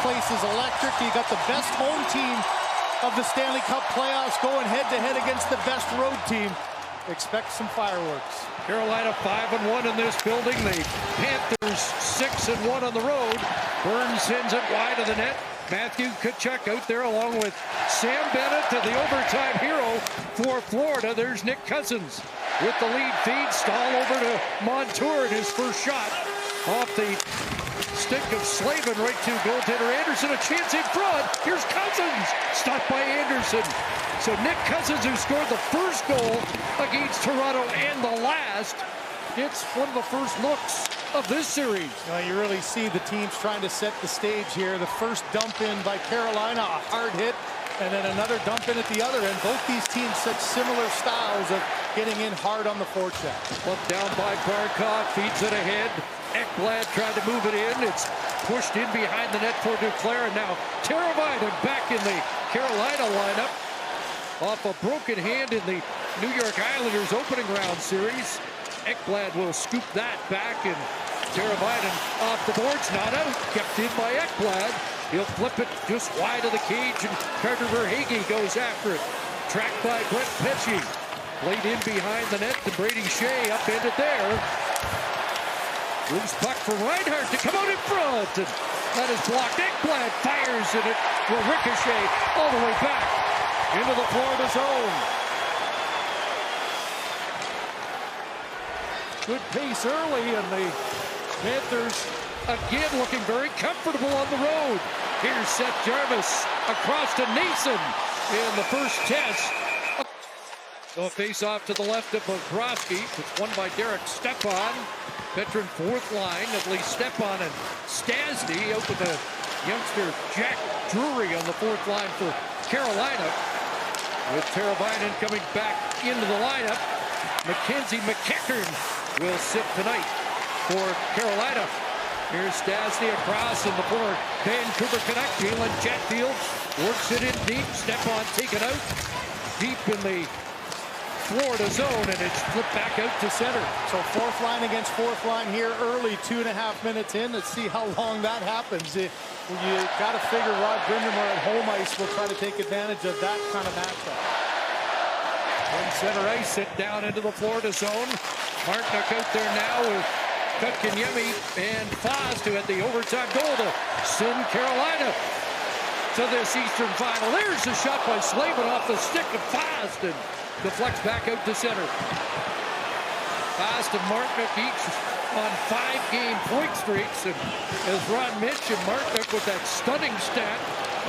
place is electric. You got the best home team of the Stanley Cup playoffs going head-to-head against the best road team. Expect some fireworks. Carolina 5-1 in this building. The Panthers 6-1 on the road. Burns sends it wide of the net. Matthew Tkachuk out there along with Sam Bennett, to the overtime hero for Florida. There's Nick Cousins with the lead feed. Stahl over to Montour in his first shot. Off the stick of Slavin right to goaltender Anderson. A chance in front. Here's Cousins. Stopped by Anderson. So Nick Cousins, who scored the first goal against Toronto and the last, gets one of the first looks of this series. You really see the teams trying to set the stage here. The first dump in by Carolina, a hard hit, and then another dump in at the other end. Both these teams such similar styles of getting in hard on the forecheck. Look down by Barkov, feeds it ahead. Ekblad tried to move it in. It's pushed in behind the net for Duclair, and now Teravainen back in the Carolina lineup off a broken hand in the New York Islanders opening round series. Ekblad will scoop that back, and Teravainen off the boards, not out, kept in by Ekblad. He'll flip it just wide of the cage, and Carter Verhaeghe goes after it. Tracked by Brent Pesce. Played in behind the net to Brady Shea, upended there. Loose puck for Reinhart to come out in front, and that is blocked. Ekblad fires, and it will ricochet all the way back into the Florida zone. Good pace early, and the Panthers again looking very comfortable on the road. Here's Seth Jarvis across to Nason in the first test. So a face-off to the left of Bobrovsky. It's won by Derek Stepan. Veteran fourth line, at least Stepan and Stastny out with the youngster Jack Drury on the fourth line for Carolina. With Teravainen coming back into the lineup, Mackenzie McEachern will sit tonight for Carolina. Here's Stastny across, and the former Vancouver Canuck, Jalen Chatfield, works it in deep. Stepan taken out deep in the Florida zone, and it's flipped back out to center. So fourth line against fourth line here early, 2.5 minutes in. Let's see how long that happens. You got to figure Rod Brind'Amour at home ice will try to take advantage of that kind of matchup. From center ice, sit down into the Florida zone. Martinook out there now with Kotkaniemi and Foss, who had the overtime goal to send Carolina to this Eastern Final. There's the shot by Slavin off the stick of Foss, and deflects back out to center. Foss and Martinook each on 5-game point streaks, and as Ron mentioned, Martinook with that stunning stat,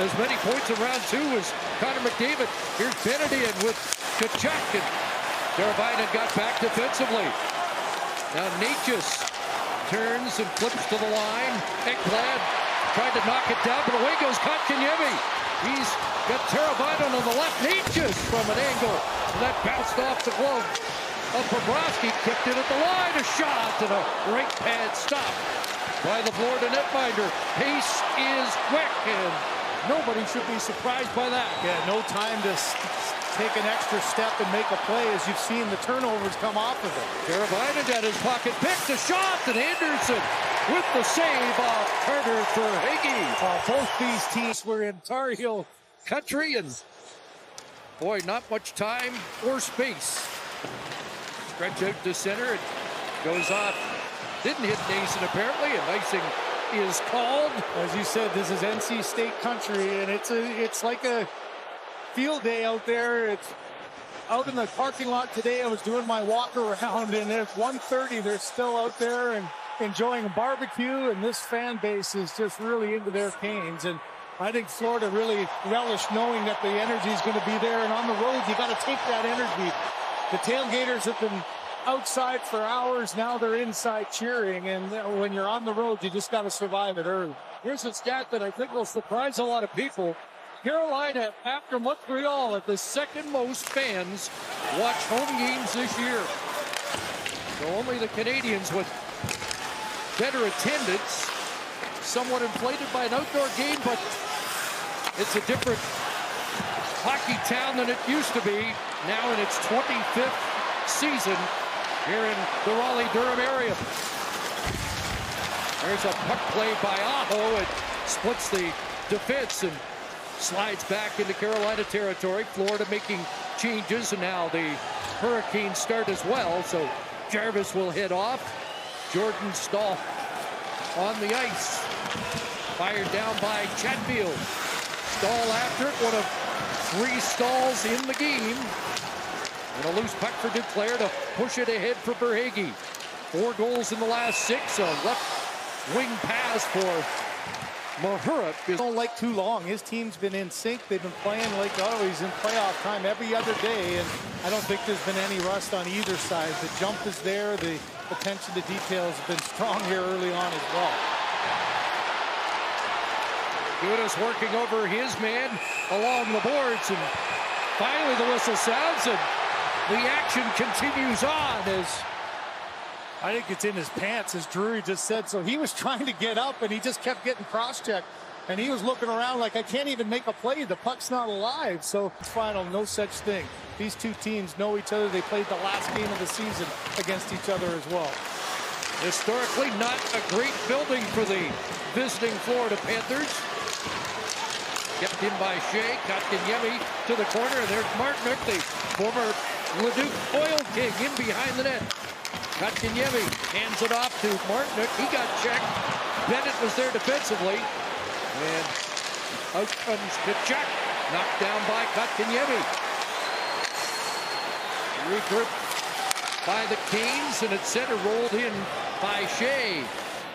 as many points in round 2 as Connor McDavid. Here's Benedict with Tkachuk, and Teravainen got back defensively. Now Natchez turns and flips to the line. Ekblad tried to knock it down, but away goes Kotkaniemi. He's got Teravainen on the left. Natchez from an angle, and that bounced off the glove of Bobrovsky. Kept it at the line. A shot and a right pad stop by the Florida netminder. Pace is quick, and nobody should be surprised by that. Yeah, no time to take an extra step and make a play, as you've seen the turnovers come off of it. Teravainen got his pocket picked, a shot, and Anderson with the save off Carter Verhaeghe. Both these teams We're in Tar Heel country, and boy, not much time or space. Stretch out to center, it goes off. Didn't hit Nason apparently, and icing is called. As you said, this is NC State country, and it's like a field day out there. It's out in the parking lot today. I was doing my walk around, and at 1:30 they're still out there and enjoying a barbecue, and this fan base is just really into their canes. And I think Florida really relished knowing that the energy is going to be there, and on the road you got to take that energy. The tailgaters have been outside for hours, now they're inside cheering, and when you're on the road you just got to survive it early. Here's a stat that I think will surprise a lot of people. Carolina, after Montreal, have the second most fans watch home games this year. So only the Canadians with better attendance, somewhat inflated by an outdoor game, but it's a different hockey town than it used to be, now in its 25th season here in the Raleigh-Durham area. There's a puck play by Aho. It splits the defense and slides back into Carolina territory. Florida making changes, and now the Hurricanes start as well. So Jarvis will head off. Jordan Stahl on the ice. Fired down by Chatfield. Stahl after it, one of 3 stalls in the game. And a loose puck for Duclair to push it ahead for Verhaeghe. 4 goals in the last 6. A left wing pass for Mahura. Don't like too long. His team's been in sync. They've been playing like, oh, he's in playoff time every other day, and I don't think there's been any rust on either side. The jump is there. The attention to details has been strong here early on as well. Gudas working over his man along the boards, and finally the whistle sounds, and the action continues on as I think it's in his pants, as Drury just said. So he was trying to get up, and he just kept getting cross-checked. And he was looking around like, I can't even make a play. The puck's not alive. So it's final, no such thing. These two teams know each other. They played the last game of the season against each other as well. Historically, not a great building for the visiting Florida Panthers. Kept in by Shea. Kotkaniemi to the corner. And there's Martinook, the former Leduc Oil King, in behind the net. Kotkaniemi hands it off to Martinook. He got checked. Bennett was there defensively. And out comes Tkachuk. Knocked down by Kotkaniemi. Regrouped by the Canes, and it's center rolled in by Shea.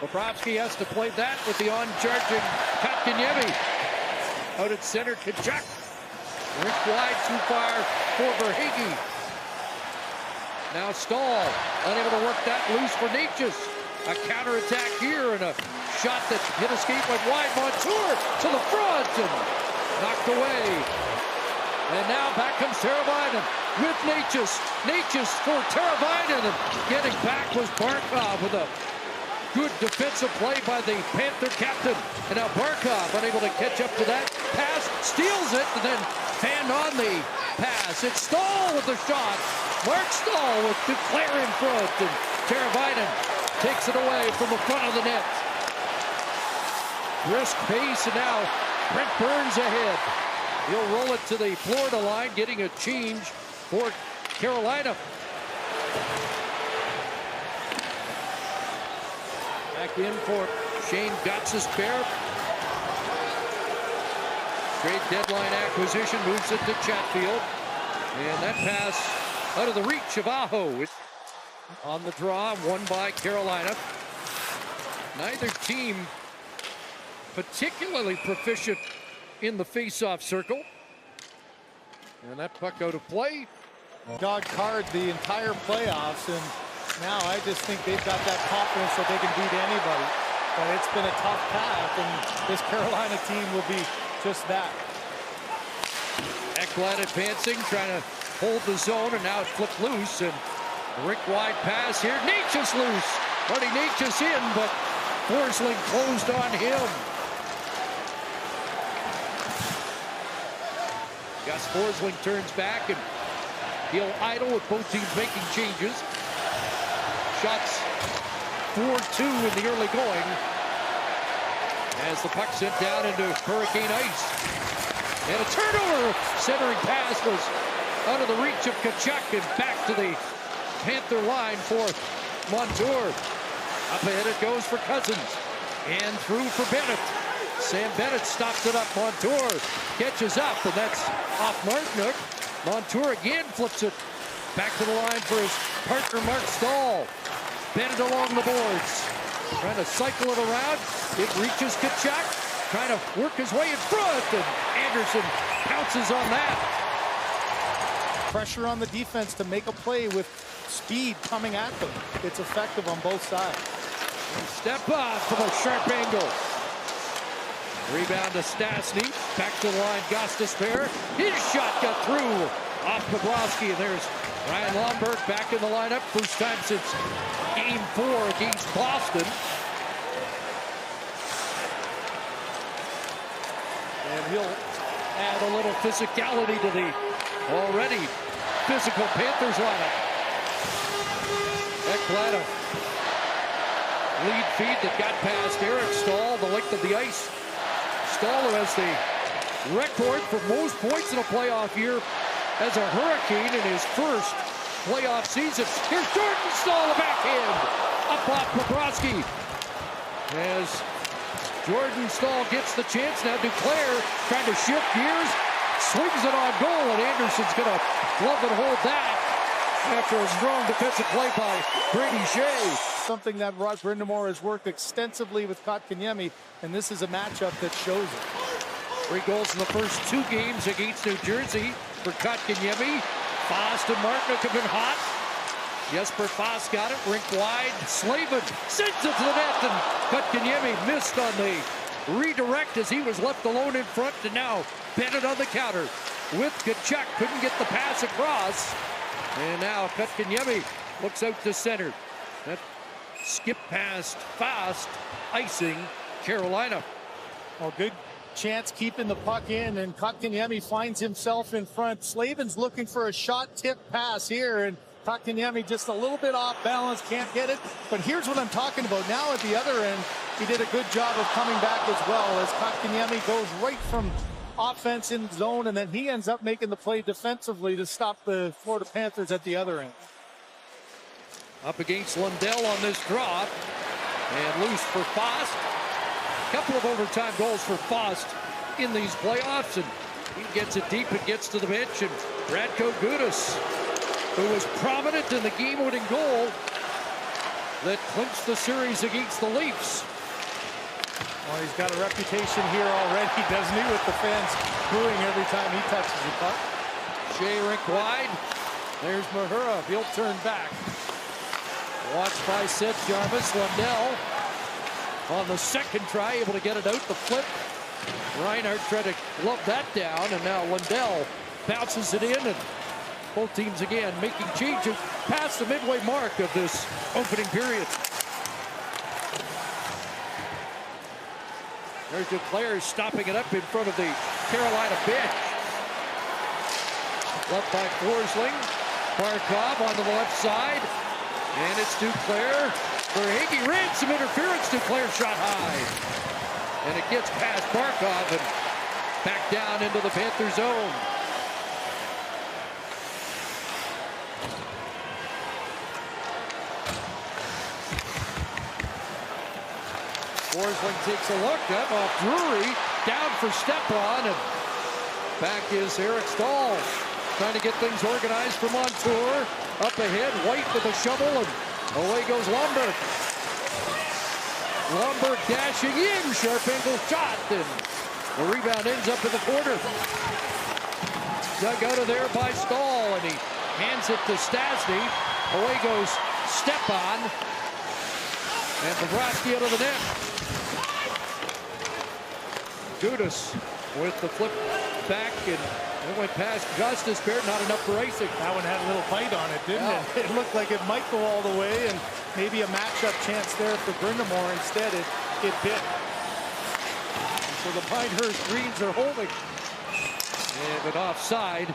Bobrovsky has to play that with the on-charging Kotkaniemi. Out at center, Tkachuk. Rink wide, too far for Verhaeghe. Now Stahl, unable to work that loose for Natchez. A counterattack here, and a shot that hit a skate, went wide. Montour to the front and knocked away. And now back comes Teravainen with Natchez. Natchez for Teravainen, and getting back was Barkov with a good defensive play by the Panther captain. And now Barkov unable to catch up to that pass, steals it, and then fanned on the pass. It's Stahl with the shot. Mark Stahl with Duclair in front, and Teravainen takes it away from the front of the net. Brisk pace, and now Brent Burns ahead. He'll roll it to the Florida line, getting a change for Carolina. Back in for Shane Gotsis-Bear. Trade deadline acquisition moves it to Chatfield. And that pass out of the reach of Aho. On the draw, won by Carolina. Neither team particularly proficient in the face-off circle. And that puck out of play. Dog card the entire playoffs, and now I just think they've got that confidence that they can beat anybody. But it's been a tough path, and this Carolina team will be just that. Ekblad advancing, trying to hold the zone, and now it flipped loose, and a rink-wide pass here. Natchez loose. Buddy Natchez in, but Forsling closed on him. Gus Forsling turns back, and he'll idle with both teams making changes. Shots 4-2 in the early going as the puck sent down into Hurricane ice. And a turnover. Centering pass was out of the reach of Tkachuk, and back to the Panther line for Montour. Up ahead it goes for Cousins. And through for Bennett. Sam Bennett stops it up. Montour catches up, and that's off Martinook. Montour again flips it back to the line for his partner, Mark Stahl. Bennett along the boards. Trying to cycle it around. It reaches Tkachuk. Trying to work his way in front, and Anderson pounces on that. Pressure on the defense to make a play with speed coming at them. It's effective on both sides. And step up from a sharp angle. Rebound to Stastny. Back to the line, Gostisbehere. His shot got through off Bobrovsky, and there's Ryan Lomberg back in the lineup. First time since Game 4 against Boston. And he'll add a little physicality to the already physical Panthers lineup. Ekblad, lead feed that got past Eric Stahl, the length of the ice. Stahl, who has the record for most points in a playoff year as a Hurricane in his first playoff season. Here's Jordan Stahl, a backhand. Up off Bobrovsky. As Jordan Stahl gets the chance, now Duclair trying to shift gears. Swings it on goal, and Anderson's going to glove and hold that after a strong defensive play by Brady Shea. Something that Rod Brind'Amour has worked extensively with Kotkaniemi, and this is a matchup that shows it. 3 goals in the first 2 games against New Jersey for Kotkaniemi. Fast and Marknick have been hot. Jesper Fast got it, rink wide. Slavin sends it to the net, and Kotkaniemi missed on the redirect as he was left alone in front, and now Bennett on the counter with Tkachuk. Couldn't get the pass across. And now Kotkaniemi looks out to center. That skip past Fast, icing Carolina. Well, good chance keeping the puck in, and Kotkaniemi finds himself in front. Slavin's looking for a shot tip pass here, and Kotkaniemi just a little bit off balance, can't get it. But here's what I'm talking about. Now at the other end, he did a good job of coming back as well, as Kotkaniemi goes right from offense in zone, and then he ends up making the play defensively to stop the Florida Panthers at the other end. Up against Lundell on this draw, and loose for Fast. Couple of overtime goals for Fast in these playoffs, and he gets it deep and gets to the bench, and Radko Gudas, who was prominent in the game-winning goal that clinched the series against the Leafs. Well, he's got a reputation here already, doesn't he, with the fans booing every time he touches the puck. Shea rink wide. There's Mahura. He'll turn back. Watched by Seth Jarvis. Lundell on the second try, able to get it out the flip. Reinhart tried to glove that down, and now Lundell bounces it in, and both teams again making changes past the midway mark of this opening period. There's Duclair stopping it up in front of the Carolina bench. Left by Forsling. Barkov onto the left side. And it's Duclair. Verhaeghe ran some interference. Duclair shot high. And it gets past Barkov and back down into the Panther zone. Forsling takes a look up off Drury, down for Stepan, and back is Eric Stahl, trying to get things organized for Montour. Up ahead, White with a shovel, and away goes Lomberg. Lomberg dashing in, sharp angle shot, and the rebound ends up in the corner. Dug out of there by Stahl, and he hands it to Stastny. Away goes Stepan, and Bobrovsky out of the net. Gudas with the flip back, and it went past Justice Bear, not enough for icing. That one had a little bite on it, didn't it? It looked like it might go all the way, and maybe a matchup chance there for Brind'Amour. Instead, it bit. And so the Pinehurst Greens are holding. And but offside.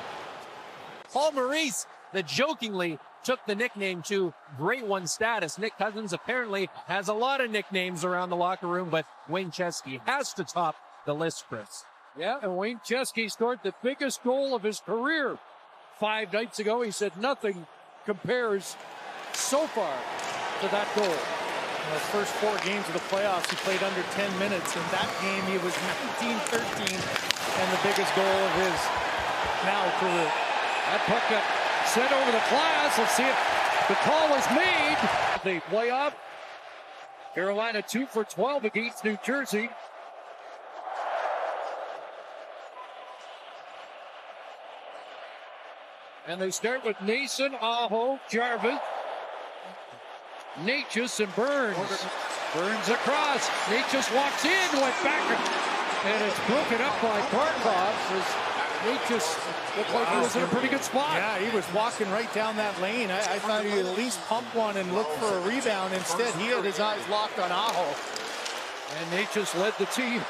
Paul Maurice, that jokingly took the nickname to Great One status. Nick Cousins apparently has a lot of nicknames around the locker room, but Wayne Chesky has to top the list, Chris. Yeah, and Wayne Chesky scored the biggest goal of his career 5 nights ago. He said nothing compares so far to that goal. In his first 4 games of the playoffs, he played under 10 minutes. In that game, he was 19-13 and the biggest goal of his now career. That puck got sent over the glass. Let's see if the call is made. The playoff. Carolina 2 for 12 against New Jersey. And they start with Nason, Aho, Jarvis, Natchez, and Burns. Burns across. Natchez walks in, went back, and it's broken up by Barkov. Natchez looked like he was in a pretty good spot. Yeah, he was walking right down that lane. I thought he would at least pump one and look for a rebound. Instead, he had his eyes locked on Aho. And Natchez led the team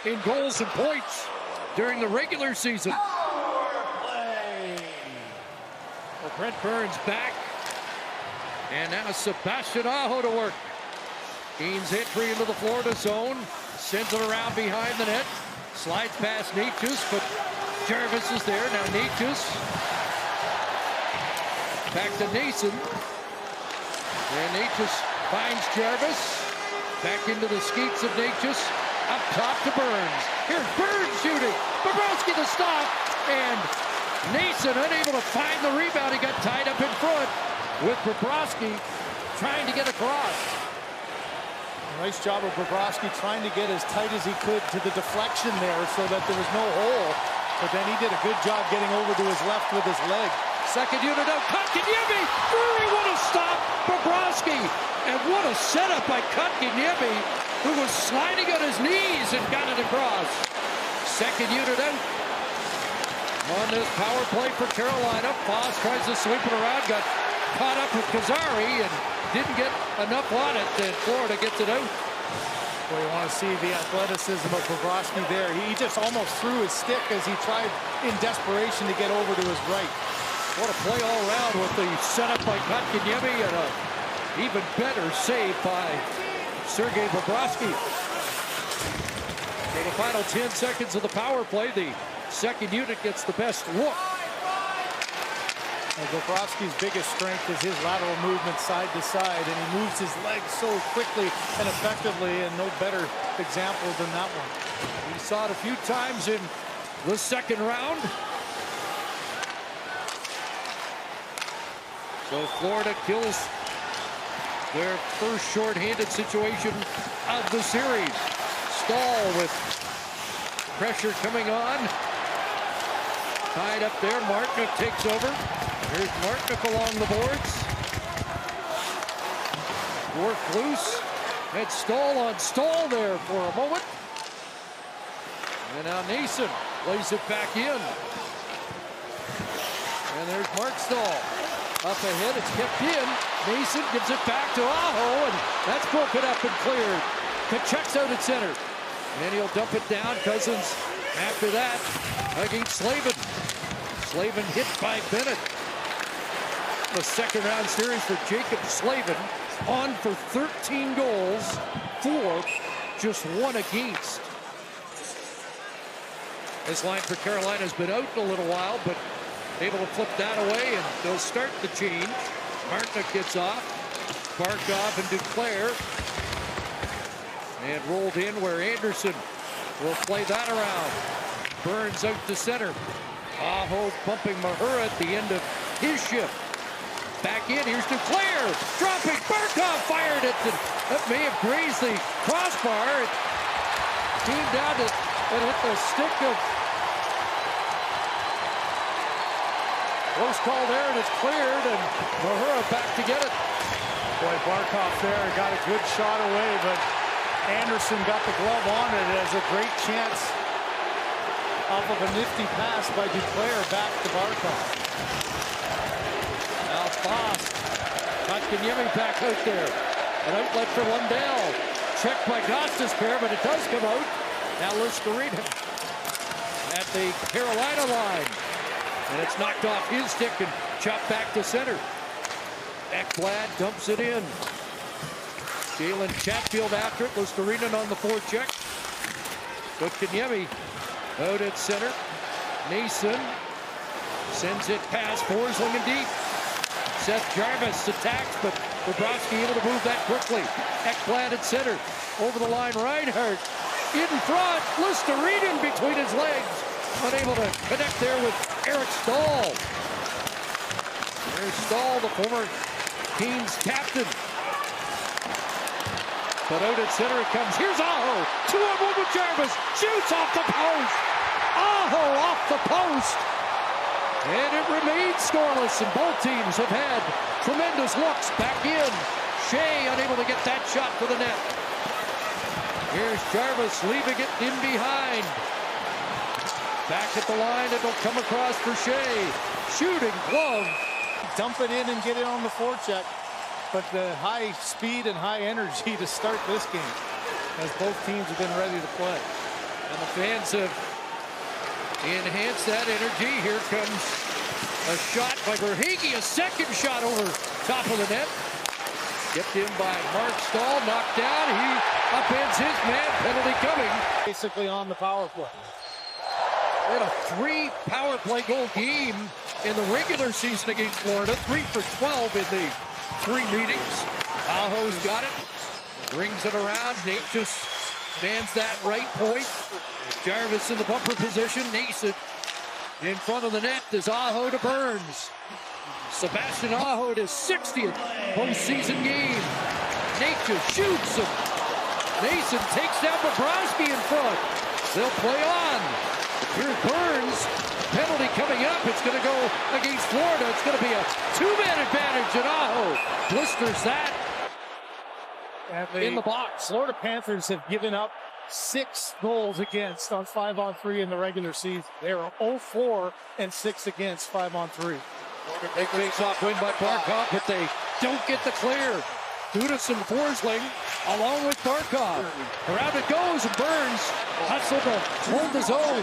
in goals and points during the regular season. Well, Brent Burns back. And now Sebastian Aho to work. Gains entry into the Florida zone. Sends it around behind the net. Slides past Necas, but Jarvis is there. Now Necas. Back to Nason. And Necas finds Jarvis. Back into the skeets of Necas. Up top to Burns. Here's Burns shooting. Bobrovsky the stop. And Nason unable to find the rebound. He got tied up in front with Bobrovsky trying to get across. Nice job of Bobrovsky trying to get as tight as he could to the deflection there so that there was no hole. But then he did a good job getting over to his left with his leg. Second unit out. Kotkaniemi. Drury, what a stop. Bobrovsky. And what a setup by Kotkaniemi, who was sliding on his knees and got it across. Second unit out. On this power play for Carolina. Foss tries to sweep it around. Got caught up with Kazari and didn't get enough on it, and Florida gets it out. Well, you want to see the athleticism of Bobrovsky there. He just almost threw his stick as he tried in desperation to get over to his right. What a play all around with the setup by Kotkaniemi and an even better save by Sergei Bobrovsky. For the final 10 seconds of the power play, the second unit gets the best look. Bobrovsky's biggest strength is his lateral movement side to side, and he moves his legs so quickly and effectively, and no better example than that one. We saw it a few times in the second round. So Florida kills their first shorthanded situation of the series. Stahl with pressure coming on. Tied up there, Martinook takes over. Here's Martinook along the boards. Work loose. Had Stahl on Stahl there for a moment. And now Nason plays it back in. And there's Mark Stahl. Up ahead, it's kept in. Nason gives it back to Aho, and that's broken up and cleared. Tkachuk's out at center. And he'll dump it down. Cousins after that against Slavin. Slavin hit by Bennett. The second round series for Jacob Slavin, on for 13 goals, 4 just 1 against. This line for Carolina has been out in a little while, but able to flip that away, and they'll start the change. Martinook gets off. Barkov and Duclair. And rolled in where Anderson will play that around. Burns out to center. Aho bumping Mahura at the end of his shift. Back in, here's Duclair. Dropping, Barkov fired it. That may have grazed the crossbar. It came down to, and hit the stick of. Close call there, and it's cleared, and Mahura back to get it. Boy, Barkov there got a good shot away, but Anderson got the glove on it as a great chance off of a nifty pass by Duclair back to Barkov. Now Foss. Kotkaniemi back out there. An outlet for Lundell. Checked by Gostisbehere, but it does come out. Now Luskirina at the Carolina line. And it's knocked off his stick and chopped back to center. Ekblad dumps it in. Jalen Chatfield after it. Luskirina on the forecheck. Kotkaniemi out at center. Nason sends it past Forsling and deep. Seth Jarvis attacks, but Bobrovsky able to move that quickly. Ekblad at center. Over the line, Reinhardt in front. Luskirina in between his legs. Unable to connect there with Eric Stahl. There's Stahl, the former Kings captain. But out at center it comes. Here's Aho. 2-on-1 with Jarvis. Shoots off the post. Aho off the post. And it remains scoreless, and both teams have had tremendous looks back in. Shea unable to get that shot for the net. Here's Jarvis leaving it in behind. Back at the line, it'll come across for Shea. Shooting glove. Dump it in and get it on the forecheck. But the high speed and high energy to start this game, as both teams have been ready to play. And the fans have enhanced that energy. Here comes a shot by Verhaeghe, a second shot over top of the net. Tipped in by Mark Stahl, knocked down. He upends his man, penalty coming. Basically on the power play. They had a 3 power play goal game in the regular season against Florida. 3 for 12 in the 3 meetings. Aho's got it. Brings it around. Nate just stands that right point. Jarvis in the bumper position. Nason in front of the net. There's Aho to Burns. Sebastian Aho to his 60th postseason game. Nate just shoots him. Nason takes down Bobrovsky in front. They'll play on. Here's Burns. Penalty coming up. It's going to go against Florida. It's going to be a 2-man advantage, and Aho blisters that in the box. Florida Panthers have given up 6 goals against on 5-on-3 in the regular season. They are 0-4 and 6 against 5-on-3. Big face-off win by Barkov, but they don't get the clear. Dudas and Forsling along with Barkov. Around it goes, and Burns hustled to hold the zone.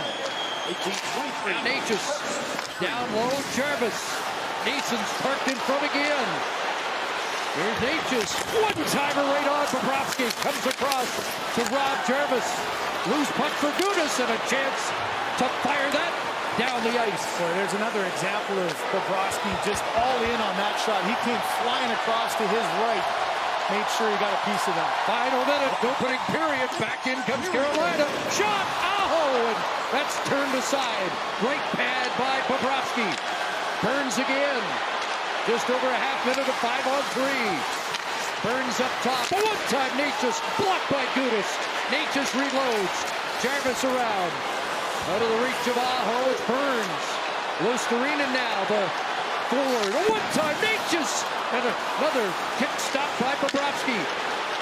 Natchez down low, Jarvis. Nason's parked in front again. Here's Natchez. One-timer right on. Bobrovsky comes across to Rob Jarvis. Loose puck for Dudas and a chance to fire that down the ice. Boy, there's another example of Bobrovsky just all in on that shot. He came flying across to his right. Made sure he got a piece of that. Final minute, opening period. Back in comes Carolina. Shot! Aho! And that's turned aside. Right pad by Bobrovsky. Burns again. Just over a half minute of 5-on-3. Burns up top. A one-time Natchez blocked by Dudas. Natchez reloads. Jarvis around. Out of the reach of Aho, it's Burns. Lusterinen now, the forward. A one-time Natchez. And another kick stop by Bobrovsky.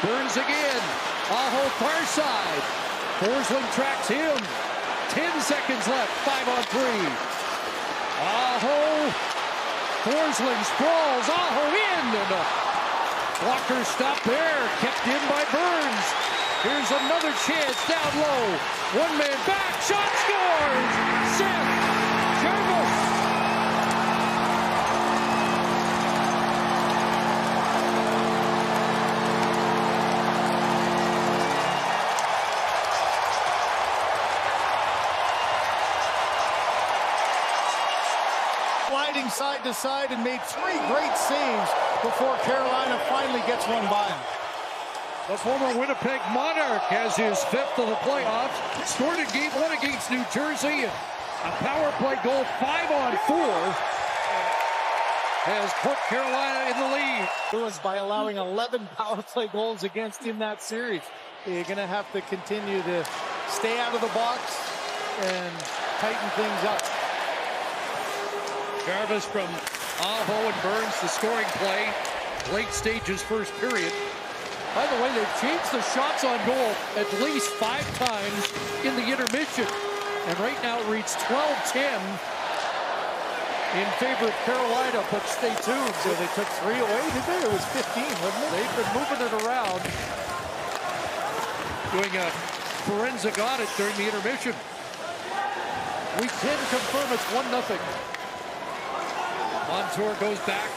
Burns again. Aho far side. Forsling tracks him. 10 seconds left. 5-on-3. Aho. Forsling sprawls. Aho in. And a blocker stop there. Kept in by Burns. Here's another chance down low. One man back. Shot scores. Seth Jarvis. Sliding side to side and made 3 great saves before Carolina finally gets one by him. The former Winnipeg Monarch has his 5th of the playoffs. Scored in Game 1 against New Jersey. And a power play goal, 5-on-4, has put Carolina in the lead. Lewis by allowing 11 power play goals against in that series. You're going to have to continue to stay out of the box and tighten things up. Jarvis from Aho and Burns, the scoring play. Late stages, first period. By the way, they've changed the shots on goal at least 5 times in the intermission. And right now it reads 12-10 in favor of Carolina, but stay tuned. So they took 3 away, did they? It was 15, wasn't it? They've been moving it around, doing a forensic audit during the intermission. We can confirm it's 1-0. Montour goes back.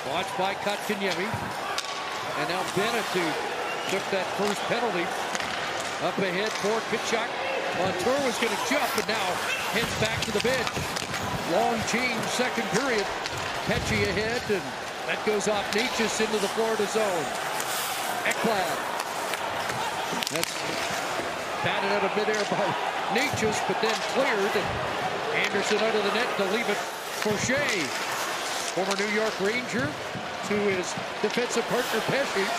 Watched by Kotkaniemi. And now Bennett, who took that first penalty. Up ahead for Tkachuk. Montour was going to jump, but now heads back to the bench. Long change, second period. Pesce ahead, and that goes off Natchez into the Florida zone. Ekblad. That's batted out of midair by Natchez, but then cleared. And Anderson out of the net to leave it for Shea. Former New York Ranger to his defensive partner Pesce.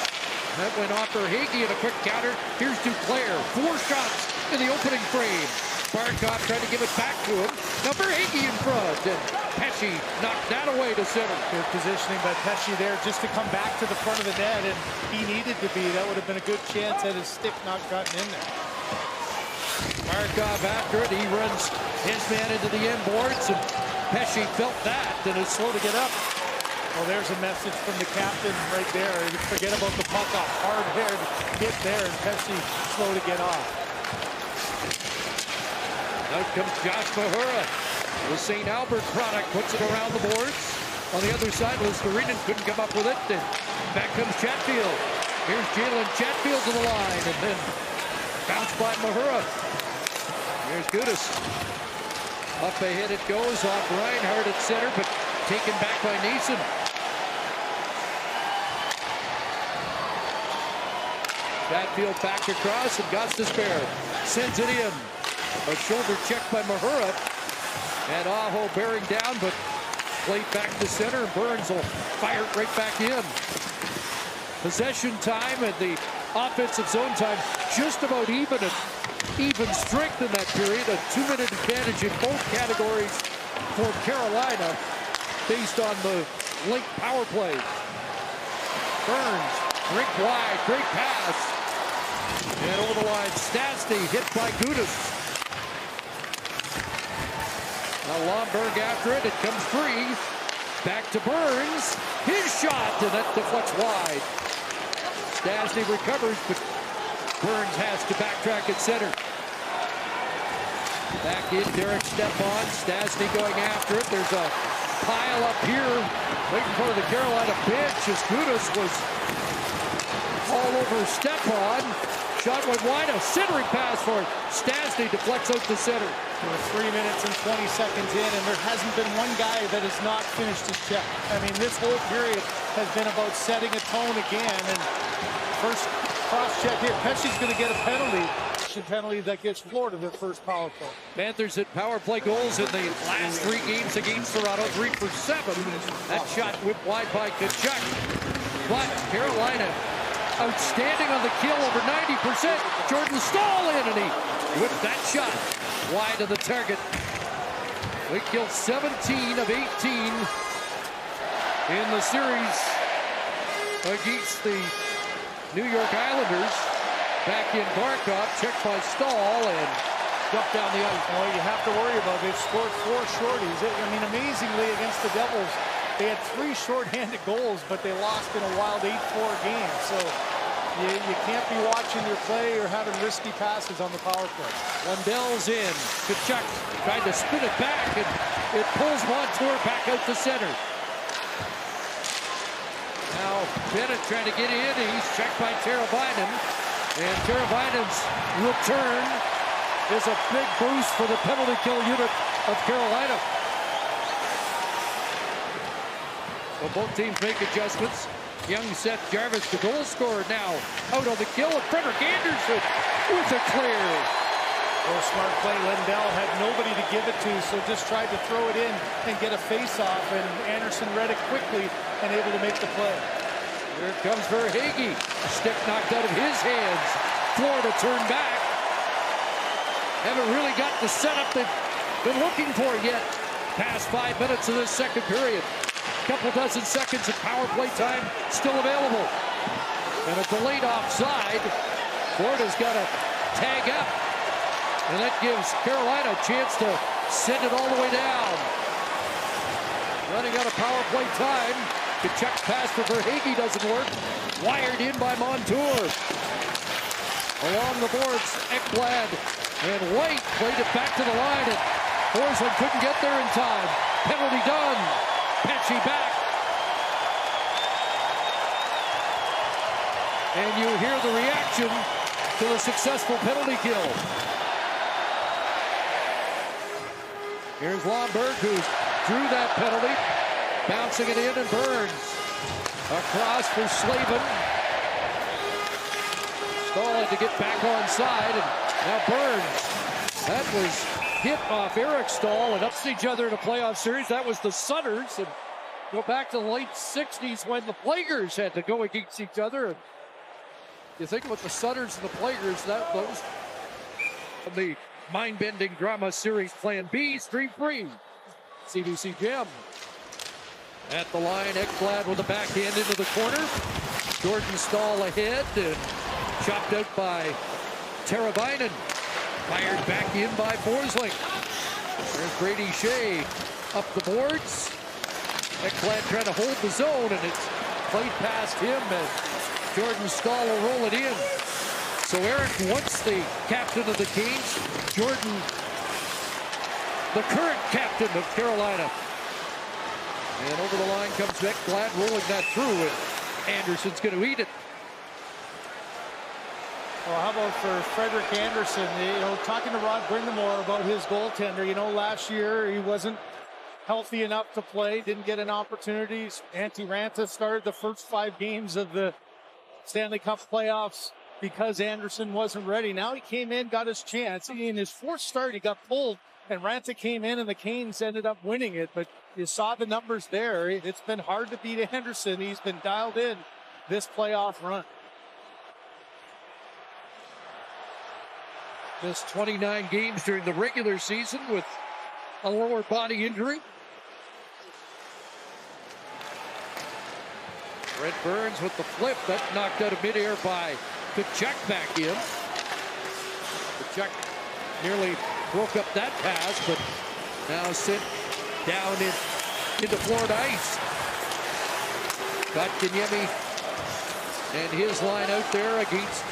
That went off Verhaeghe in a quick counter. Here's Duclair. 4 shots in the opening frame. Barkov trying to give it back to him. Now Verhaeghe in front. And Pesce knocked that away to center. Good positioning by Pesce there just to come back to the front of the net, and he needed to be. That would have been a good chance had his stick not gotten in there. Barkov after it. He runs his man into the end boards, and Pesce felt that and is slow to get up. Well, there's a message from the captain right there. Forget about the puck off. Hard hit there, and Pesce slow to get off. Out comes Josh Mahura. The St. Albert product puts it around the boards. On the other side, Listerinen couldn't come up with it. And back comes Chatfield. Here's Jalen Chatfield to the line, and then bounced by Mahura. Here's Gudas. Up ahead it goes, off Reinhardt at center, but taken back by Neeson. Chatfield back across, and Gostisbehere sends it in. A shoulder check by Mahura. And Aho bearing down, but played back to center. Burns will fire it right back in. Possession time and the offensive zone time just about even strength in that period. A 2-minute advantage in both categories for Carolina based on the link power play. Burns, rink wide, great pass. And over the line, Stastny hit by Gudas. Now Lomberg after it. It comes free. Back to Burns. His shot, and that deflects wide. Stastny recovers, but Burns has to backtrack at center. Back in, Derek Stepan. Stastny going after it. There's a pile up here right in front of the Carolina bench as Gudas was all over Stepan. Shot went wide, a centering pass for it. Stastny deflects out to center. We're 3 minutes and 20 seconds in, and there hasn't been one guy that has not finished his check. I mean, this whole period has been about setting a tone again. And first cross check here. Pesci's going to get a penalty. Penalty that gets Florida their first power play. Panthers hit power play goals in the last 3 games against Toronto, 3 for 7. That shot whipped wide by Tkachuk. But Carolina outstanding on the kill, over 90%. Jordan Staal in, and he whipped that shot wide of the target. They killed 17 of 18 in the series against the New York Islanders. Back in Barkov, checked by Staal, and dropped down the ice. Well, you have to worry about it. They've scored 4 shorties. I mean, amazingly, against the Devils, they had 3 shorthanded goals, but they lost in a wild 8-4 game. So you can't be watching your play or having risky passes on the power play. Lundell's in. Tkachuk tried to spin it back, and it pulls Montour back out to center. Now Bennett trying to get in. He's checked by Teravainen. And Teravainen's return is a big boost for the penalty kill unit of Carolina. Well, both teams make adjustments. Young Seth Jarvis, the goal scorer, now out on the kill. And Frederik Andersen with a clear. Well, smart play. Lundell had nobody to give it to, so just tried to throw it in and get a face-off. And Andersen read it quickly and able to make the play. Here comes Verhaeghe. Stick knocked out of his hands. Florida turned back. Haven't really got the setup they've been looking for yet. Past 5 minutes of this second period. Couple dozen seconds of power play time still available. And a delayed offside. Florida's got to tag up. And that gives Carolina a chance to send it all the way down. Running out of power play time. Tkachuk pass for Verhaeghe doesn't work. Wired in by Montour. Along the boards, Ekblad and White played it back to the line, and Forsling couldn't get there in time. Penalty done. Pesci back. And you hear the reaction to the successful penalty kill. Here's Lomberg, who drew that penalty. Bouncing it in, and Burns. Across for Slavin. Staal had to get back onside, and now Burns. That was hit off Eric Staal, and ups each other in a playoff series. That was the Sutters, and go back to the late 60s when the Plagers had to go against each other. And you think about the Sutters and the Plagers, that those the mind-bending drama series Plan B, stream-free. CBC Gem. At the line, Ekblad with a backhand into the corner. Jordan Staal ahead and chopped out by Teravainen. Fired back in by Forsling. There's Brady Shea up the boards. Ekblad trying to hold the zone, and it's played past him, and Jordan Staal will roll it in. So Eric, once the captain of the Canes, Jordan, the current captain of Carolina. And over the line comes Ekblad, rolling that through, and Anderson's going to eat it. Well, how about for Frederik Andersen? Talking to Rod Brindamore about his goaltender. Last year he wasn't healthy enough to play, didn't get an opportunity. Antti Raanta started the first 5 games of the Stanley Cup playoffs because Andersen wasn't ready. Now he came in, got his chance. In his 4th start, he got pulled, and Raanta came in, and the Canes ended up winning it. But you saw the numbers there. It's been hard to beat Andersen. He's been dialed in this playoff run. Missed 29 games during the regular season with a lower body injury. Brent Burns with the flip. That knocked out of midair by Tkachuk back in. Tkachuk nearly broke up that pass, but now sent down into Florida ice. Kotkaniemi and his line out there against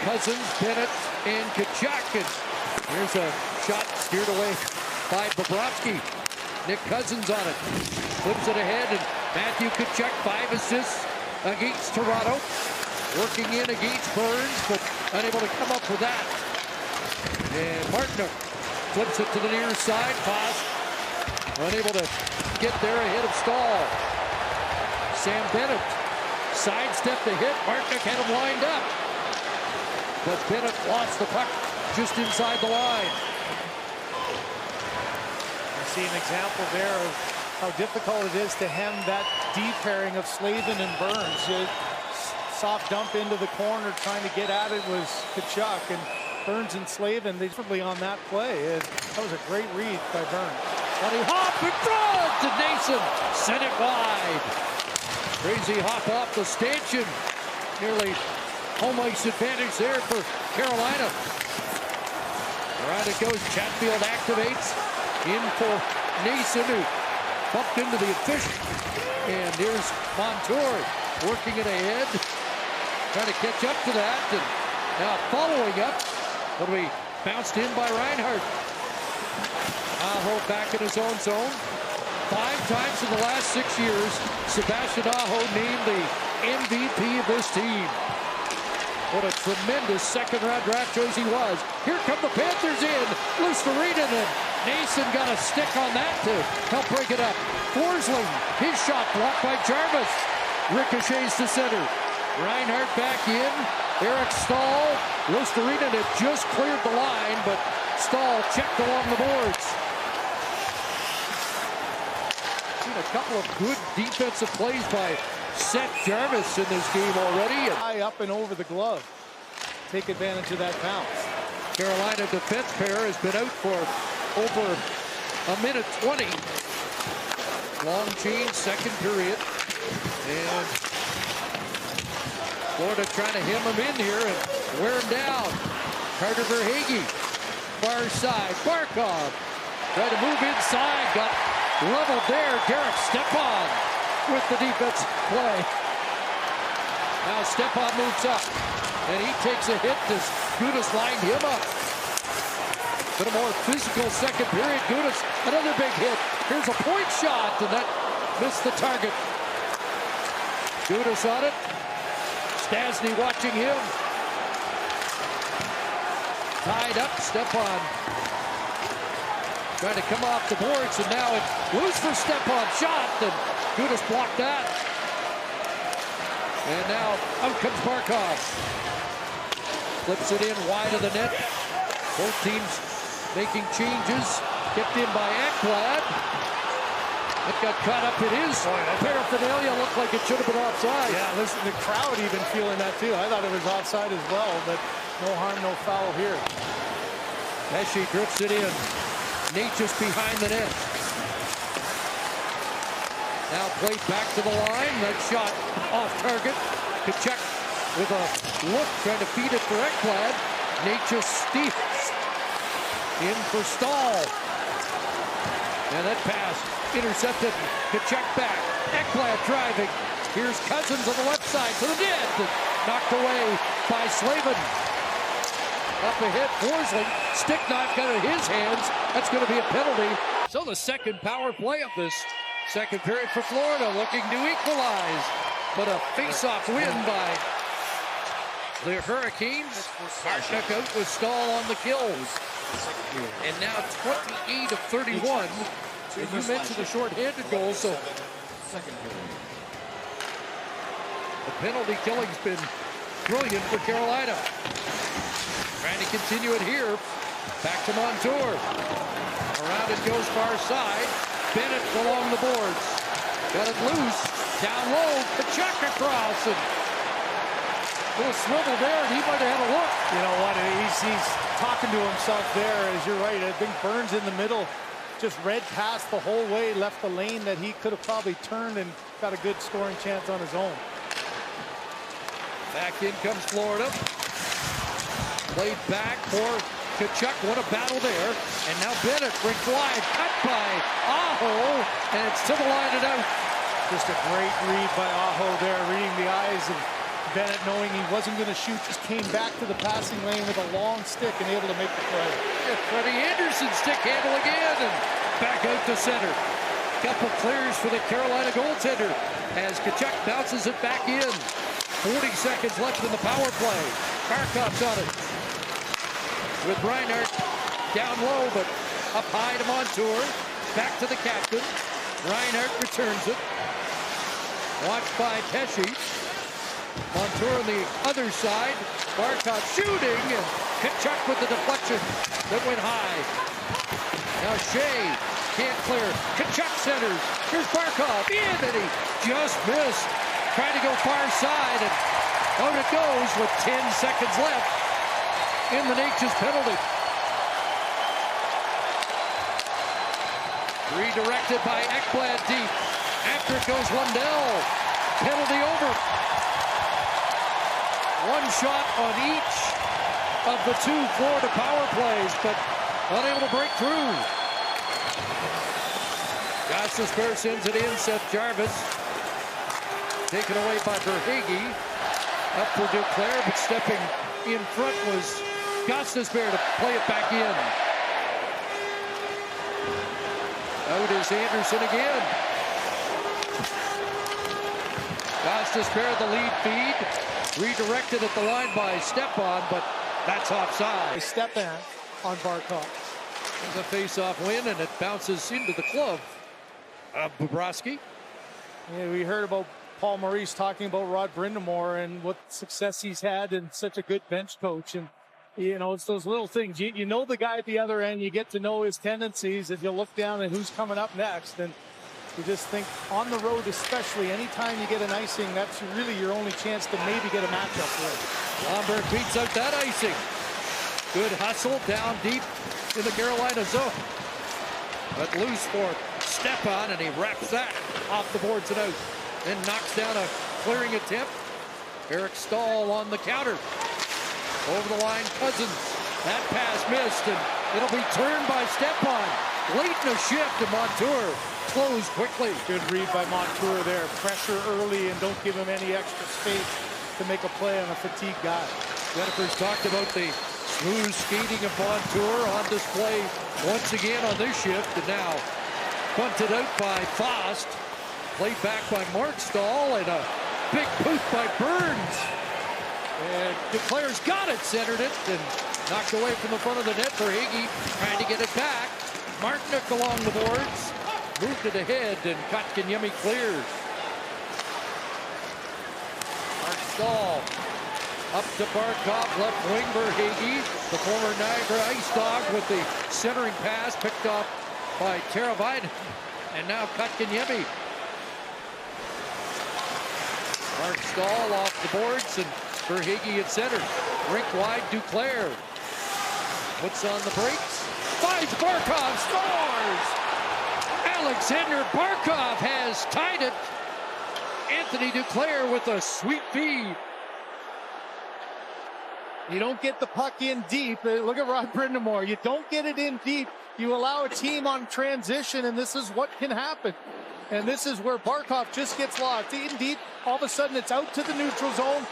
Cousins, Bennett, and Tkachuk. And here's a shot steered away by Bobrovsky. Nick Cousins on it. Flips it ahead, and Matthew Tkachuk, 5 assists against Toronto. Working in against Burns, but unable to come up with that. And Martin flips it to the near side. Foss unable to get there ahead of Stahl. Sam Bennett sidestepped the hit. Martin had him lined up, but Bennett lost the puck just inside the line. You see an example there of how difficult it is to hem that deep pairing of Slavin and Burns. Soft dump into the corner, trying to get at it was Tkachuk, and Burns and Slavin, they differently on that play. That was a great read by Burns. And he hopped and throws to Nason. Sent it wide. Crazy hop off the stanchion. Nearly home ice advantage there for Carolina. Around it goes. Chatfield activates. In for Nason, who bumped into the official. And here's Montour working it ahead. Trying to catch up to that. And now following up. It'll be bounced in by Reinhart. Aho back in his own zone. 5 times in the last 6 years, Sebastian Aho named the MVP of this team. What a tremendous second-round draft choice he was. Here come the Panthers in. Luostarinen, and Nason got a stick on that to help break it up. Forsling, his shot blocked by Jarvis. Ricochets to center. Reinhart back in. Eric Stahl. Luostarinen had just cleared the line, but Stahl checked along the boards. Seen a couple of good defensive plays by Seth Jarvis in this game already. High up and over the glove. Take advantage of that bounce. Carolina defense pair has been out for over a minute 20. Long change, second period. And Florida trying to hem him in here and wear him down. Carter Verhaeghe, far side. Barkov tried to move inside, got leveled there. Derek Stepan with the defense play. Now Stepan moves up, and he takes a hit as Gudas lined him up. But a more physical second period. Gudas, another big hit. Here's a point shot, and that missed the target. Gudas on it. Stasny watching him. Tied up, Stepan trying to come off the boards, and now it's loose for Stepan. Shot, and Gudas blocked that. And now out comes Barkov. Flips it in wide of the net. Both teams making changes. Kept in by Ekblad. It got caught up in his paraphernalia. Looked like it should have been offside. Yeah, listen, the crowd even feeling that too. I thought it was offside as well, but no harm, no foul here. Pesce drifts it in. Nate just behind the net. Now played back to the line. That shot off target. Tkachuk with a look, trying to feed it for Ekblad. Nate just steals. In for Stahl. And that pass intercepted. Tkachuk back. Ekblad driving. Here's Cousins on the left side to the net. Knocked away by Slavin. Up ahead, Forsling. Stick knock out of his hands. That's going to be a penalty. So the second power play of this second period for Florida, looking to equalize. But a face-off win by the Hurricanes. Tkachuk with Stahl on the kills. And now 28 of 31. And you mentioned the short-handed goal, so the penalty killing's been brilliant for Carolina. Trying to continue it here. Back to Montour. Around it goes far side. Bennett along the boards. Got it loose. Down low. Tkachuk across. And a little swivel there, and he might have had a look. You know what? He's talking to himself there, as you're right. I think Burns in the middle just read past the whole way, left the lane that he could have probably turned and got a good scoring chance on his own. Back in comes Florida. Played back for Tkachuk. What a battle there. And now Bennett brings wide. Cut by Aho. And it's to the line and out. Just a great read by Aho there, reading the eyes of Bennett, knowing he wasn't going to shoot. Just came back to the passing lane with a long stick and able to make the play. Yeah, Freddie Anderson stick handle again. And back out to center. Couple clears for the Carolina goaltender as Tkachuk bounces it back in. 40 seconds left in the power play. Barkov's on it. With Reinhardt down low, but up high to Montour. Back to the captain. Reinhardt returns it. Watched by Pesce. Montour on the other side. Barkov shooting, and Tkachuk with the deflection that went high. Now Shea can't clear. Tkachuk centers. Here's Barkov in, and he just missed. Trying to go far side, and out it goes with 10 seconds left in the Nature's penalty. Redirected by Ekblad deep. After it goes Lundell. Penalty over. One shot on each of the two Florida power plays, but unable to break through. Gostisbehere sends it in. Seth Jarvis taken away by Verhaeghe. Up for Duclair, but stepping in front was Gostisbehere to play it back in. Out is Anderson again. Gostisbehere the lead feed. Redirected at the line by Stepan, but that's offside. Stepan on Barkov. There's a face-off win, and it bounces into the glove of Bobrovsky. Yeah, we heard about Paul Maurice talking about Rod Brind'Amour and what success he's had and such a good bench coach. And, you know, it's those little things. You know the guy at the other end. You get to know his tendencies as you look down at who's coming up next. And you just think on the road, especially, anytime you get an icing, that's really your only chance to maybe get a matchup with. Lomberg beats out that icing. Good hustle down deep in the Carolina zone. But loose for Stepan, and he wraps that off the boards and out. Then knocks down a clearing attempt. Eric Stahl on the counter. Over the line, Cousins. That pass missed, and it'll be turned by Stepan. Late in the shift, and Montour closed quickly. Good read by Montour there. Pressure early and don't give him any extra space to make a play on a fatigued guy. Jennifer's talked about the smooth skating of Montour on display once again on this shift, and now bunted out by Fost. Played back by Mark Stahl, and a big boost by Burns. And Duclair's got it, centered it, and knocked away from the front of the net for Higgy, trying to get it back. Martinick along the boards, moved it ahead, and Kotkaniemi clears. Mark Stahl up to Barkov, left wing Verhaeghe, the former Niagara Ice Dog with the centering pass picked off by Teravainen. And now Kotkaniemi. Mark Stahl off the boards, and Verhaeghe at center. Rink wide, Duclair. Puts on the brakes. Finds Barkov, scores! Aleksander Barkov has tied it. Anthony Duclair with a sweet feed. You don't get the puck in deep. Look at Rod Brind'Amour. You don't get it in deep. You allow a team on transition, and this is what can happen. And this is where Barkov just gets lost. In deep, all of a sudden it's out to the neutral zone.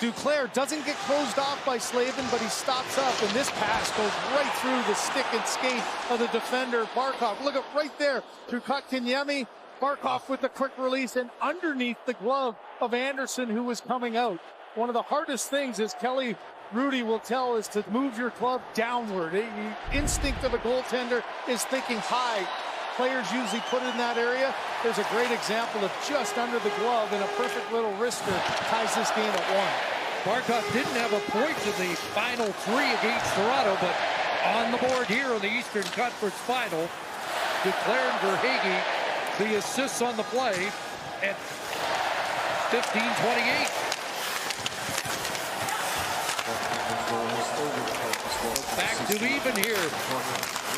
Duclair doesn't get closed off by Slavin, but he stops up, and this pass goes right through the stick and skate of the defender, Barkov. Look at right there through Kotkaniemi. Barkov with the quick release and underneath the glove of Anderson, who was coming out. One of the hardest things, as Kelly Rudy will tell, is to move your glove downward. The instinct of a goaltender is thinking high. Players usually put it in that area. There's a great example of just under the glove, and a perfect little wrister ties this game at 1. Barkov didn't have a point in the final 3 against Toronto, but on the board here in the Eastern Conference Final, Duclair and Verhaeghe, the assists on the play at 15-28. Back to even here.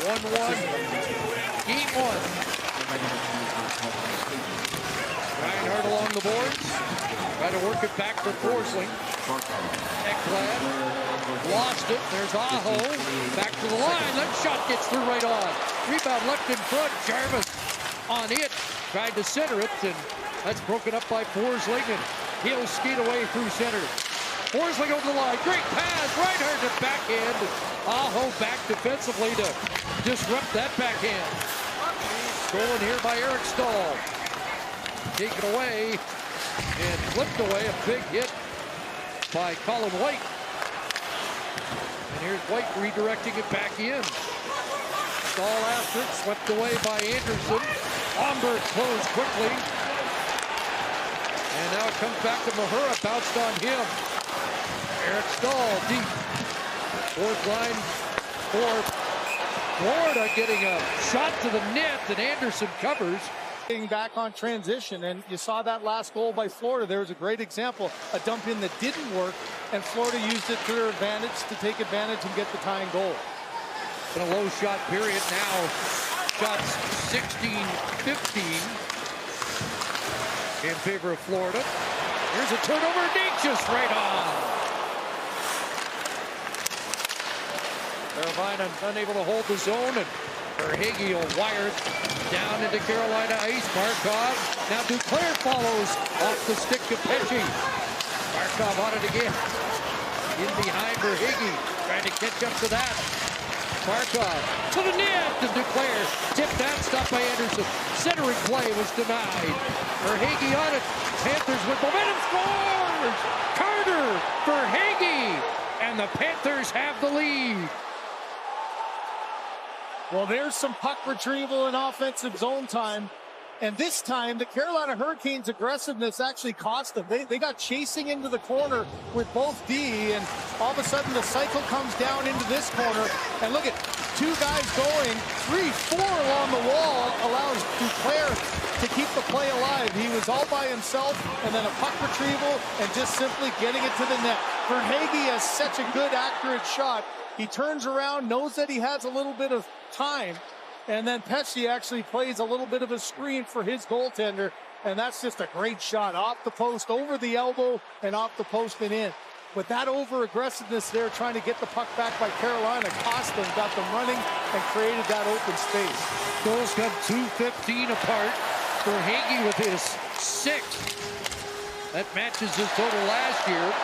1-1. Game 1. Reinhardt along the boards. Try to work it back for Forsling. Ekblad lost it. There's Aho. Back to the line. That shot gets through right on. Rebound left in front. Jarvis on it. Tried to center it, and that's broken up by Forsling, and he'll skate away through center. Forsling over the line. Great pass. Reinhardt to backhand. Aho back defensively to disrupt that backhand. Stolen here by Eric Stahl. Taken away and flipped away. A big hit by Colin White. And here's White redirecting it back in. Stahl after it. Swept away by Anderson. Lomberg closed quickly. And now it comes back to Mahura. Bounced on him. Eric Stahl deep. Fourth line for Florida, getting a shot to the net, and Anderson covers. Getting back on transition, and you saw that last goal by Florida. There was a great example, a dump in that didn't work, and Florida used it to their advantage to take advantage and get the tying goal. In a low shot period now, shots 16-15 in favor of Florida. Here's a turnover, Natchez right on. Carolina unable to hold the zone, and Verhaeghe will wire it down into Carolina ice. Barkov. Now Duclair follows off the stick to Pesce. Barkov on it again. In behind Verhaeghe. Trying to catch up to that. Barkov to the net. And Duclair tipped that. Stopped by Anderson. Centering play was denied. Verhaeghe on it. Panthers with momentum. Scores! Carter! Verhaeghe! And the Panthers have the lead. Well, there's some puck retrieval and offensive zone time. And this time, the Carolina Hurricanes' aggressiveness actually cost them. They got chasing into the corner with both D, and all of a sudden the cycle comes down into this corner. And look at 2 guys going, 3-4 along the wall allows Duclair to keep the play alive. He was all by himself, and then a puck retrieval and just simply getting it to the net. Verhaeghe has such a good, accurate shot. He turns around, knows that he has a little bit of time, and then Pesce actually plays a little bit of a screen for his goaltender, and that's just a great shot. Off the post, over the elbow, and off the post and in. With that over-aggressiveness there, trying to get the puck back by Carolina, cost them, got them running, and created that open space. Goals come 2:15 apart. Verhaeghe with his 6th. That matches his total last year.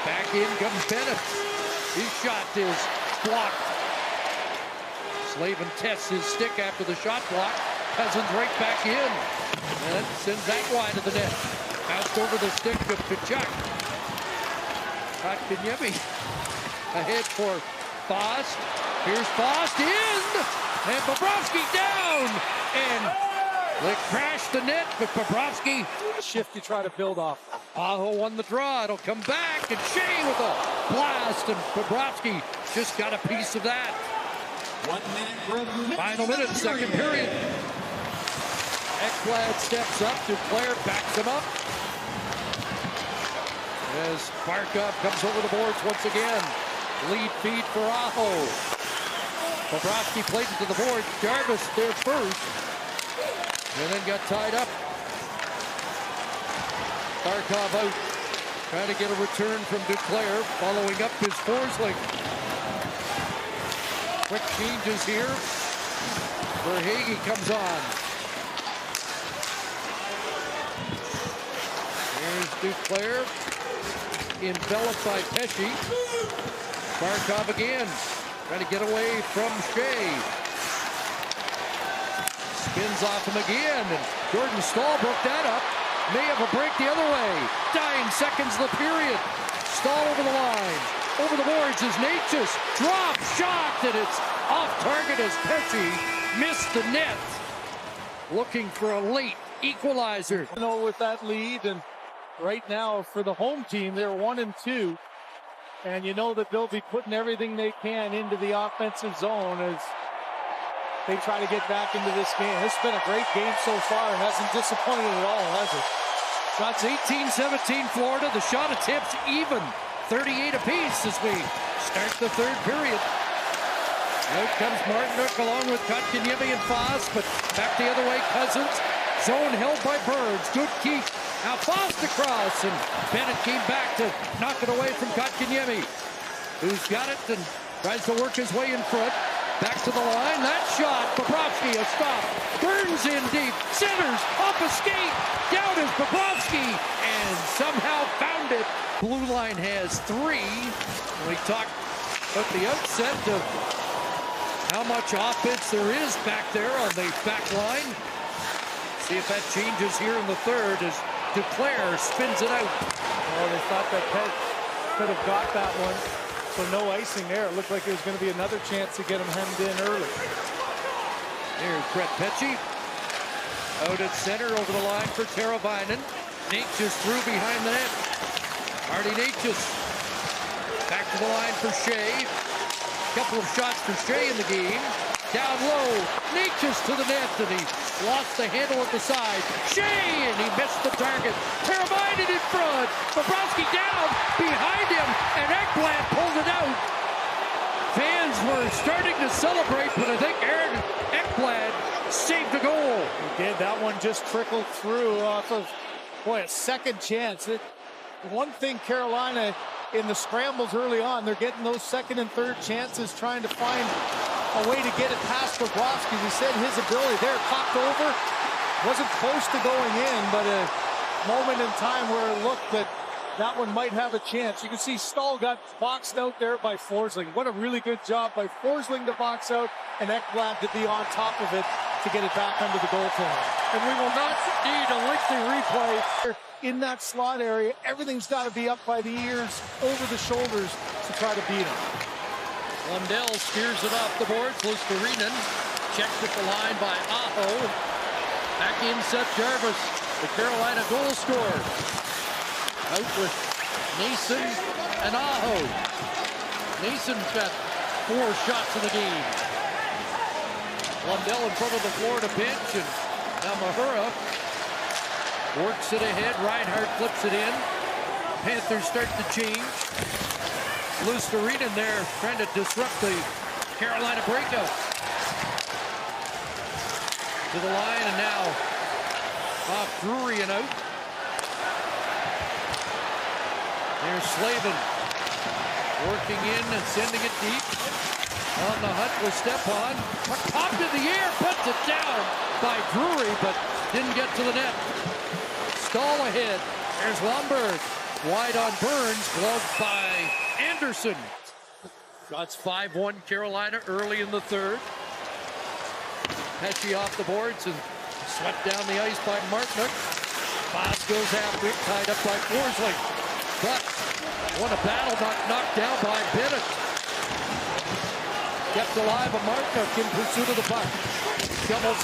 Back in comes Bennett. His shot is blocked. Slavin tests his stick after the shot block. Cousins right back in. And sends that wide of the net. Bounced over the stick of Tkachuk. Kotkaniemi ahead for Fost. Here's Fost in. And Bobrovsky down. And they crashed the net, but Bobrovsky. Shift you try to build off. Aho won the draw. It'll come back. And Shea with a blast. And Bobrovsky just got a piece of that. 1 minute. Final minute, second period. Ekblad steps up. Duclair backs him up. As Barkov comes over the boards once again. Lead feed for Aho. Bobrovsky played it to the board. Jarvis there first. And then got tied up. Barkov out. Trying to get a return from Duclair. Following up his Forsling. Quick changes here. Verhaeghe comes on. Here's Duclair. enveloped by Pesce. Barkov again, trying to get away from Shea. Spins off him again, and Jordan Staal broke that up. May have a break the other way. Dying seconds of the period. Staal over the line. Over the boards is Natchez. Drop shot, and it's off target as Pesce missed the net. Looking for a late equalizer. You know, with that lead, and right now for the home team, they're 1-2. And you know that they'll be putting everything they can into the offensive zone as they try to get back into this game. This has been a great game so far. It hasn't disappointed at all, has it? Shots 18-17 Florida. The shot attempts even. 38 apiece as we start the third period. Out comes Martinook along with Kotkaniemi and Foss, but back the other way, Cousins. Zone held by Burns. Good keep. Now Foss across, and Bennett came back to knock it away from Kotkaniemi, who's got it and tries to work his way in front. Back to the line. That shot. Bobrovsky, a stop. Burns in deep. Centers. Off a skate. Down is Bobrovsky. And somehow found it. Blue line has 3. We talked at the outset of how much offense there is back there on the back line. See if that changes here in the third as Duclair spins it out. Oh, they thought that Pet could have got that one. So no icing there. It looked like there was going to be another chance to get him hemmed in early. Here's Brett Pesce. Out at center over the line for Teravainen. Natchez through behind the net. Marty Natchez. Back to the line for Shea. Couple of shots for Shea in the game. Down low. Natchez to the net, and he lost the handle at the side. Shea, and he missed the target. Teravainen in front. Bobrovsky down behind him, and Ekblad pulled it out. Fans were starting to celebrate, but I think Aaron Ekblad saved the goal. He did. That one just trickled through off of, boy, a second chance. One thing Carolina in the scrambles early on, they're getting those second and third chances, trying to find a way to get it past Bobrovsky. He said his ability there, popped over, wasn't close to going in, but a moment in time where it looked that one might have a chance. You can see Staal got boxed out there by Forsling. What a really good job by Forsling to box out, and Ekblad to be on top of it to get it back under the goaltender. And we will not need a lengthy replay in that slot area. Everything's got to be up by the ears, over the shoulders to try to beat him. Lundell steers it off the board, close to Renan. Checked at the line by Aho. Back in Seth Jarvis, the Carolina goal scorer. Out with Nason and Aho. Nason's got 4 shots in the game. Lundell in front of the Florida bench, and now Mahura works it ahead. Reinhart flips it in. Panthers start to change. Loose to Renan there, trying to disrupt the Carolina breakout. To the line, and now off Drury and out. There's Slavin working in and sending it deep. On the hunt with Stepan. Popped in the air, puts it down by Drury, but didn't get to the net. Staal ahead. There's Lomberg. Wide on Burns, gloved by Anderson. Shots 5-1 Carolina early in the third. Pesce off the boards and swept down the ice by Martinook. Foss goes after it, tied up by Forsling. But what a battle, knocked down by Bennett. Kept alive by Martinook in pursuit of the puck. Shovels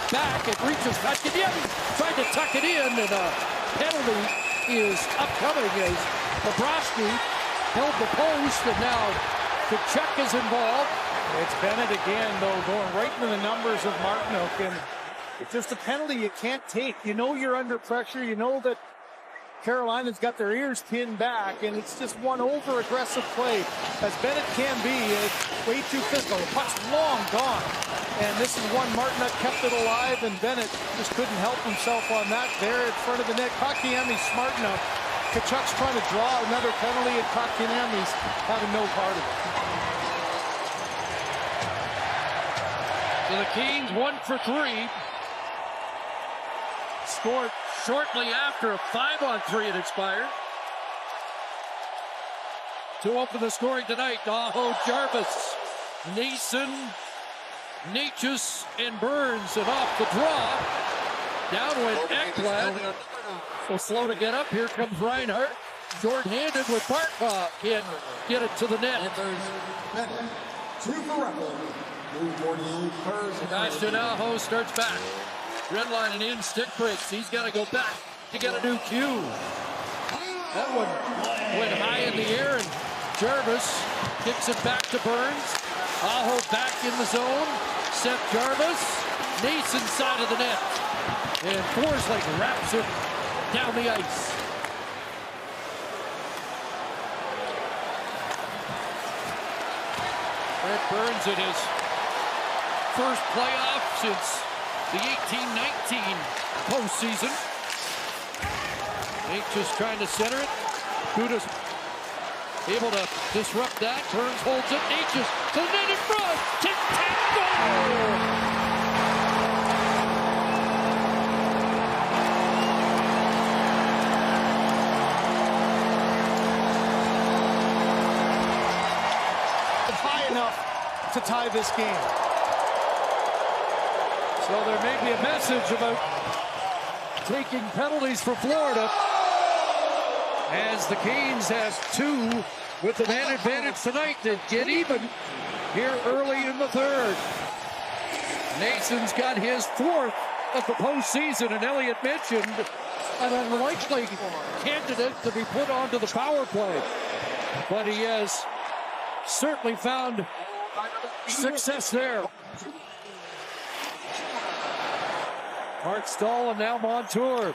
back, it reaches Kotkaniemi. Tried to tuck it in, and a penalty is upcoming as Bobrovsky held the post, and now Tkachuk is involved. It's Bennett again, though, going right into the numbers of Martinook, and it's just a penalty you can't take. You know you're under pressure. You know that Carolina's got their ears pinned back, and it's just one over-aggressive play, as Bennett can be. It's way too physical. The puck's long gone, and this is one Martinook kept it alive, and Bennett just couldn't help himself on that there in front of the net. Kotkaniemi's smart enough. Tkachuk's trying to draw another penalty, and Kotkaniemi's having no part of it. So the Kings 1 for 3. Scored shortly after a 5-on-3 had expired. To open the scoring tonight, Aho, Jarvis, Nason, Natchez, and Burns. And off the draw, down went Ekblad. So slow to get up. Here comes Reinhart. Short-handed with Barkov. Can't get it to the net. Sebastian Aho starts back. Red line and in, stick breaks. He's got to go back to get a new cue. That one went high in the air, and Jarvis kicks it back to Burns. Aho back in the zone. Seth Jarvis. Nason side of the net. And Forsling wraps it down the ice. Brett Burns in his first playoff since the 18-19 postseason. Nate just trying to center it. Gudas able to disrupt that. Burns holds it. Nate just to the net in front. Tic-tac goal! To tie this game. So there may be a message about taking penalties for Florida, as the Canes have two with a man advantage tonight to get even here early in the third. Nason's got his fourth of the postseason, and Elliott mentioned an unlikely candidate to be put onto the power play, but he has certainly found success there. Mark Stahl and now Montour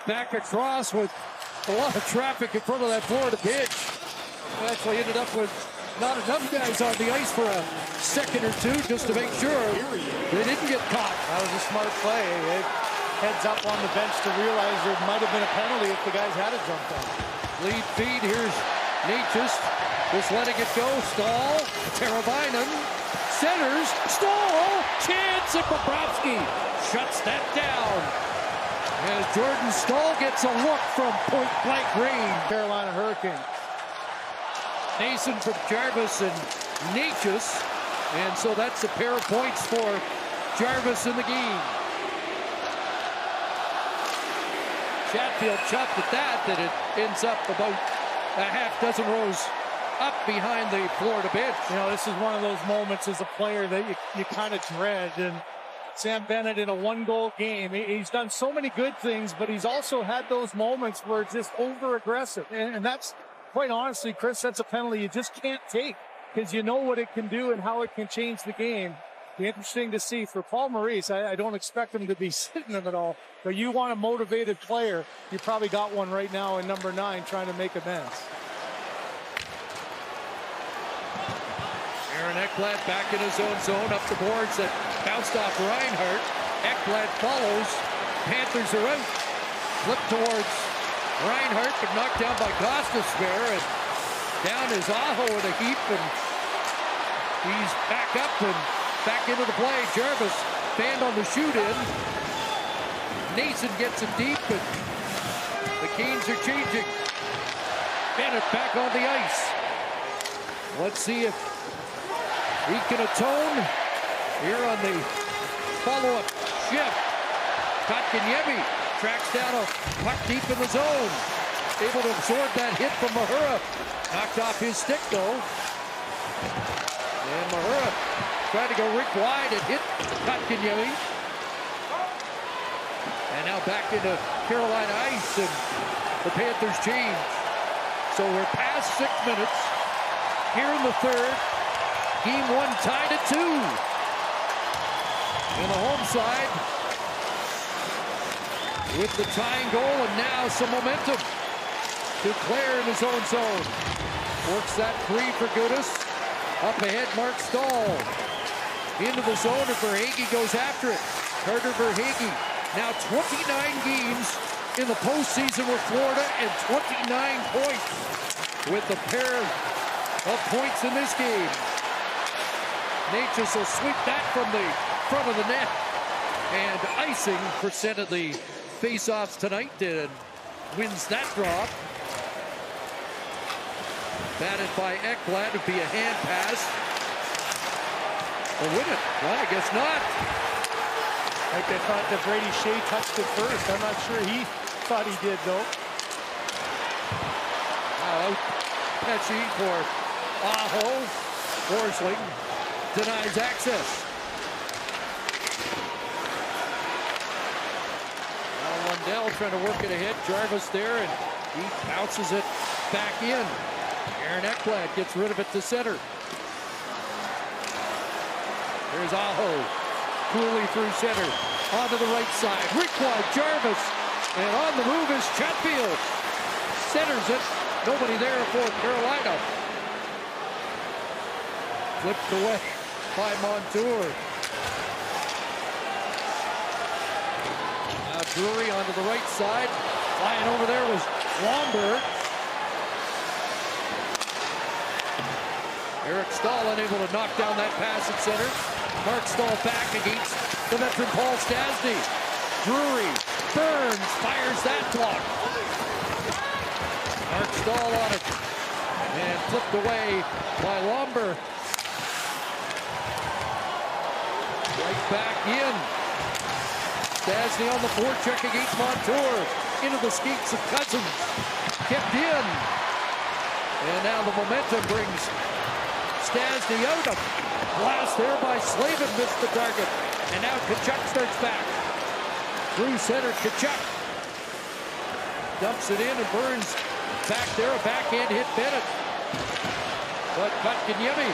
back across with a lot of traffic in front of that Florida pitch. Actually ended up with not enough guys on the ice for a second or two just to make sure they didn't get caught. That was a smart play. It heads up on the bench to realize there might have been a penalty if the guys had it jumped on. Lead feed, here's Natchez. Just letting it go. Stahl, Teravainen, centers, Stahl, chance, and Bobrovsky shuts that down. As Jordan Stahl gets a look from point-blank range. Carolina Hurricane. Nason from Jarvis and Natchez. And so that's a pair of points for Jarvis in the game. Chatfield chopped at that it ends up about a half dozen rows up behind the Florida bench. You know, this is one of those moments as a player that you kind of dread. And Sam Bennett in a one-goal game, he's done so many good things, but he's also had those moments where it's just over-aggressive. And that's, quite honestly, Chris, that's a penalty you just can't take because you know what it can do and how it can change the game. Be interesting to see. For Paul Maurice, I don't expect him to be sitting him at all, but you want a motivated player. You probably got one right now in number 9 trying to make amends. Aaron Ekblad back in his own zone, up the boards that bounced off Reinhart. Ekblad follows. Panthers are out. Flip towards Reinhart, but knocked down by Gostisbehere. And down is Aho in a heap, and he's back up and back into the play. Jarvis banned on the shoot-in. Nason gets it deep, and the Canes are changing. Bennett back on the ice. Let's see if he can atone here on the follow-up shift. Kotkaniemi tracks down a puck deep in the zone. Able to absorb that hit from Mahura. Knocked off his stick, though. And Mahura tried to go rink wide and hit Kotkaniemi. And now back into Carolina ice, and the Panthers change. So we're past 6 minutes here in the third. Game 1 tied at 2. And the home side with the tying goal, and now some momentum. Duclair in his own zone. Works that free for Gudas. Up ahead, Mark Stahl. Into the zone, and Verhaeghe goes after it. Carter Verhaeghe. Now 29 games in the postseason with Florida, and 29 points with the pair of points in this game. Natchez will sweep that from the front of the net. And icing percent of the face-offs tonight and wins that draw. Batted by Ekblad. It'd be a hand pass. Or would it? Well, I guess not. Like I thought that Brady Shea touched it first. I'm not sure he thought he did, though. Out. Pesci for Aho. Forsling denies access. Now Lundell trying to work it ahead. Jarvis there, and he bounces it back in. Aaron Ekblad gets rid of it to center. Here's Aho. Cooley through center. Onto the right side. Rick wide, Jarvis. And on the move is Chatfield. Centers it. Nobody there for Carolina. Flipped away by Montour. Now Drury onto the right side. Flying over there was Lomberg. Eric Stahl unable to knock down that pass at center. Mark Stahl back against the veteran Paul Stastny. Drury, Burns fires that block. Mark Stahl on it. And flipped away by Lomberg. Right back in. Stastny on the forecheck against Montour. Into the skates of Cousins. Kept in. And now the momentum brings Stastny out. Blast there by Slavin, missed the target. And now Tkachuk starts back. Through center, Tkachuk. Dumps it in and Burns back there. A backhand hit Bennett. But Kotkaniemi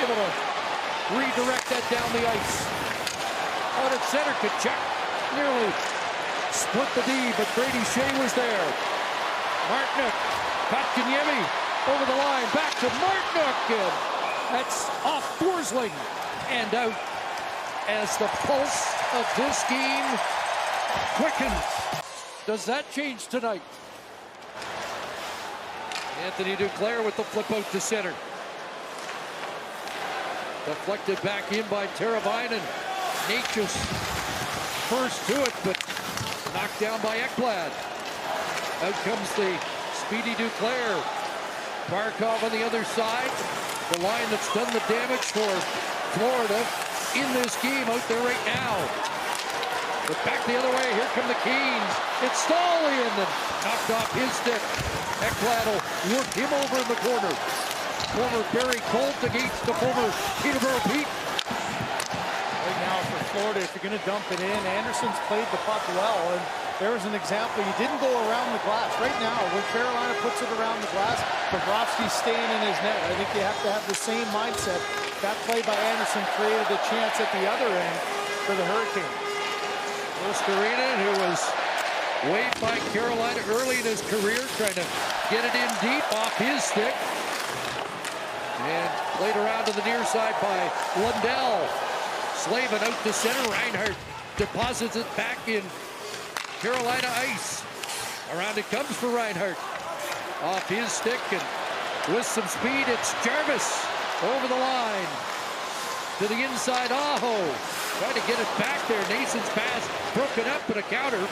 able to redirect that down the ice. Out at center, Tkachuk nearly split the D, but Brady Shea was there. Martinook, Kotkaniemi over the line, back to Martinook, and that's off Forsling and out as the pulse of this game quickens. Does that change tonight? Anthony Duclair with the flip out to center. Deflected back in by Teravainen. Nature's first to it, but knocked down by Ekblad. Out comes the speedy Duclair. Barkov on the other side. The line that's done the damage for Florida in this game out there right now. But back the other way, here come the Canes. It's Stalion and knocked off his stick. Ekblad will work him over in the corner. Former Barry Colt against the former Peterborough Pete. Right now for Florida, if you're going to dump it in, Anderson's played the puck well, and there was an example. He didn't go around the glass. Right now, when Carolina puts it around the glass, Bobrovsky's staying in his net. I think you have to have the same mindset. That play by Anderson created a chance at the other end for the Hurricanes. Oscarina, who was waived by Carolina early in his career, trying to get it in deep off his stick. And played around to the near side by Lundell. Slavin out to center. Reinhart deposits it back in Carolina ice. Around it comes for Reinhart. Off his stick and with some speed, it's Jarvis over the line. To the inside, Aho. Trying to get it back there. Nason's pass broken up, but a counter.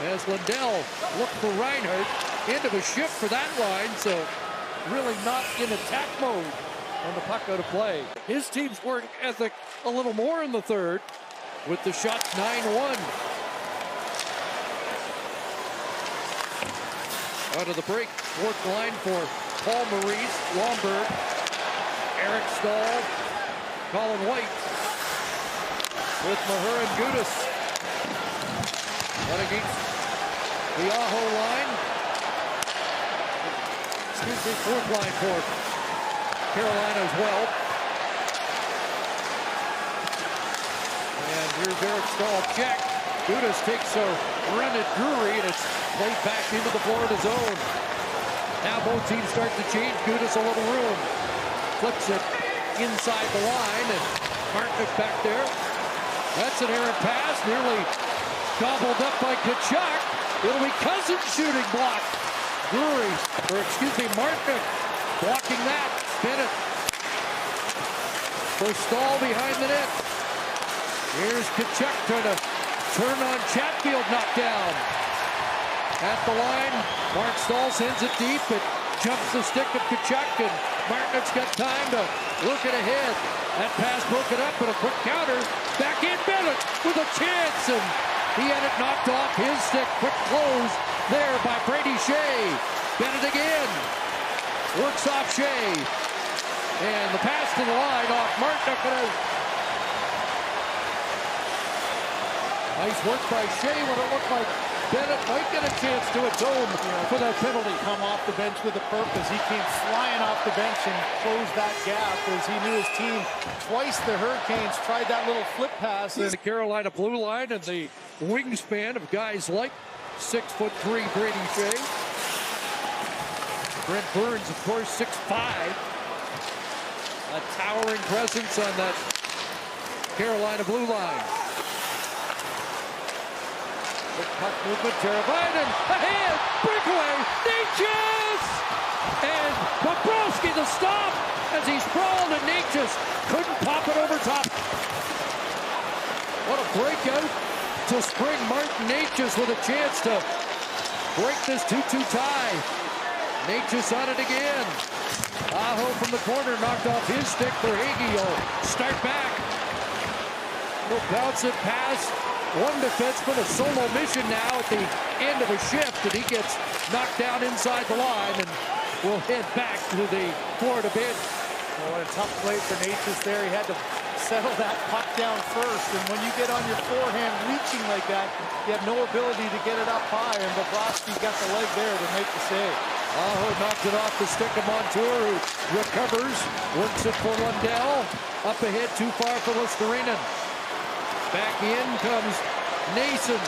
As Lundell looked for Reinhart. End of a shift for that line, so really not in attack mode on the puck out of play. His team's work ethic a little more in the third with the shots 9-1. Out of the break, fourth line for Paul Maurice, Lomberg, Eric Stahl, Colin White with Maher and Gudas. Out against the Aho line. Excuse me, fourth line for Carolina as well. And here's Eric Stahl check. Gudas takes a run at Drury, and it's played back into the Florida zone. Now both teams start to change. Gudas a little room. Flips it inside the line, and Martinook back there. That's an errant pass, nearly gobbled up by Tkachuk. It'll be Cousins shooting block. Drury, or excuse me, Martinook blocking that. Bennett for Stahl behind the net. Here's Tkachuk trying to turn on Chatfield, knocked down. At the line, Mark Stahl sends it deep, but jumps the stick of Tkachuk, and Martinuk's got time to work it ahead. That pass broken up, but a quick counter. Back in Bennett with a chance, and he had it knocked off his stick. Quick close there by Brady Shea. Bennett again. Works off Shea. And the pass to the line off Martinuk and out. Nice work by Shea when it looked like Bennett might get a chance to atone for that penalty. Come off the bench with a purpose. He came flying off the bench and closed that gap as he knew his team. Twice the Hurricanes tried that little flip pass. The Carolina blue line and the wingspan of guys like 6'3" Brady Shea. Brent Burns, of course, 6'5". A towering presence on that Carolina blue line. The puck movement, terrified, and ahead, breakaway, Natchez! And Bobrovsky the stop as he sprawled, and Natchez couldn't pop it over top. What a breakout to spring Martin Natchez with a chance to break this 2-2 tie. Natchez on it again. Aho from the corner knocked off his stick. Verhaeghe will start back. He'll bounce it past one defenseman, a solo mission now at the end of a shift, and he gets knocked down inside the line and will head back to the Florida bench. Well, what a tough play for Natchez there. He had to settle that puck down first, and when you get on your forehand reaching like that, you have no ability to get it up high, and Bobrovsky got the leg there to make the save. Aho knocked it off the stick of Montour, who recovers, works it for Lundell. Up ahead, too far for Listerinen. Back in comes Nason.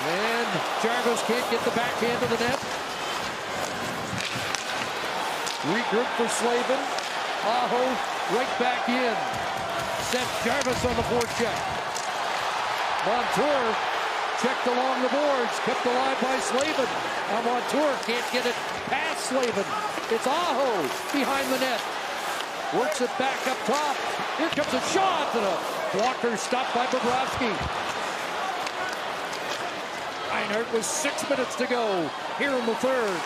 And Jarvis can't get the backhand of the net. Regroup for Slavin. Aho right back in. Sent Jarvis on the forecheck. Montour checked along the boards. Kept alive by Slavin. Now Montour can't get it past Slavin. It's Aho behind the net. Works it back up top. Here comes a shot and a blocker stopped by Bobrovsky. Reinhardt with 6 minutes to go here in the third.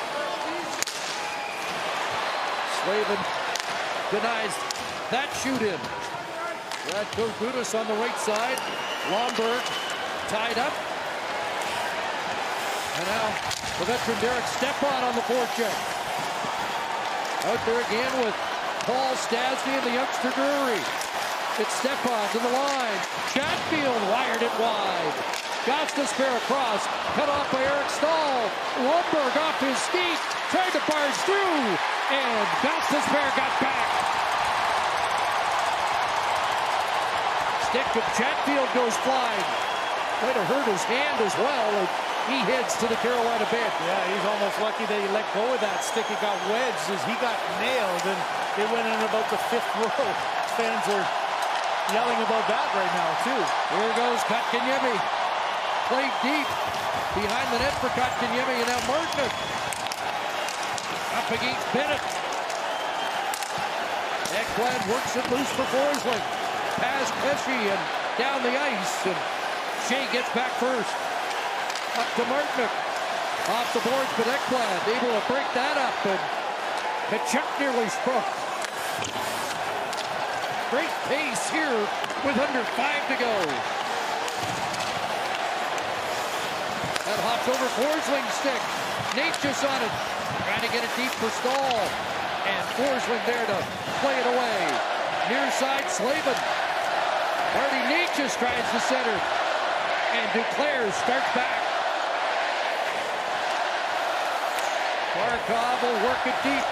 Slavin denies that shoot in. That goes Gudas on the right side. Lomberg tied up. And now the veteran Derek Stepan on the forecheck. Out there again with Paul Stastny and the youngster Drury. It's Stepan to the line. Chatfield wired it wide. Gostisbehere across. Cut off by Eric Stahl. Lomberg off his skate. Tried to barge through. And Gostisbehere got back. Stick of Chatfield goes flying. Might have hurt his hand as well. He heads to the Carolina bench. Yeah, he's almost lucky that he let go of that stick. It got wedged as he got nailed, and it went in about the fifth row. Fans are yelling about that right now, too. Here goes Kotkaniemi. Played deep behind the net for Kotkaniemi, and now Martinuk up against Bennett. Ekblad works it loose for Forsling. Pass Pesci and down the ice, and Shea gets back first. Up to Martinuk. Off the boards, but Ekblad able to break that up, and Tkachuk nearly sprung. Great pace here with under 5 to go. That hops over Forsling's stick. Natchez on it. Trying to get it deep for Stahl. And Forsling there to play it away. Near side, Slavin. Marty Natchez tries the center. And Duclair starts back. Barkov will work it deep.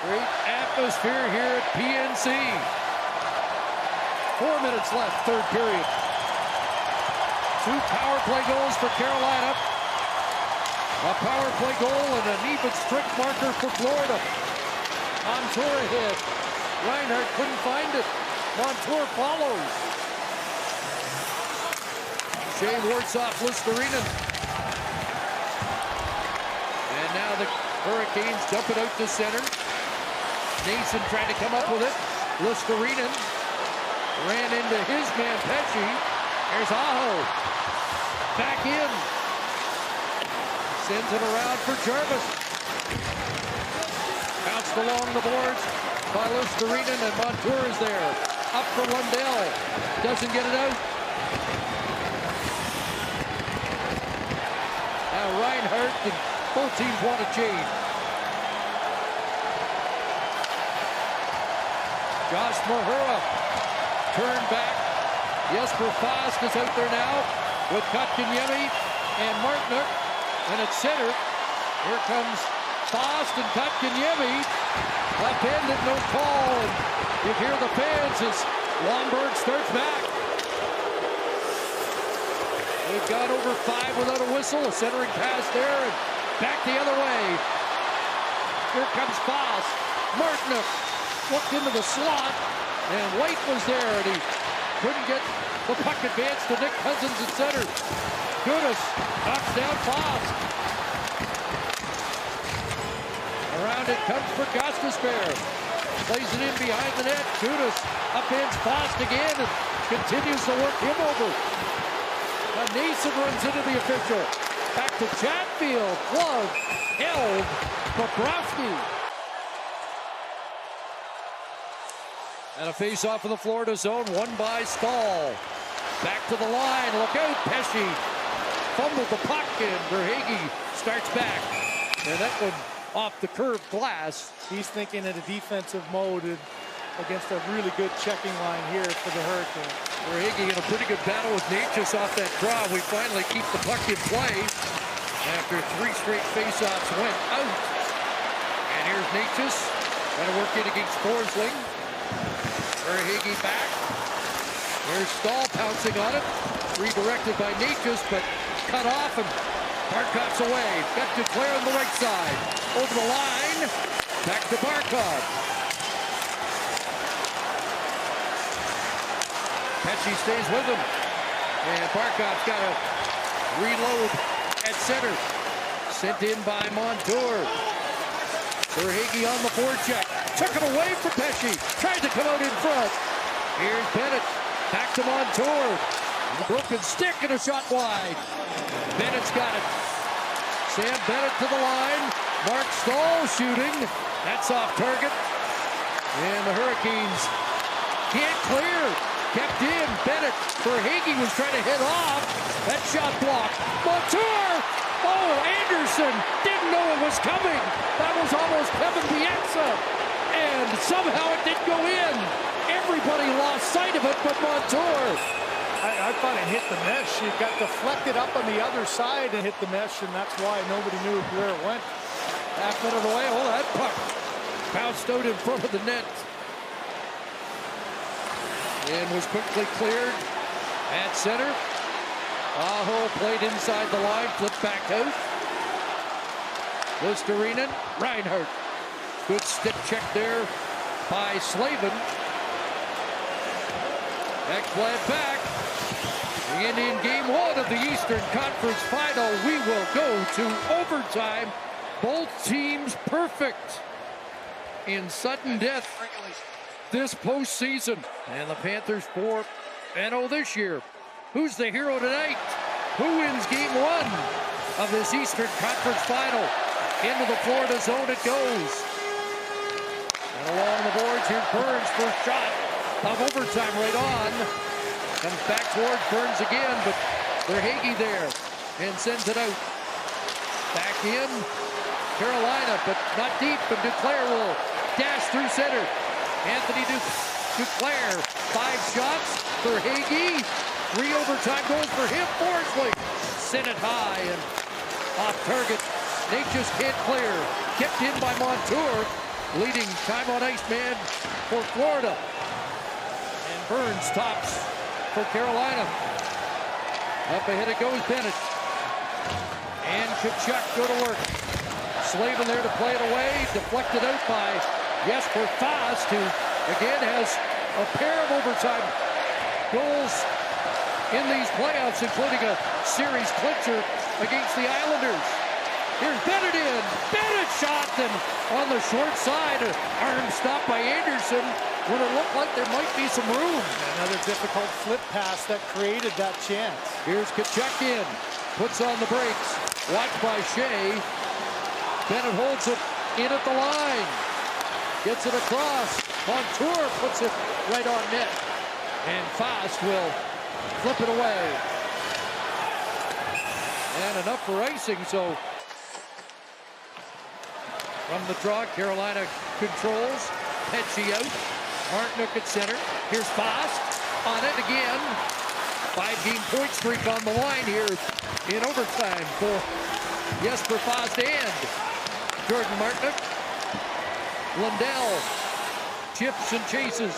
Great atmosphere here at PNC. 4 minutes left, third period. 2 power play goals for Carolina. A power play goal and an even strict marker for Florida. Montour ahead. Reinhardt couldn't find it. Montour follows. Shea wards off Listerinen. And now the Hurricanes dump it out to center. Nason trying to come up with it. Listerinen ran into his man Pesci. There's Aho. back in. Sends it around for Jarvis. Bounced along the boards by Lusterinen, and Montour is there. Up for Lundell. Doesn't get it out. Now Reinhardt, and both teams want to change. Josh Mahura turned back. Jesper Fast is out there now with Kotkaniemi and Martinook. And at center, here comes Fast and Kotkaniemi. Left handed, no call. And you hear the fans as Lomberg starts back. They've got over 5 without a whistle. A centering pass there and back the other way. Here comes Fast. Martinook looked into the slot, and White was there, and he couldn't get the puck advanced to Nick Cousins at center. Gudas knocks down Fast. Around it comes for Gostisbehere. Plays it in behind the net. Gudas upends Fast again and continues to work him over. Now Nason runs into the official. Back to Chatfield. Glove held. Bobrovsky. And a face-off in the Florida zone, won by Stahl. Back to the line, look out, Pesce fumbled the puck, and Verhaeghe starts back. And that one off the curved glass. He's thinking in a defensive mode against a really good checking line here for the Hurricanes. Verhaeghe in a pretty good battle with Natchez off that draw. We finally keep the puck in play after 3 straight face-offs went out. And here's Natchez, trying to work in against Forsling. Verhaeghe back. There's Stahl pouncing on it. Redirected by Natchez, but cut off, and Barkov's away. Got Duclair on the right side. Over the line. Back to Barkov. Pesce stays with him. And Barkov's got to reload at center. Sent in by Montour. Verhaeghe on the forecheck. Took it away from Pesce. Tried to come out in front. Here's Bennett. Back to Montour. The broken stick and a shot wide. Bennett's got it. Sam Bennett to the line. Mark Stahl shooting. That's off target. And the Hurricanes can't clear. Kept in. Bennett. Verhaeghe was trying to hit off. That shot blocked. Montour. Oh, Anderson didn't know it was coming. That was almost Kevin Bieksa. And somehow it didn't go in. Everybody lost sight of it but Montour. I thought it hit the mesh. It got deflected up on the other side and hit the mesh, and that's why nobody knew where it went. Half minute away. Oh, that puck bounced out in front of the net. And was quickly cleared at center. Aho played inside the line, flipped back out. Lusterinen, Reinhardt. Good stick check there by Slavin. Ekblad back. And in game 1 of the Eastern Conference Final, we will go to overtime. Both teams perfect in sudden death this postseason. And the Panthers 4-0 this year. Who's the hero tonight? Who wins game 1 of this Eastern Conference Final? Into the Florida zone it goes. And along the boards, here's Burns' first shot of overtime right on. Comes back towards Burns again, but Verhaeghe there and sends it out. Back in Carolina, but not deep, and Duclair will dash through center. Anthony Duclair, 5 shots. Verhaeghe, 3 overtime goals for him. Forsling sent it high and off target. Natchez can't clear. Kept in by Montour, leading time on ice man for Florida. And Burns tops for Carolina. Up ahead it goes Bennett. And Tkachuk go to work. Slavin there to play it away. Deflected out by Jesper Fast, who again has a pair of overtime goals in these playoffs, including a series clincher against the Islanders. Here's Bennett in. Bennett shot, and on the short side. Arm stopped by Anderson when it looked like there might be some room. Another difficult flip pass that created that chance. Here's Tkachuk in. Puts on the brakes. Watched by Shea. Bennett holds it in at the line. Gets it across. Montour puts it right on net. And Fast will flip it away. And enough for icing, so from the draw, Carolina controls. Pesci out. Martinook at center. Here's Fast on it again. 5-game point streak on the line here in overtime for Jesper Fast and Jordan Martinook. Lundell chips and chases.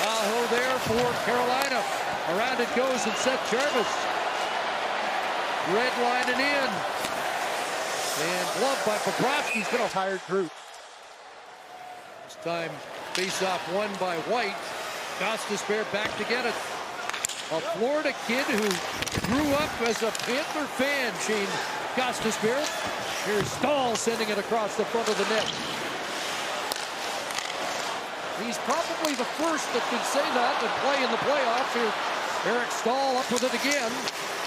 Aho there for Carolina. Around it goes and Seth Jarvis. Red lining in. And glove by Bobrovsky's been a tired group. This time face-off won by White. Gostisbehere back to get it. A Florida kid who grew up as a Panther fan, Shane Gostisbehere. Here's Stahl sending it across the front of the net. He's probably the first that can say that and play in the playoffs. Here, Eric Stahl up with it again.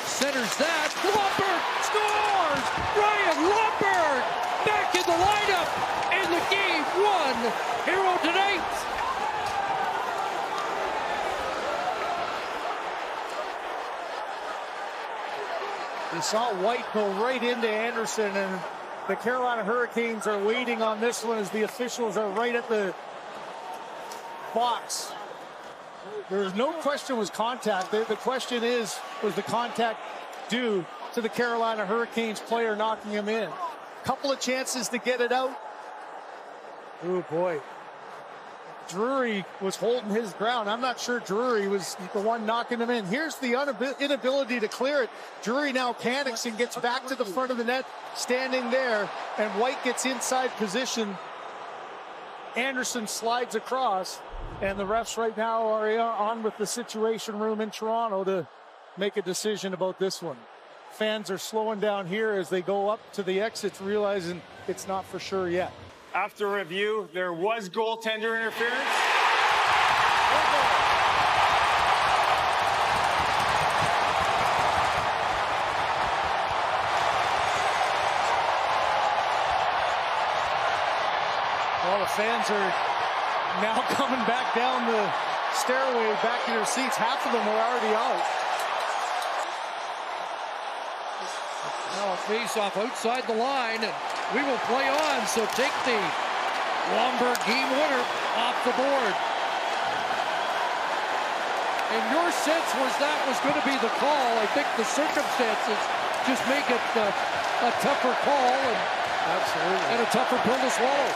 Centers that. Lomberg scores! Ryan Lomberg back in the lineup. And the game won. Hero tonight. You saw White go right into Anderson, and the Carolina Hurricanes are waiting on this one as the officials are right at the box. There's no question it was contact. The question is, was the contact due to the Carolina Hurricanes player knocking him in? Couple of chances to get it out. Oh boy. Drury was holding his ground. I'm not sure Drury was the one knocking him in. Here's the inability to clear it. Drury now panics and gets back to the front of the net, standing there, and White gets inside position. Anderson slides across, and the refs right now are on with the Situation Room in Toronto to make a decision about this one. Fans are slowing down here as they go up to the exits, realizing it's not for sure yet. After review, there was goaltender interference. Well, the fans are now coming back down the stairway, back to their seats. Half of them were already out. Now a face-off outside the line, and we will play on, so take the Lomberg game winner off the board. And your sense was that was going to be the call. I think the circumstances just make it a tougher call and a tougher pill to swallow.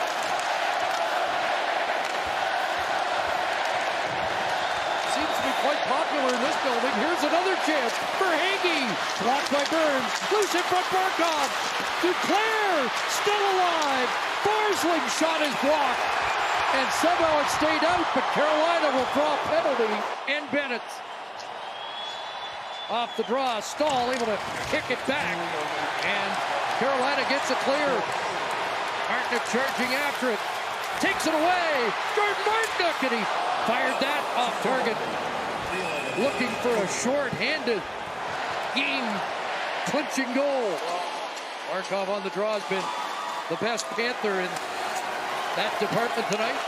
Seems to be quite popular in this building. Here's another chance. Verhaeghe, blocked by Burns. Loose in front, Barkov. Duclair, still alive. Barsling shot is blocked. And somehow it stayed out, but Carolina will draw a penalty. And Bennett. Off the draw, Stahl able to kick it back. And Carolina gets it clear. Martinook charging after it. Takes it away. Jordan Martinook, and he fired that off target. Looking for a short-handed game-clinching goal. Barkov on the draw has been the best Panther in that department tonight.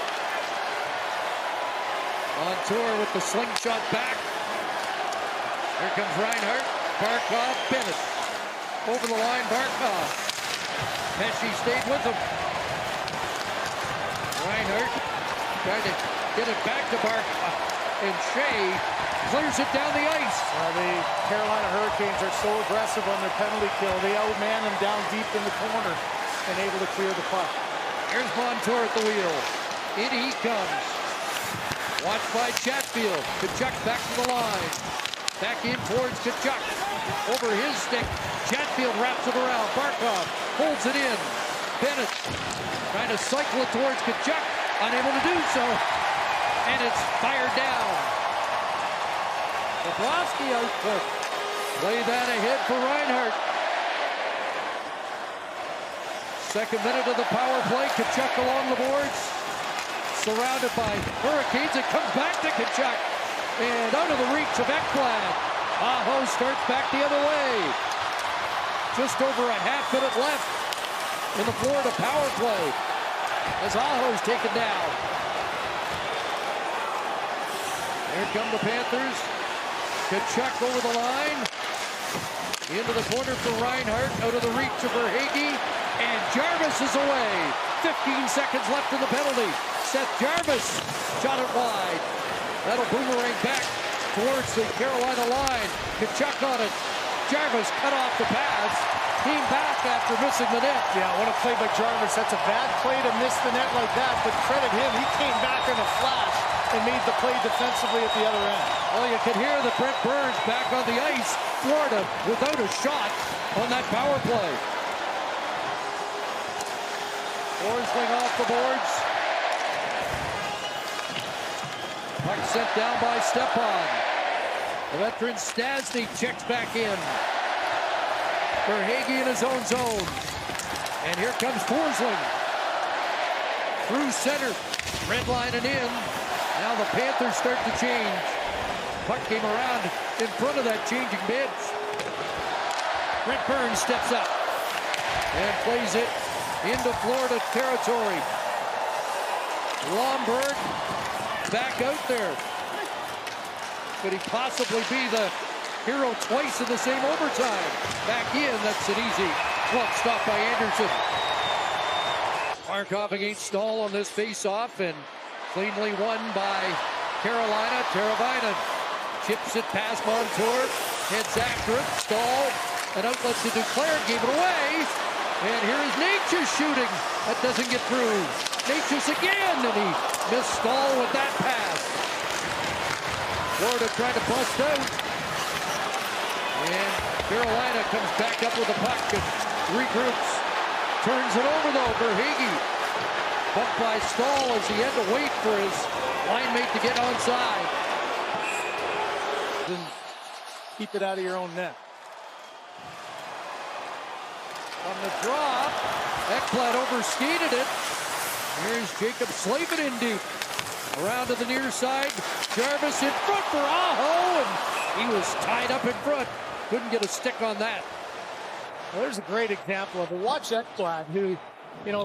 On tour with the slingshot back. Here comes Reinhart. Barkov, Bennett. Over the line, Barkov. Pesci stayed with him. Reinhart trying to get it back to Barkov. And Shea clears it down the ice. The Carolina Hurricanes are so aggressive on their penalty kill. They outman them down deep in the corner and able to clear the puck. Here's Montour at the wheel. In he comes. Watched by Chatfield. Tkachuk back to the line. Back in towards Tkachuk. Over his stick. Chatfield wraps it around. Barkov holds it in. Bennett trying to cycle it towards Tkachuk. Unable to do so. And it's fired down. Bobrovsky out to play that ahead for Reinhart. Second minute of the power play. Tkachuk along the boards. Surrounded by Hurricanes. It comes back to Tkachuk. And out of the reach of Ekblad. Aho starts back the other way. Just over a half minute left in the Florida power play. As Aho's taken down. Here come the Panthers. Tkachuk over the line. Into the corner for Reinhart. Out of the reach of Verhaeghe. And Jarvis is away. 15 seconds left in the penalty. Seth Jarvis shot it wide. That'll boomerang back towards the Carolina line. Tkachuk on it. Jarvis cut off the pass. Came back after missing the net. Yeah, what a play by Jarvis. That's a bad play to miss the net like that, but credit him. He came back in a flash and made the play defensively at the other end. Well, you can hear the Brent Burns back on the ice. Florida without a shot on that power play. Forsling off the boards. Puck sent down by Stepan. The veteran Stastny checks back in. Verhaeghe in his own zone. And here comes Forsling. Through center. Red line and in. Now the Panthers start to change. Puck came around in front of that changing bench. Brent Burns steps up and plays it into Florida territory. Lomberg back out there. Could he possibly be the hero twice in the same overtime? Back in, that's an easy glove stop by Anderson. Barkov against Stahl on this face-off and cleanly won by Carolina. Teravainen chips it past Montour, heads after it. Stahl, an outlet to Duclair, gave it away. And here is Nature's shooting. That doesn't get through. Nature's again, and he missed Stahl with that pass. Florida trying to bust out. And Carolina comes back up with the puck and regroups. Turns it over though, Verhaeghe. Bumped by Stahl as he had to wait for his line mate to get onside. Then keep it out of your own net. On the draw, Ekblad overskated it. Here's Jacob Slavin in deep. Around to the near side. Jarvis in front for Aho, and he was tied up in front. Couldn't get a stick on that. Well, there's a great example of it. Watch Ekblad, who,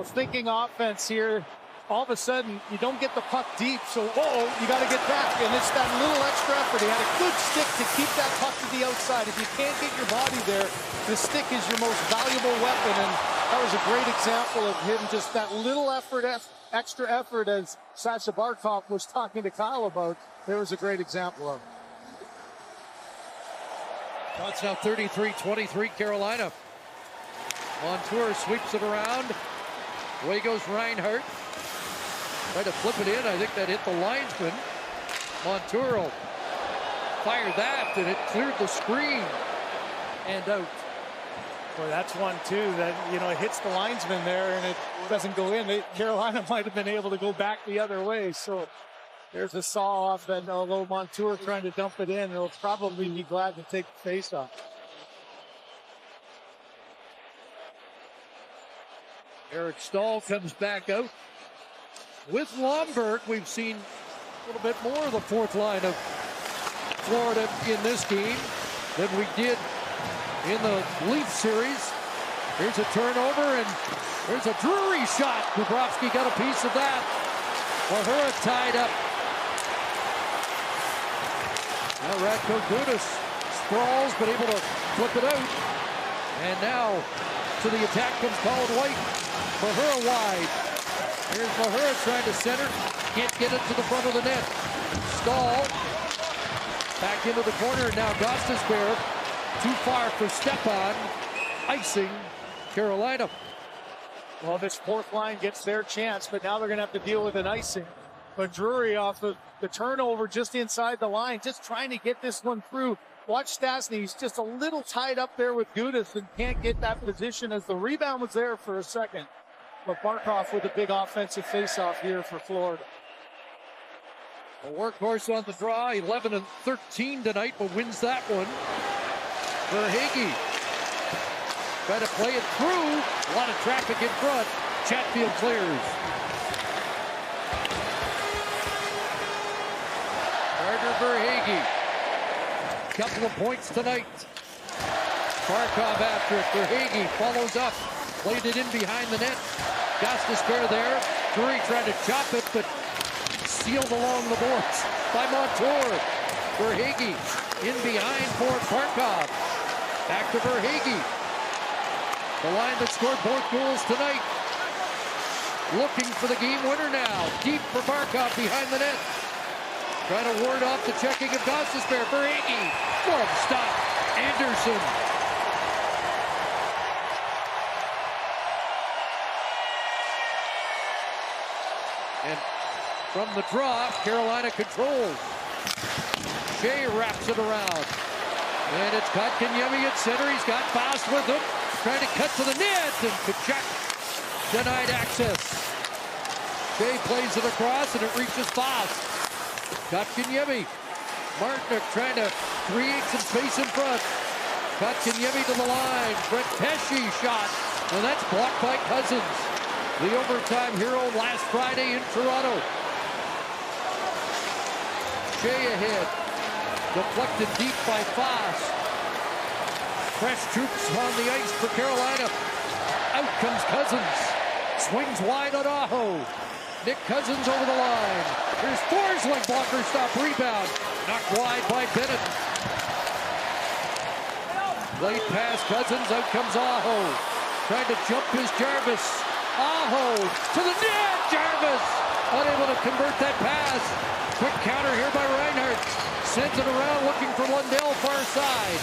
thinking offense here. All of a sudden, you don't get the puck deep, so you got to get back. And it's that little extra effort. He had a good stick to keep that puck to the outside. If you can't get your body there, the stick is your most valuable weapon. And that was a great example of him, just that little effort, extra effort, as Sasha Barkov was talking to Kyle about. There was a great example of it. It's now 33-23 Carolina. Montour sweeps it around. Away goes Reinhart. Tried to flip it in. I think that hit the linesman. Montour fired that, and it cleared the screen. And out. Boy, that's one, too, that, it hits the linesman there, and it doesn't go in. Carolina might have been able to go back the other way. So there's a saw-off, and although Montour trying to dump it in, they'll probably be glad to take the face-off. Eric Stahl comes back out. With Lomberg, we've seen a little bit more of the fourth line of Florida in this game than we did in the Leaf series. Here's a turnover, and there's a Drury shot. Bobrovsky got a piece of that. Verhaeghe tied up. Now Radko Gudas sprawls, but able to flip it out. And now to the attack comes Colin White. Verhaeghe wide. Here's Verhaeghe trying to center. Can't get it to the front of the net. Stahl. Back into the corner. Now Gostisbehere. Too far for Stepan. Icing Carolina. Well, this fourth line gets their chance, but now they're going to have to deal with an icing. But Drury off of the turnover just inside the line, just trying to get this one through. Watch Stastny. He's just a little tied up there with Gudas and can't get that position as the rebound was there for a second. But Barkov with a big offensive faceoff here for Florida. A workhorse on the draw, 11-13 tonight, but wins that one. Verhaeghe Try to play it through. A lot of traffic in front. Chatfield clears. Verhaeghe. Couple of points tonight. Barkov after it. Verhaeghe follows up. Played it in behind the net. Gostisbehere there. Drury tried to chop it, but sealed along the boards by Montour. Verhaeghe in behind for Barkov. Back to Verhaeghe. The line that scored both goals tonight. Looking for the game winner now. Deep for Barkov behind the net. Trying to ward off the checking of Gostisbehere. Verhaeghe. Glove stop. Anderson. And from the draw, Carolina controls. Shea wraps it around. And it's Kotkaniemi at center. He's got Fast with him. Trying to cut to the net. And Tkachuk denied access. Shea plays it across and it reaches Fast. Kotkaniemi. Martinook trying to create some space in front. Kotkaniemi to the line. Brett Pesce shot. And that's blocked by Cousins. The overtime hero last Friday in Toronto. Shea ahead. Deflected deep by Foss. Fresh troops on the ice for Carolina. Out comes Cousins. Swings wide on Aho. Nick Cousins over the line. Here's Forsling. Blocker stop rebound. Knocked wide by Bennett. Late pass Cousins. Out comes Aho. Trying to jump his Jarvis. Aho to the net. Jarvis unable to convert that pass. Quick counter here by Reinhardt. Sends it around looking for Lundell far side.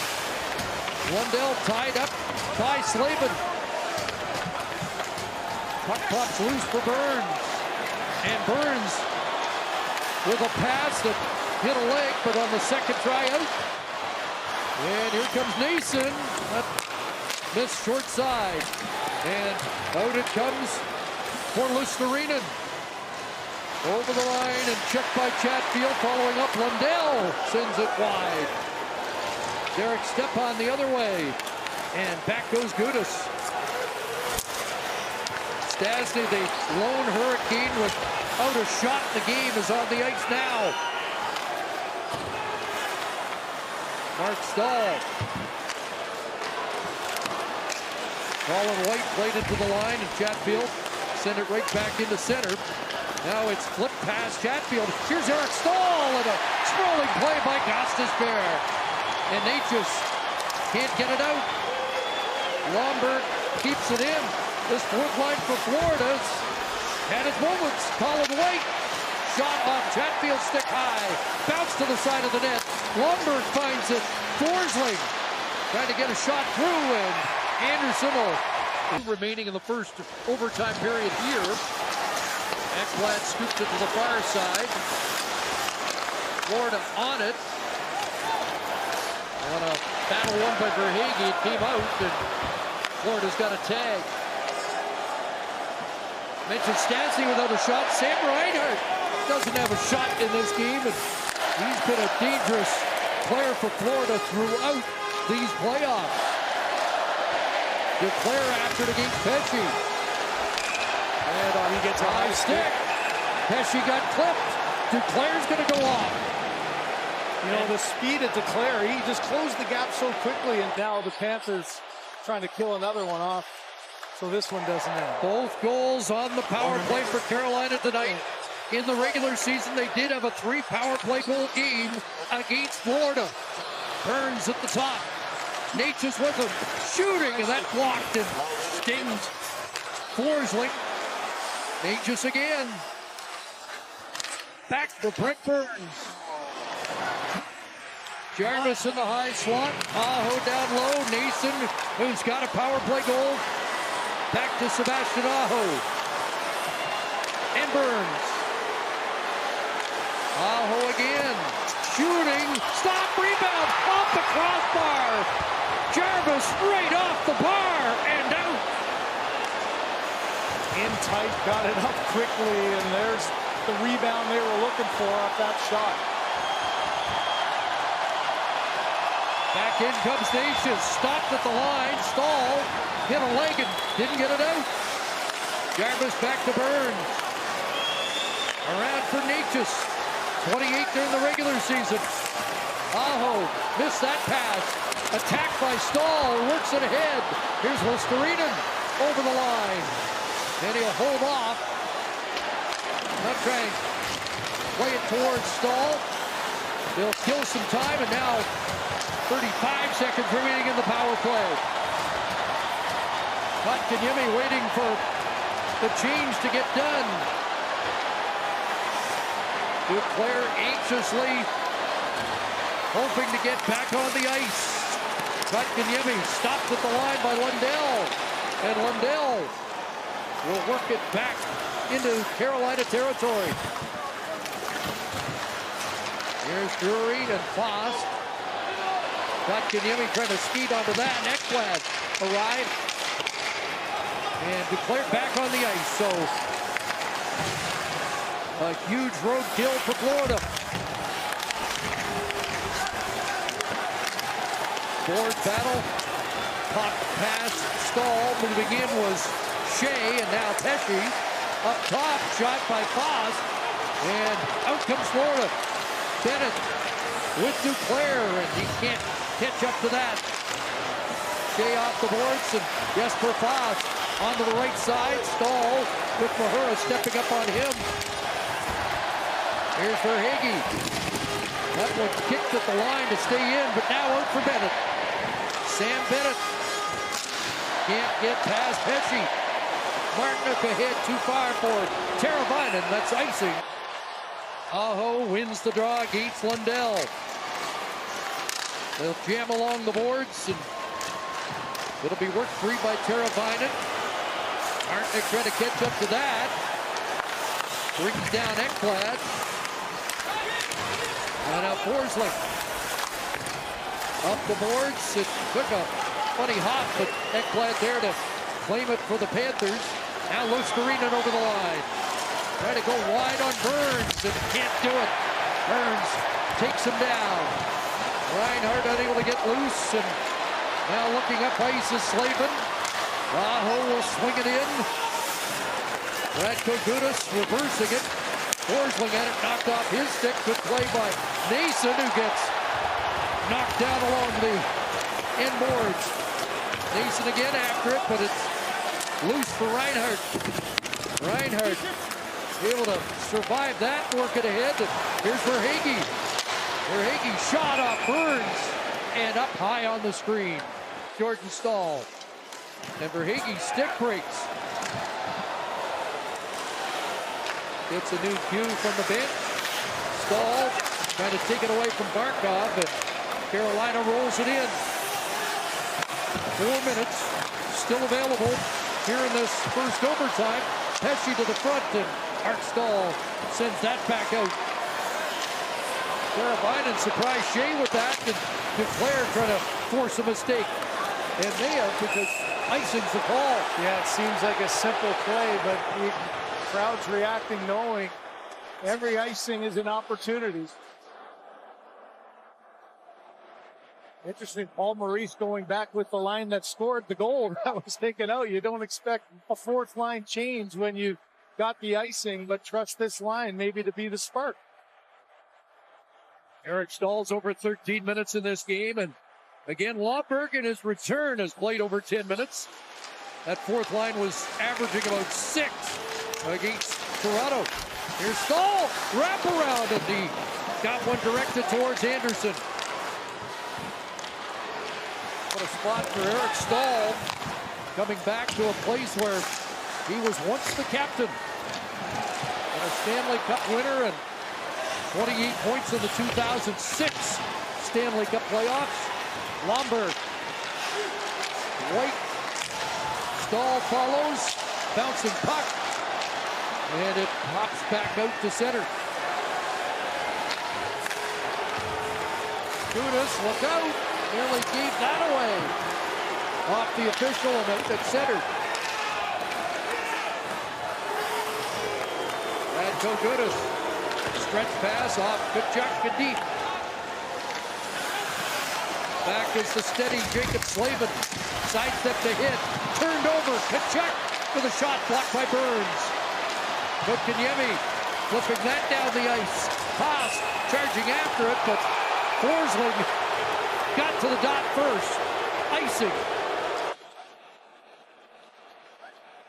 Lundell tied up by Slavin. Puck pops loose for Burns. And Burns with a pass that hit a leg, but on the second try out. And here comes Nason. That missed short side. And out it comes for Lusterinen. Over the line and checked by Chatfield. Following up, Lundell sends it wide. Derek Stepan the other way. And back goes Gudas. Stastny, the lone Hurricane without a shot in the game, is on the ice now. Mark Stahl. Colin White played it to the line, and Chatfield sent it right back into center. Now it's flipped past Chatfield. Here's Eric Stahl and a scrolling play by Gostisbehere. And Natchez can't get it out. Lomberg keeps it in. This fourth line for Florida's had its moments. Colin White shot off Chatfield's stick high. Bounce to the side of the net. Lomberg finds it. Forsling trying to get a shot through, and Anderson remaining in the first overtime period here. Ekblad scooped it to the far side. Florida on it. On a battle won by Verhaeghe, it came out, and Florida's got a tag. Mentioned Stastny without a shot. Sam Reinhart doesn't have a shot in this game, and he's been a dangerous player for Florida throughout these playoffs. Duclair after it against Pesce. And he gets a high stick. Pesce got clipped. Duclair's going to go off. You know, the speed of Duclair, he just closed the gap so quickly, and now the Panthers trying to kill another one off. So this one doesn't end. Both goals on the power play for Carolina tonight. In the regular season, they did have a 3 power play goal game against Florida. Burns at the top. Natchez with him. Shooting, and that blocked and stings Forsling. Natchez again. Back for Brent Burns. Jarvis in the high slot. Aho down low. Nason, who's got a power play goal. Back to Sebastian Aho. And Burns. Aho again. Shooting. Stop. Rebound. Off the crossbar. Jarvis right off the bar and out. In tight, got it up quickly, and there's the rebound they were looking for off that shot. Back in comes Nation. Stopped at the line. Stahl hit a leg and didn't get it out. Jarvis back to Burns. Around for Natchez. 28 during the regular season. Aho missed that pass. Attacked by Stahl. Works it ahead. Here's Luostarinen over the line. And he'll hold off. Not trying to play it towards Stahl. They'll kill some time, and now 35 seconds remaining in the power play. Kotkaniemi waiting for the change to get done. Duclair anxiously hoping to get back on the ice. Kotkaniemi stopped at the line by Lundell. And Lundell will work it back into Carolina territory. Here's Drury and Foss. Kotkaniemi trying to speed onto that. And Ekblad arrived. And Duclair back on the ice. So a huge roadkill for Florida. Board battle. Pop pass. Stahl. Moving in was Shea. And now Pesce. Up top. Shot by Foss. And out comes Florida. Bennett with Duclair. And he can't catch up to that. Shea off the boards. And Jesper Foss onto the right side. Stahl with Mahura stepping up on him. Here's Verhaeghe. That one kicked at the line to stay in, but now out for Bennett. Sam Bennett can't get past Pesce. Martinook ahead too far for Teravainen. That's icing. Aho wins the draw against Lundell. They'll jam along the boards, and it'll be worked free by Teravainen. Martinook trying to catch up to that. Brings down Ekblad. And now Forsling. Up the boards. It took a funny hop, but Ekblad there to claim it for the Panthers. Now Luostarinen over the line. Trying to go wide on Burns and can't do it. Burns takes him down. Reinhart unable to get loose, and now looking up ice is Slavin. Aho will swing it in. Radko Gudas reversing it. Forsling had it knocked off his stick. Good play by Nason, who gets knocked down along the end boards. Nason again after it, but it's loose for Reinhart. Reinhart able to survive that, work it ahead. Here's Verhaeghe. Verhaeghe shot off Burns and up high on the screen. Jordan Stahl. And Verhaeghe stick breaks. Gets a new cue from the bench. Stahl trying to take it away from Barkov, and Carolina rolls it in. 4 minutes still available here in this first overtime. Pesce to the front, and Art Stahl sends that back out. Teravainen surprised Shea with that, and Duclair trying to force a mistake. And they have, because icing's the call. Yeah, it seems like a simple play, but the crowd's reacting knowing every icing is an opportunity. Interesting, Paul Maurice going back with the line that scored the goal. That was taken out. You don't expect a fourth line change when you got the icing, but trust this line maybe to be the spark. Eric Stahl's over 13 minutes in this game, and again, Lomberg in his return has played over 10 minutes. That fourth line was averaging about 6 against Toronto. Here's Stahl, wrap around, and he got one directed towards Anderson. What a spot for Eric Stahl, coming back to a place where he was once the captain. And a Stanley Cup winner, and 28 points in the 2006 Stanley Cup playoffs. Lomberg. White. Stahl follows. Bouncing puck. And it pops back out to center. Gudas, look out. Nearly gave that away. Off the official and out at center. Radko Gudas. Stretch pass off Tkachuk and deep. Back is the steady Jacob Slavin. Sidestep the hit. Turned over. Tkachuk with a shot blocked by Burns. Kotkaniemi flipping that down the ice. Haas charging after it, but Forsling got to the dot first. Icing.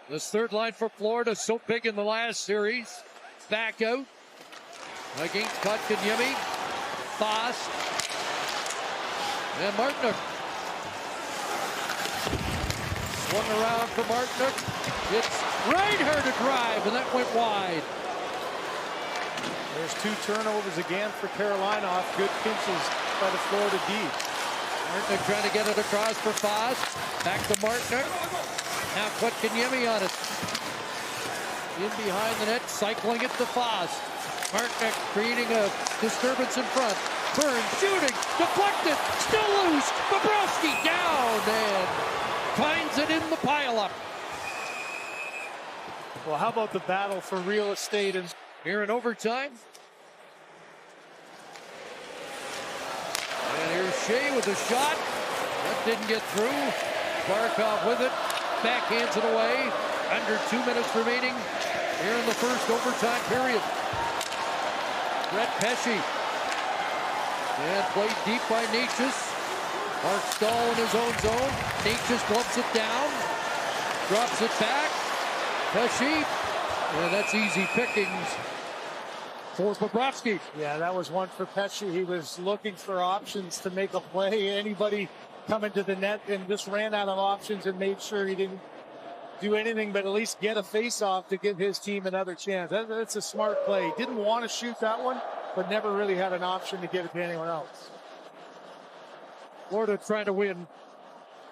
This third line for Florida, so big in the last series. Back out against Kotkaniemi. Fast. And Martinook. Swung around for Martinook. It's Reinhardt to drive, and that went wide. There's 2 turnovers again for Carolina off good pinches by the Florida D. Martinook trying to get it across for Foss. Back to Martinook. Now Kotkaniemi on it. In behind the net, cycling it to Foss. Martinook creating a disturbance in front. Burns shooting, deflected, still loose. Bobrovsky down and finds it in the pileup. Well, how about the battle for real estate and Here in overtime. And here's Shea with a shot. That didn't get through. Barkov with it. Backhands it away. Under 2 minutes remaining here in the first overtime period. Brett Pesce. And played deep by Necas. Mark Stahl in his own zone. Necas gloves it down. Drops it back. Pesce. And that's easy pickings for Bobrovsky. yeah, that was one for Pesce. He was looking for options to make a play. Anybody coming to the net and just ran out of options and made sure he didn't do anything but at least get a face-off to give his team another chance. That's a smart play. Didn't want to shoot that one, but never really had an option to give it to anyone else. Florida trying to win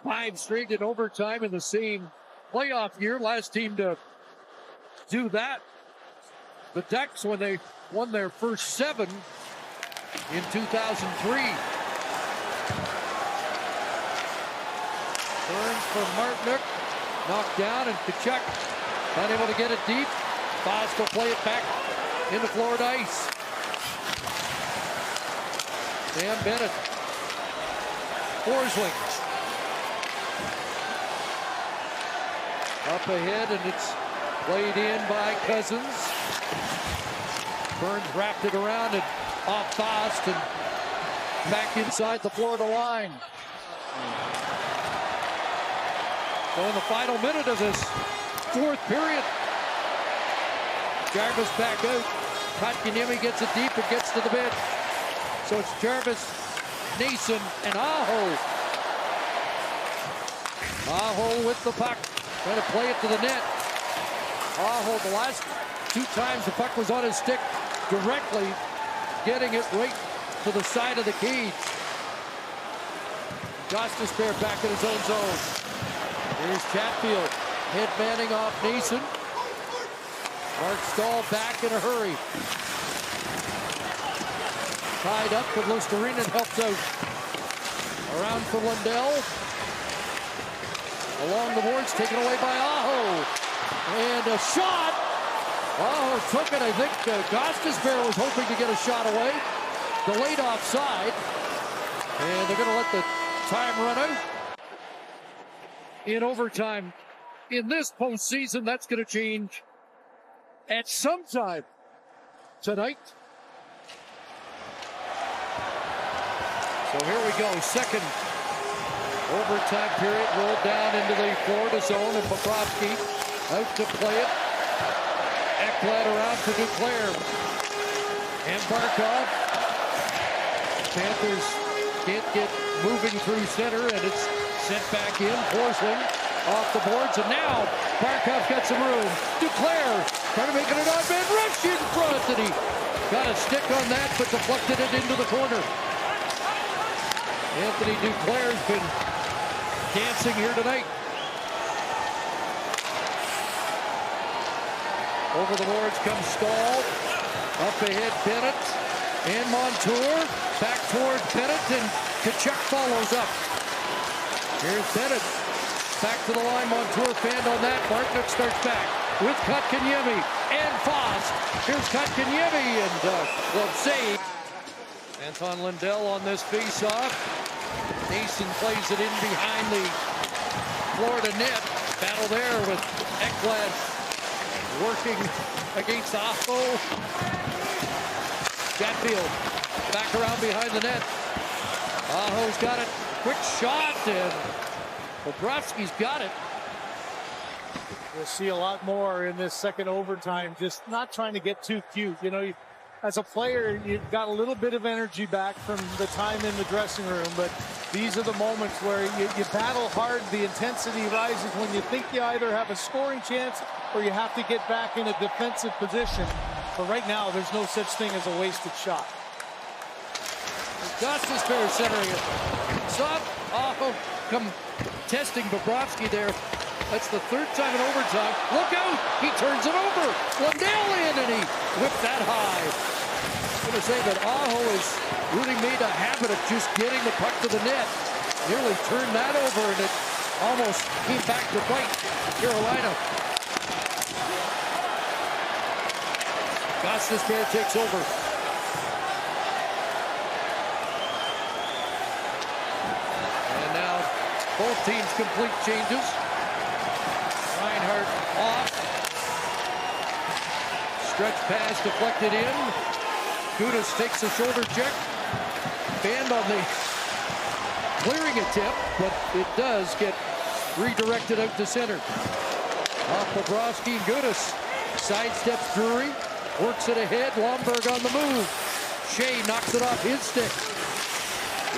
5 straight in overtime in the same playoff year. Last team to do that, the Ducks, when they won their first 7 in 2003. Burns for Martinook. Knocked down, and Tkachuk not able to get it deep. Foss will play it back into Florida ice. Sam Bennett. Forsling. Up ahead, and it's played in by Cousins. Burns wrapped it around and off Foss and back inside the Florida line. So in the final minute of this 4th period, Jarvis back out. Kotkaniemi gets it deep and gets to the bench. So it's Jarvis, Nason, and Aho. Aho with the puck, trying to play it to the net. Aho, the last 2 times the puck was on his stick, directly getting it right to the side of the cage. Gostisbehere back in his own zone. Here's Chatfield, headmanning off Nason. Mark Stahl back in a hurry. Tied up, but Lusterinen helps out. Around for Lundell. Along the boards, taken away by Aho. And a shot. Aho took it. I think Gostisbehere was hoping to get a shot away. Delayed offside. And they're going to let the time run out. In overtime. In this postseason, that's going to change at some time tonight. So here we go. Second overtime period rolled down into the Florida zone, and Bobrovsky out to play it. Ekblad around for Duclair. And Barkov. Panthers can't get moving through center, and it's sent back in. Forsling off the boards, and now Barkov's got some room. Duclair trying to make it an odd man rush in front, and he got a stick on that, but deflected it into the corner. Anthony Duclair's been dancing here tonight. Over the boards comes Stahl. Up ahead, Bennett and Montour. Back towards Bennett, and Tkachuk follows up. Here's Bennett. Back to the line. Montour fanned on that. Martinook starts back with Kotkaniemi and Foss. Here's Kotkaniemi, and glove save. Anton Lundell on this face-off. Nason plays it in behind the Florida net. Battle there with Ekblad working against Aho. Chatfield back around behind the net. Aho's got it. Quick shot, and Bobrovsky's got it. We'll see a lot more in this second overtime. Just not trying to get too cute. You know, as a player, you've got a little bit of energy back from the time in the dressing room, but these are the moments where you battle hard. The intensity rises when you think you either have a scoring chance or you have to get back in a defensive position. But right now, there's no such thing as a wasted shot. Justice Bear centering it. Stop. Aho come testing Bobrovsky there. That's the third time in overtime. Look out! He turns it over. Lundell in, and he whipped that high. I'm going to say that Aho has really made a habit of just getting the puck to the net. Nearly turned that over, and it almost came back to bite Carolina. Justice Bear takes over. And now both teams complete changes. Reinhardt off. Stretch pass deflected in. Gudas takes a shoulder check. Banned on the clearing attempt, but it does get redirected out to center. Off Bobrovsky and Gudas. Sidesteps Drury. Works it ahead. Lomberg on the move. Shea knocks it off his stick.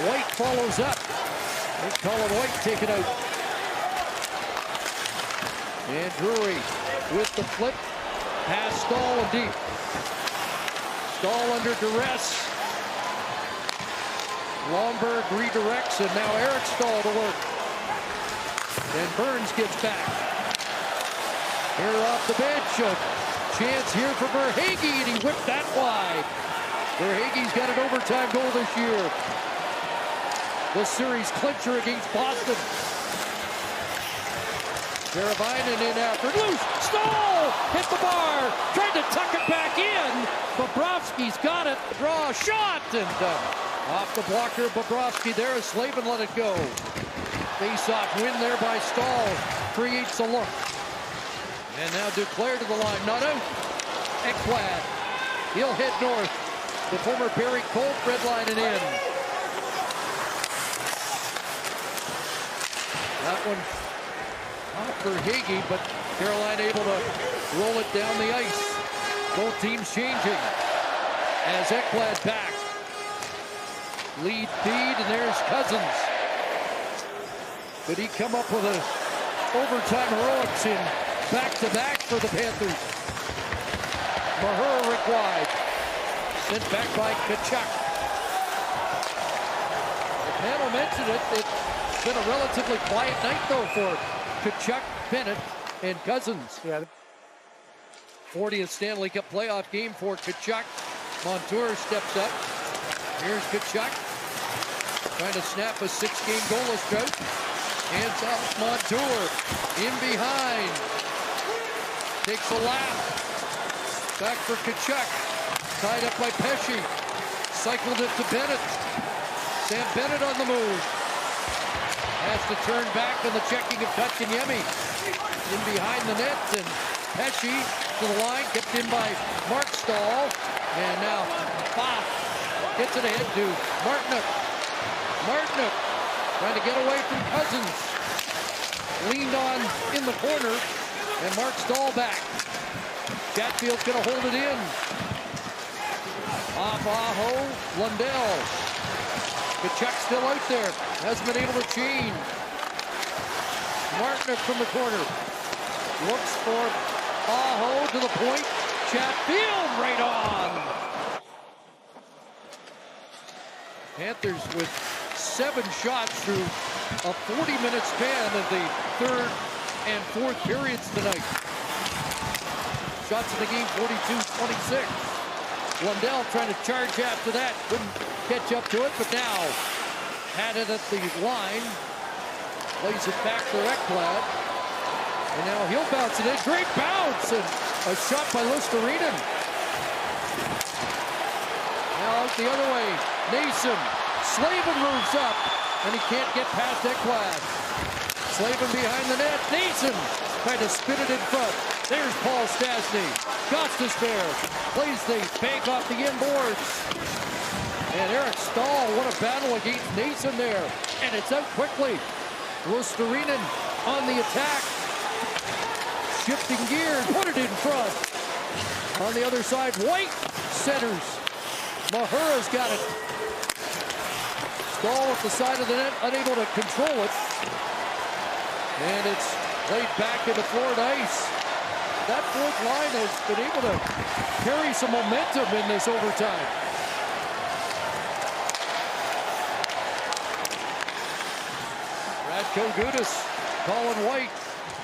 White follows up. They call it White, take it out. And Drury with the flip. Pass Stahl and deep. Stahl under duress. Lomberg redirects, and now Eric Stahl to work. And Burns gets back. Here off the bench. A chance here for Verhaeghe, and he whipped that wide. Verhaeghe's got an overtime goal this year. The series clincher against Boston. Teravainen in after. Loose! Stahl! Hit the bar! Tried to tuck it back in. Bobrovsky's got it. Draw a shot! And off the blocker, Bobrovsky there. Slavin let it go. Face-off win there by Stahl. Creates a look. And now Duclair to the line. Not out. Ekblad. He'll head north. The former Barry Colt redlining in. That one off Verhaeghe, but Carolina able to roll it down the ice. Both teams changing. As Ekblad back. Lead feed, and there's Cousins. Could he come up with an overtime heroics in back-to-back for the Panthers? Maher wide. Sent back by Tkachuk. The panel mentioned it. It's been a relatively quiet night, though, for Tkachuk, Bennett, and Cousins. Yeah. 40th Stanley Cup playoff game for Tkachuk. Montour steps up. Here's Tkachuk. Trying to snap a 6-game goalless drought. Hands off Montour. In behind. Takes a lap. Back for Tkachuk. Tied up by Pesce. Cycled it to Bennett. Sam Bennett on the move. Has to turn back on the checking of Kotkaniemi. In behind the net, and Pesce to the line, kept in by Mark Stahl. And now Pfaff gets it ahead to Martinook. Martinook trying to get away from Cousins. Leaned on in the corner, and Mark Stahl back. Chatfield's gonna hold it in. Off Aho, Lundell. Tkachuk still out there, hasn't been able to change. Martinook from the corner. Looks for Aho to the point. Chatfield right on. Panthers with 7 shots through a 40-minute span of the third and fourth periods tonight. Shots in the game, 42-26. Lundell trying to charge after that. Couldn't catch up to it, but now had it at the line. Plays it back for Ekblad. And now he'll bounce it in. Great bounce, and a shot by Luostarinen. Now out the other way. Nason. Slavin moves up, and he can't get past Ekblad. Slavin behind the net. Nason trying to spin it in front. There's Paul Stastny. Gostisbehere plays the bank off the inboards. And Eric Stahl, what a battle against Nason there. And it's out quickly. Luostarinen on the attack. Shifting gears, put it in front. On the other side, White centers. Mahura's got it. Stahl at the side of the net, unable to control it. And it's laid back into Florida ice. That fourth line has been able to carry some momentum in this overtime. Radko Gudas, Colin White.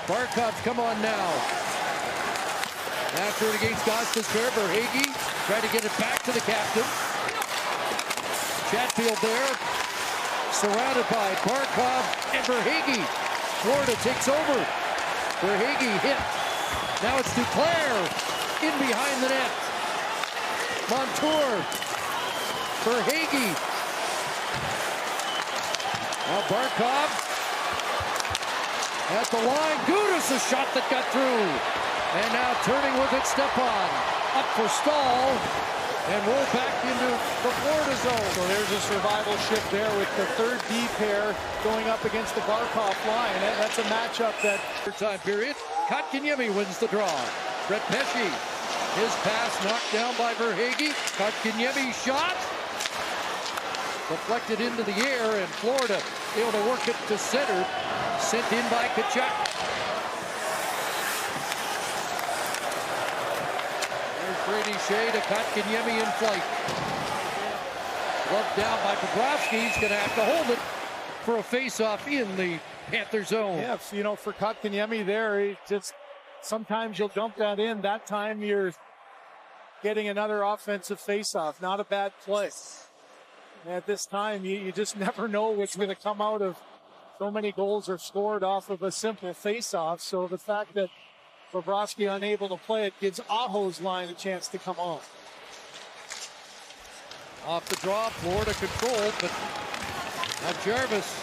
Barkov, come on now. After it against Gostisbehere, Verhaeghe tried to get it back to the captain. Chatfield there, surrounded by Barkov and Verhaeghe. Florida takes over. Verhaeghe hit. Now it's Duclair in behind the net. Montour. Verhaeghe. Now Barkov at the line. Gudas, a shot that got through. And now turning with it, Stepan. Up for Stahl. And roll back into the Florida zone. So there's a survival shift there with the third D pair going up against the Barkov line. That's a matchup that... Third time period. Kotkaniemi wins the draw. Brett Pesce. His pass knocked down by Verhaeghe. Kotkaniemi shot. Deflected into the air, and Florida able to work it to center. Sent in by Tkachuk. There's Brady Shea to Kotkaniemi in flight. Gloved down by Bobrovsky. He's going to have to hold it for a face-off in the Panther zone. Yeah, you know, for Kotkaniemi there, it just sometimes you'll dump that in. That time you're getting another offensive face-off. Not a bad play. At this time, you just never know what's going to come out of. So many goals are scored off of a simple face-off. So the fact that Bobrovsky unable to play it gives Aho's line a chance to come on. Off the draw, Florida controlled, but now Jarvis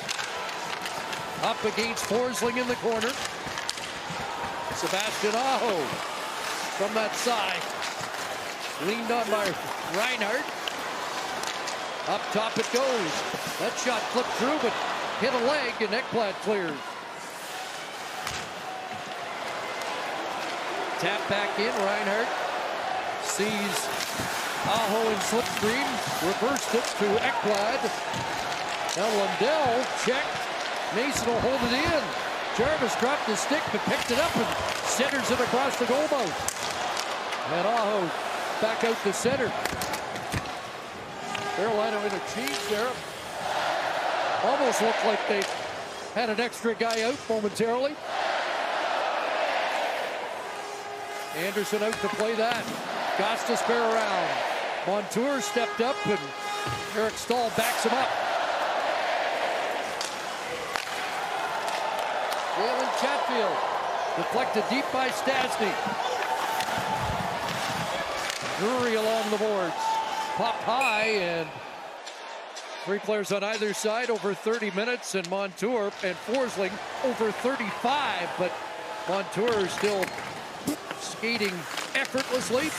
up against Forsling in the corner. Sebastian Aho from that side. Leaned on by Reinhardt. Up top it goes. That shot flipped through, but hit a leg, and Ekblad clears. Tap back in, Reinhardt sees Aho in slipstream, reversed it to Ekblad. Now Lundell checked. Mason will hold it in. Jarvis dropped his stick, but picked it up and centers it across the goal mouth. And Aho back out to center. Carolina in a change there. Almost looked like they had an extra guy out momentarily. Anderson out to play that. Gostisbehere around. Montour stepped up, and Eric Stahl backs him up. Jalen Chatfield deflected deep by Stastny. Drury along the boards. Popped high, and three players on either side over 30 minutes, and Montour and Forsling over 35, but Montour still skating effortlessly.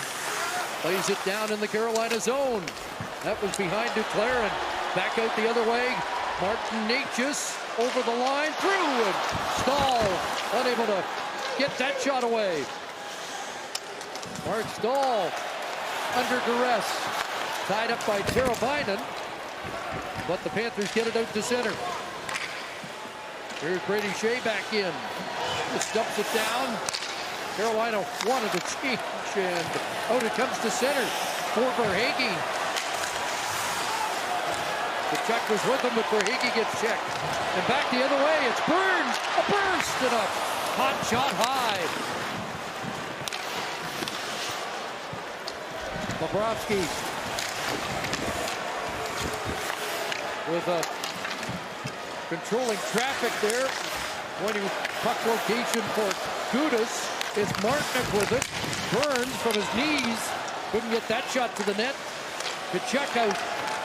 Plays it down in the Carolina zone. That was behind Duclair, and back out the other way. Martin Necas over the line, through, and Stahl unable to get that shot away. Mark Stahl under duress. Tied up by Teravainen, but the Panthers get it out to center. Here's Brady Shea back in. Just dumps it down. Carolina wanted to change, and out it comes to center for Verhaeghe. Tkachuk was with him, but Verhaeghe gets checked. And back the other way, it's Burns. A burst and a hot shot high. Bobrovsky with a controlling traffic there. Pointing puck location for Gudas. It's Martinick with it. Burns from his knees. Couldn't get that shot to the net. Tkachuk out.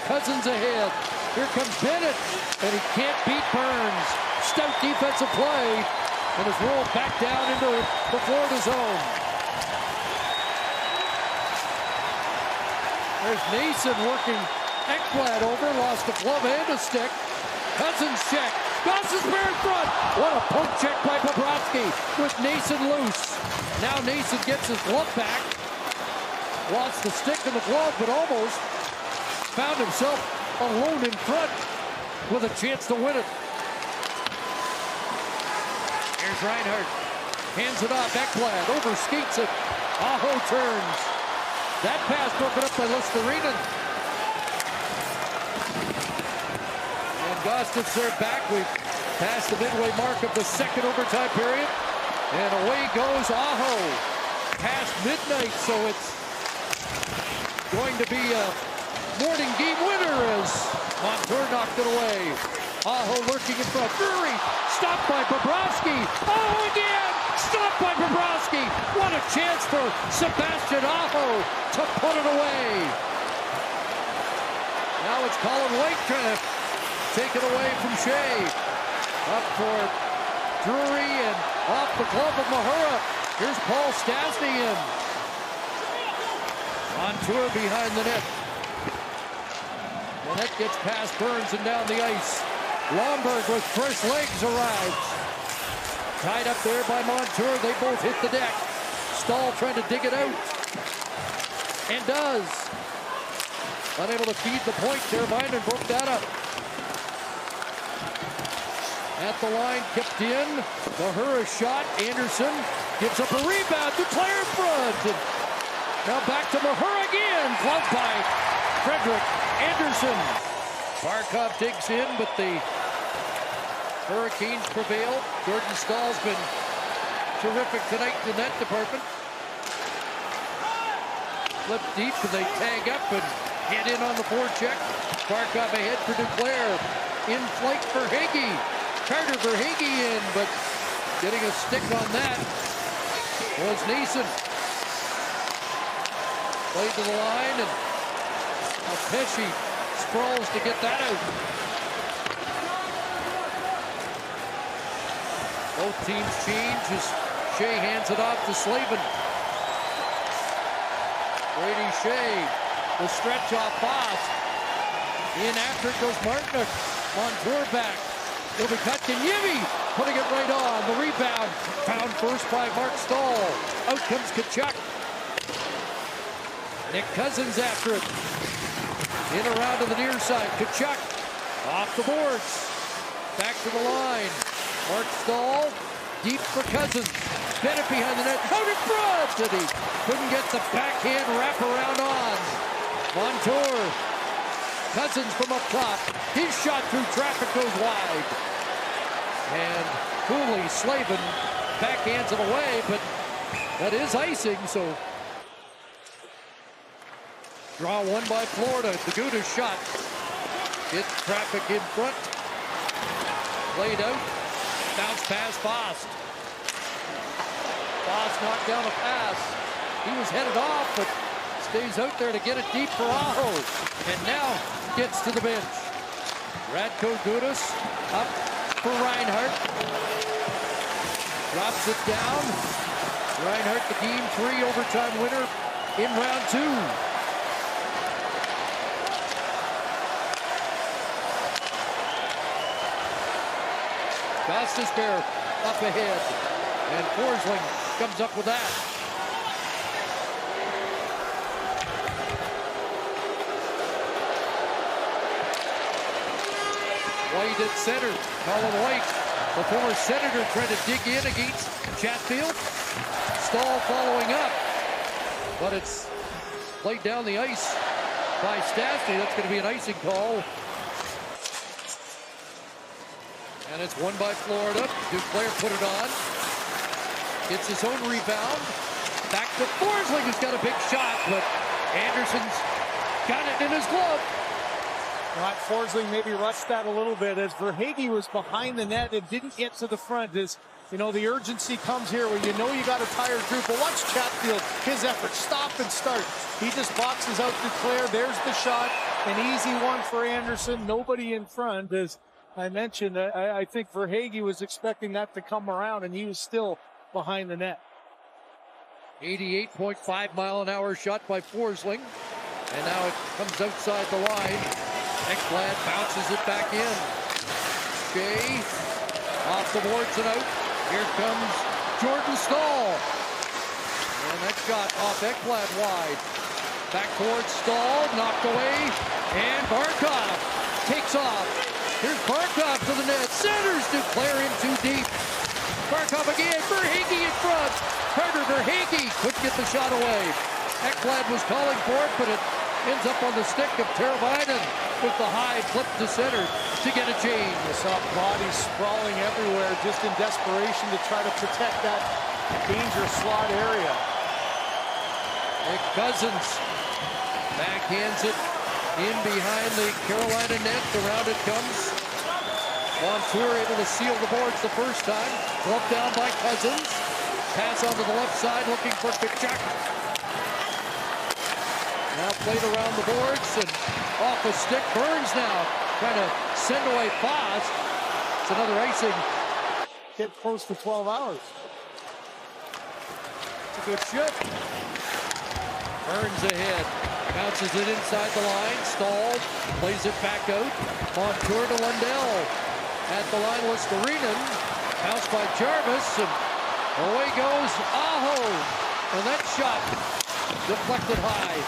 Cousins ahead. Here comes Bennett, and he can't beat Burns. Stout defensive play, and is rolled back down into the Florida zone. There's Nason working Ekblad over, lost a glove and a stick. Cousins check. Gostisbehere in front. What a poke check by Bobrovsky with Nason loose. Now Nason gets his glove back. Lost the stick and the glove, but almost found himself alone in front with a chance to win it. Here's Reinhart. Hands it off. Ekblad over skates it. Aho turns. That pass broken up by Luostarinen. And Gostisbehere back. We've passed the midway mark of the second overtime period. And away goes Aho. Past midnight, so it's going to be a morning game winner as Montour knocked it away. Aho lurking in front. Drury stopped by Bobrovsky. Aho again! Stopped by Bobrovsky. What a chance for Sebastian Aho to put it away. Now it's Colin White trying to take it away from Shea. Up for Drury and off the glove of Mahura. Here's Paul Stastny in. Montour behind the net. The net gets past Burns and down the ice. Lomberg with fresh legs arrives. Tied up there by Montour. They both hit the deck. Stahl trying to dig it out. And does. Unable to feed the point. Teravainen broke that up. At the line, kept in. Mahura shot. Anderson gives up a rebound. Duclair in front. And now back to Mahura again. Gloved by Frederick Anderson. Barkov digs in, but the Hurricanes prevail. Jordan Stahl's been terrific tonight in that department. Flip deep, and they tag up and get in on the forecheck. Barkov ahead for Duclair. In flight for Verhaeghe. Carter Verhaeghe in, but getting a stick on that was Nason. Played to the line, and Pesci sprawls to get that out. Both teams change as Shea hands it off to Slavin. Brady Shea, the stretch off pass. In after it goes Martinook. Montour back. It'll be Kotkaniemi putting it right on. The rebound found first by Mark Stahl. Out comes Tkachuk. Nick Cousins after it. In around to the near side. Tkachuk off the boards. Back to the line. Mark Stahl deep for Cousins. Bennett behind the net. Out in front. And he couldn't get the backhand wraparound on. Montour. Cousins from up top. His shot through traffic goes wide. And Cooley, Slavin backhands it away, but that is icing, so draw one by Florida. The Gouda shot. Hits traffic in front. Played out. Bounce pass Fast. Fast knocked down a pass. He was headed off, but stays out there to get it deep for Aho. And now gets to the bench. Radko Gudas up for Reinhart. Drops it down. Reinhart, the Game 3 overtime winner in round 2. Gostisbehere up ahead. And Forsling comes up with that. White at center. Colin White, the former Senator, trying to dig in against Chatfield. Stahl following up. But it's played down the ice by Stastny. That's going to be an icing call. And it's won by Florida. Duclair put it on. Gets his own rebound. Back to Forsling, who's got a big shot, but Anderson's got it in his glove. Forsling maybe rushed that a little bit as Verhaeghe was behind the net and didn't get to the front. As You know, the urgency comes here where you know you got a tired group. But watch Chatfield, his effort, stop and start. He just boxes out Duclair. There's the shot. An easy one for Anderson. Nobody in front. As I mentioned, I think Verhaeghe was expecting that to come around, and he was still behind the net. 88.5-mile-an-hour shot by Forsling. And now it comes outside the line. Ekblad bounces it back in. Shea off the boards and out. Here comes Jordan Staal. And that shot off Ekblad wide. Back towards Staal, knocked away. And Barkov takes off. Here's Barkov to the net. Centers Duclair in too deep. Barkov again. Verhaeghe in front. Carter Verhaeghe couldn't get the shot away. Ekblad was calling for it, but it ends up on the stick of Teravainen with the high flip to center to get a change. You saw bodies sprawling everywhere just in desperation to try to protect that danger slot area. Nick Cousins backhands it in behind the Carolina net. Around it comes. Montour able to seal the boards the first time. Gloved down by Cousins. Pass onto the left side looking for Tkachuk. Now played around the boards and off a stick. Burns now trying to send away Foss. It's another icing. Hit close to 12 hours. It's a good shift. Burns ahead. Bounces it inside the line. Stalled. Plays it back out. Montour to Lundell. At the line was Storinen. Bounced by Jarvis. And away goes Aho. And that shot deflected high.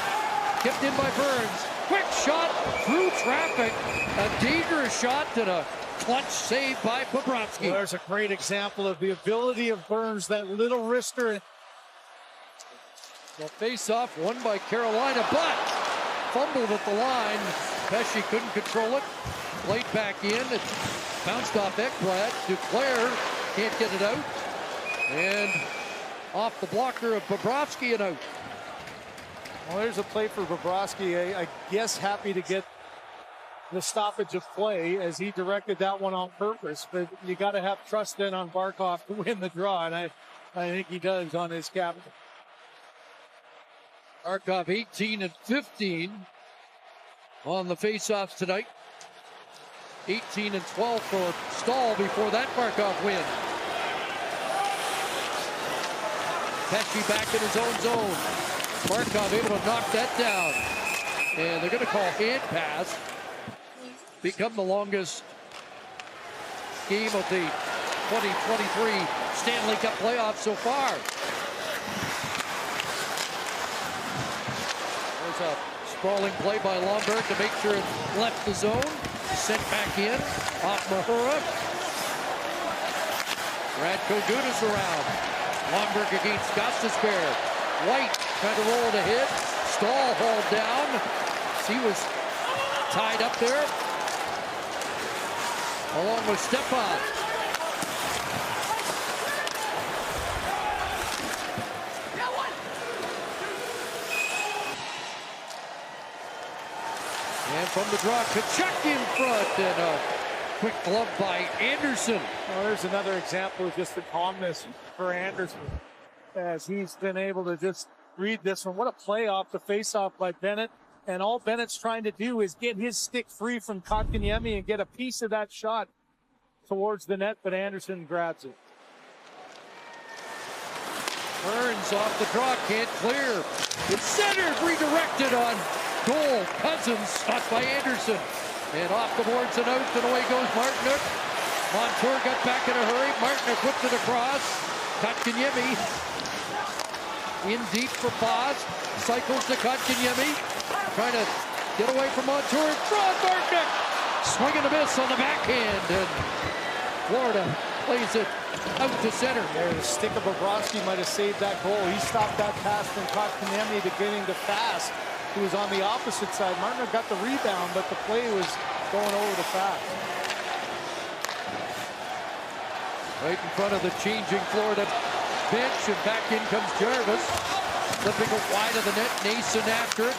Kipped in by Burns. Quick shot through traffic. A dangerous shot and a clutch save by Bobrovsky. Well, there's a great example of the ability of Burns, that little wrister. The face-off won by Carolina, but fumbled at the line. Pesce couldn't control it. Played back in. It bounced off Ekblad. Duclair can't get it out. And off the blocker of Bobrovsky and out. Well, there's a play for Bobrovsky. I guess happy to get the stoppage of play as he directed that one on purpose. But you got to have trust then on Barkov to win the draw, and I think he does on his captain. Barkov 18 and 15 on the faceoffs tonight. 18 and 12 for Staal before that Barkov win. Pesce back in his own zone. Barkov able to knock that down. And they're going to call hand pass. Become the longest game of the 2023 Stanley Cup playoffs so far. There's a sprawling play by Lomberg to make sure it left the zone. Sent back in. Off Mahura. Radko Gudas around. Lomberg against Gostisbehere. White trying to roll it ahead. Staal hauled down. He was tied up there. Along with Stepan. And from the draw, Tkachuk in front. And a quick glove by Anderson. Well, there's another example of just the calmness for Anderson, as he's been able to just read this one. What a play off the face-off by Bennett. And all Bennett's trying to do is get his stick free from Kotkaniemi and get a piece of that shot towards the net, but Anderson grabs it. Burns off the draw, can't clear. It's centered, redirected on goal. Cousins stopped by Anderson. And off the boards and out, and away goes Martinook. Montour got back in a hurry. Martinook whipped it across. Kotkaniemi in deep for Foss. Cycles to Kotkaniemi. Trying to get away from Montour. Draw Martinook. Swing and a miss on the backhand. And Florida plays it out to center. There, the stick of Bobrovsky might have saved that goal. He stopped that pass from Kotkaniemi beginning to pass. He was on the opposite side. Martinook got the rebound, but the play was going over the pass. Right in front of the changing Florida bench, and back in comes Jarvis. Flipping it wide of the net, Nason after it.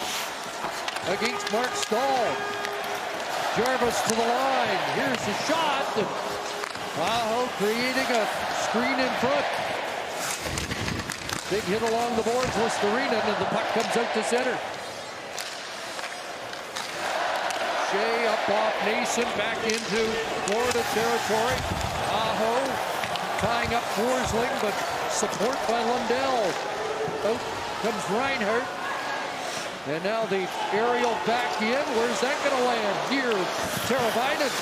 Against Mark Staal. Jarvis to the line. Here's the shot. And Aho creating a screen in front. Big hit along the boards, Listerine, and the puck comes out to center. Shea up off Nason, back into Florida territory. Aho tying up Forsling, but support by Lundell. Out comes Reinhardt. And now the aerial back in. Where's that going to land? Here, Teravainen.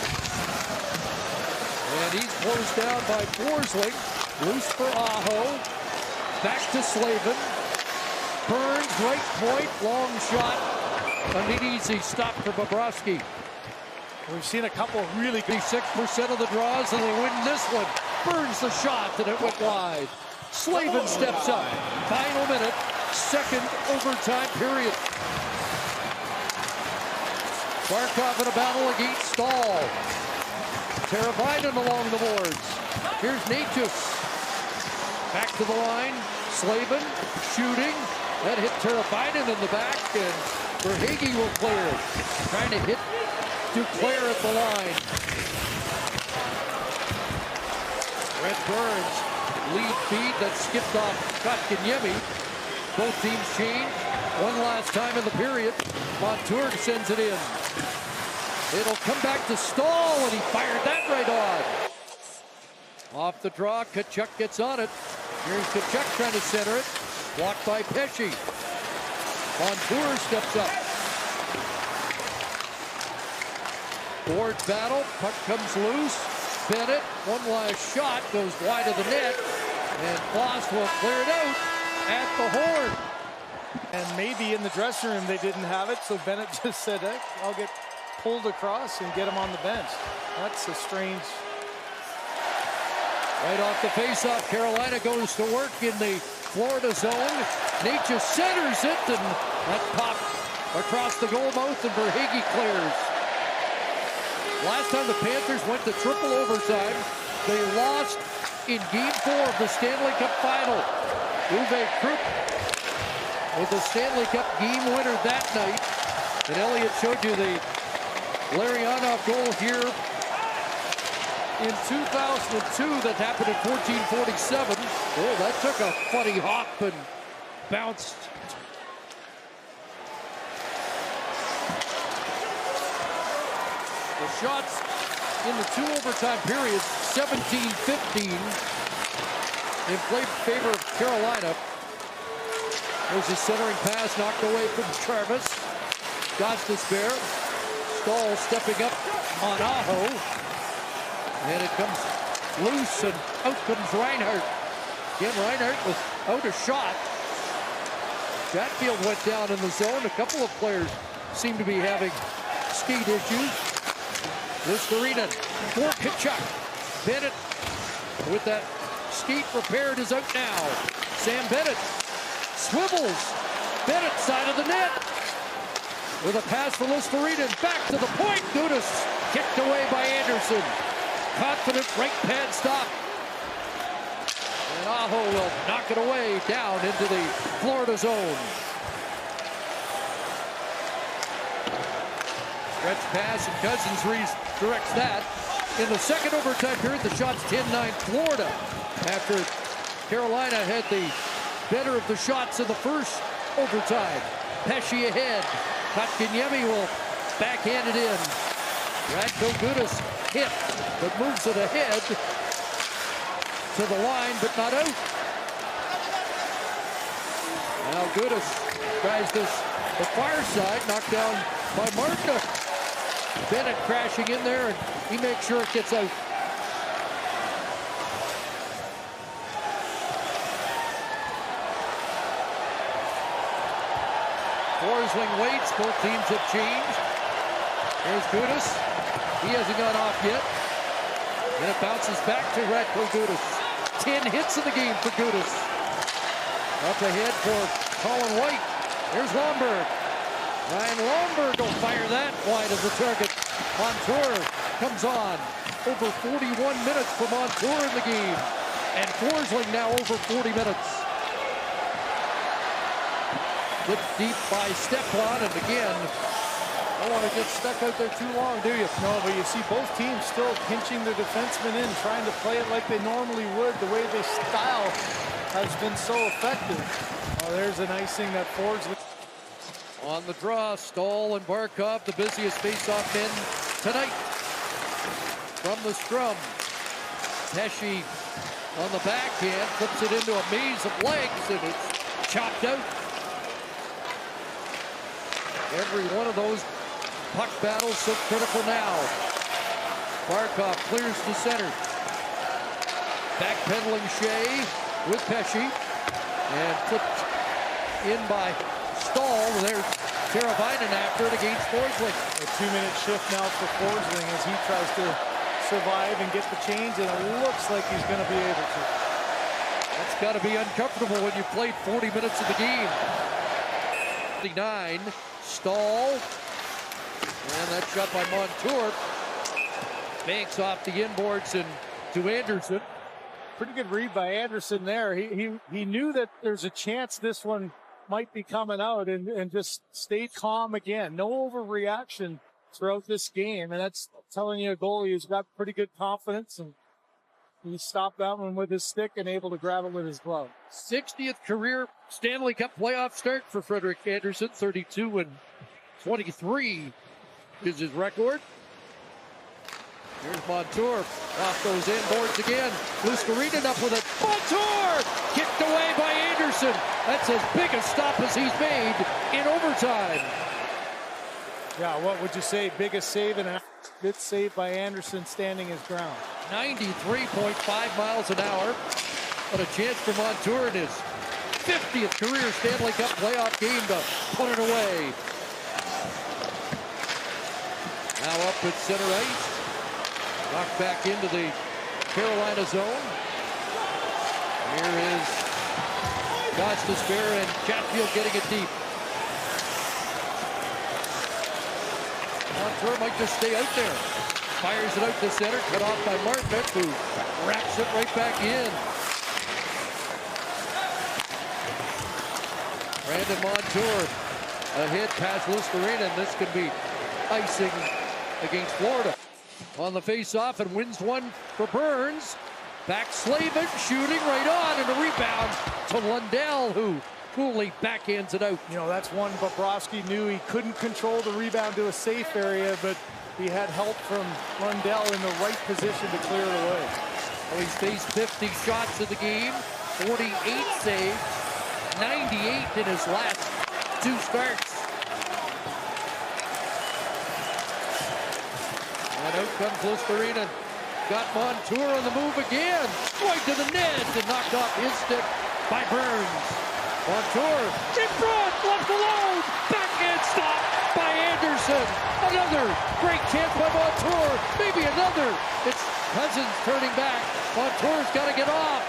And he's closed down by Forsling. Loose for Aho. Back to Slavin. Burns, right point, long shot. An easy stop for Bobrovsky. We've seen a couple of really good. 6% of the draws, and they win this one. Burns the shot, and it went wide. Slavin steps up. Final minute, second overtime period. Barkov in a battle against Stahl. Teravainen along the boards. Here's Tkachuk. Back to the line. Slavin shooting. That hit Teravainen in the back, and Verhaeghe will clear. Trying to hit Duclair at the line. Red Burns, lead feed that skipped off Kotkaniemi. Both teams change. One last time in the period. Montour sends it in. It'll come back to Stahl, and he fired that right on. Off the draw, Tkachuk gets on it. Here's Tkachuk trying to center it. Blocked by Pesce. Montour steps up. Board battle, puck comes loose. Bennett, one last shot, goes wide of the net. And Foss will clear it out at the horn. And maybe in the dressing room they didn't have it, so Bennett just said, hey, I'll get pulled across and get him on the bench. That's a strange... Right off the faceoff, Carolina goes to work in the Florida zone. Nate just centers it, and that pop across the goal mouth, and Verhaeghe clears. Last time the Panthers went to triple overtime, they lost in Game 4 of the Stanley Cup Final. Uwe Krupp with the Stanley Cup game winner that night. And Elliott showed you the Larionov goal here in 2002 that happened at 14:47. Oh, that took a funny hop and bounced. The shots in the two overtime periods, 17-15, in favor of Carolina. There's a centering pass knocked away from Jarvis. Got to spare. Stahl stepping up on Aho. And it comes loose, and out comes Reinhardt. Again, Reinhardt without a shot. Chatfield went down in the zone. A couple of players seem to be having skate issues. Listerine for Tkachuk. Bennett with that skate repaired is out now. Sam Bennett swivels. Bennett side of the net. With a pass for Listerine. Back to the point. Gudas kicked away by Anderson. Confident right pad stop. And Aho will knock it away down into the Florida zone. Stretch pass, and Cousins redirects that. In the second overtime period, the shot's 10-9 Florida. After Carolina had the better of the shots in the first overtime. Pesce ahead. Kotkaniemi will backhand it in. Radko Gudas hit, but moves it ahead to the line, but not out. Now Gudas tries this the far side, knocked down by Marta. Bennett crashing in there, and he makes sure it gets out. Forsling waits, both teams have changed. Here's Gudas. He hasn't gone off yet. And it bounces back to Radko Gudas. 10 hits in the game for Gudas. Up ahead for Colin White. Here's Lomberg. Ryan Lomberg will fire that wide of the target. Montour comes on. Over 41 minutes for Montour in the game. And Forsling now over 40 minutes. Hit deep by Stepan, and again, Don't want to get stuck out there too long, do you? No, but you see both teams still pinching their defensemen in, trying to play it like they normally would. The way they style has been so effective. Oh, there's an icing that Forsling. On the draw, Stahl and Barkov, the busiest face-off men tonight. From the scrum, Pesce on the backhand, flips it into a maze of legs, and it's chopped out. Every one of those puck battles so critical now. Barkov clears to center. Backpedaling Shea with Pesce, and flipped in by Stahl. There's Teravainen after it against Forsling. A 2-minute shift now for Forsling as he tries to survive and get the change, and it looks like he's going to be able to. That's got to be uncomfortable when you played 40 minutes of the game. 59, Stahl, and that shot by Montour. Banks off the inboards and to Anderson. Pretty good read by Anderson there. He knew that there's a chance this one might be coming out and just stayed calm again. No overreaction throughout this game, and that's telling you a goalie who's got pretty good confidence, and he stopped that one with his stick and able to grab it with his glove. 60th career Stanley Cup playoff start for Frederik Andersen. 32 and 23 is his record. Here's Montour off those inboards again. Luskirinen up with it. Montour kicked away by Anderson. That's as big a stop as he's made in overtime. Yeah, what would you say? Biggest save, and a good save by Anderson standing his ground. 93.5 miles an hour. What a chance for Montour in his 50th career Stanley Cup playoff game to put it away. Now up at center ice. Knocked back into the Carolina zone. Here is Gostisbehere and Chatfield getting it deep. Montour might just stay out there. Fires it out to center, cut off by Martbeck, who wraps it right back in. Brandon Montour ahead past Luskirinen. This could be icing against Florida. On the face-off and wins one for Burns. Back Slavin, shooting right on, and a rebound to Lundell, who coolly backhands it out. You know, that's one Bobrovsky knew he couldn't control the rebound to a safe area, but he had help from Lundell in the right position to clear it away. Well, he's faced 50 shots in the game, 48 saves, 98 in his last 2 starts. And out comes Luskirinen. Got Montour on the move again. Right to the net and knocked off his stick by Burns. Montour in front, left alone. Backhand stop by Anderson. Another great chance by Montour. Maybe another. It's Cousins turning back. Montour's got to get off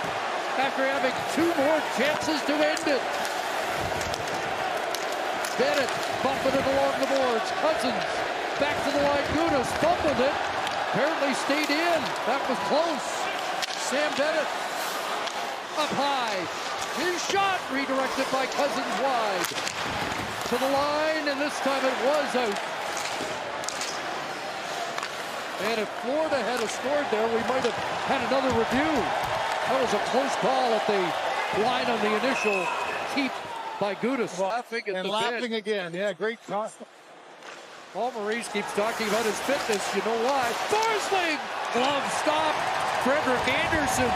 after having 2 more chances to end it. Bennett bumping it along the boards. Cousins back to the line. Gudas fumbled it. Apparently stayed in. That was close. Sam Bennett up high. His shot redirected by Cousins wide. To the line, and this time it was out. And if Florida had scored there, we might have had another review. That was a close call at the line on the initial keep by Gudas. Laughing at and the laughing bench. again. Yeah, great call. Paul Maurice keeps talking about his fitness. You know why? Forsling! Glove stop. Frederik Andersen.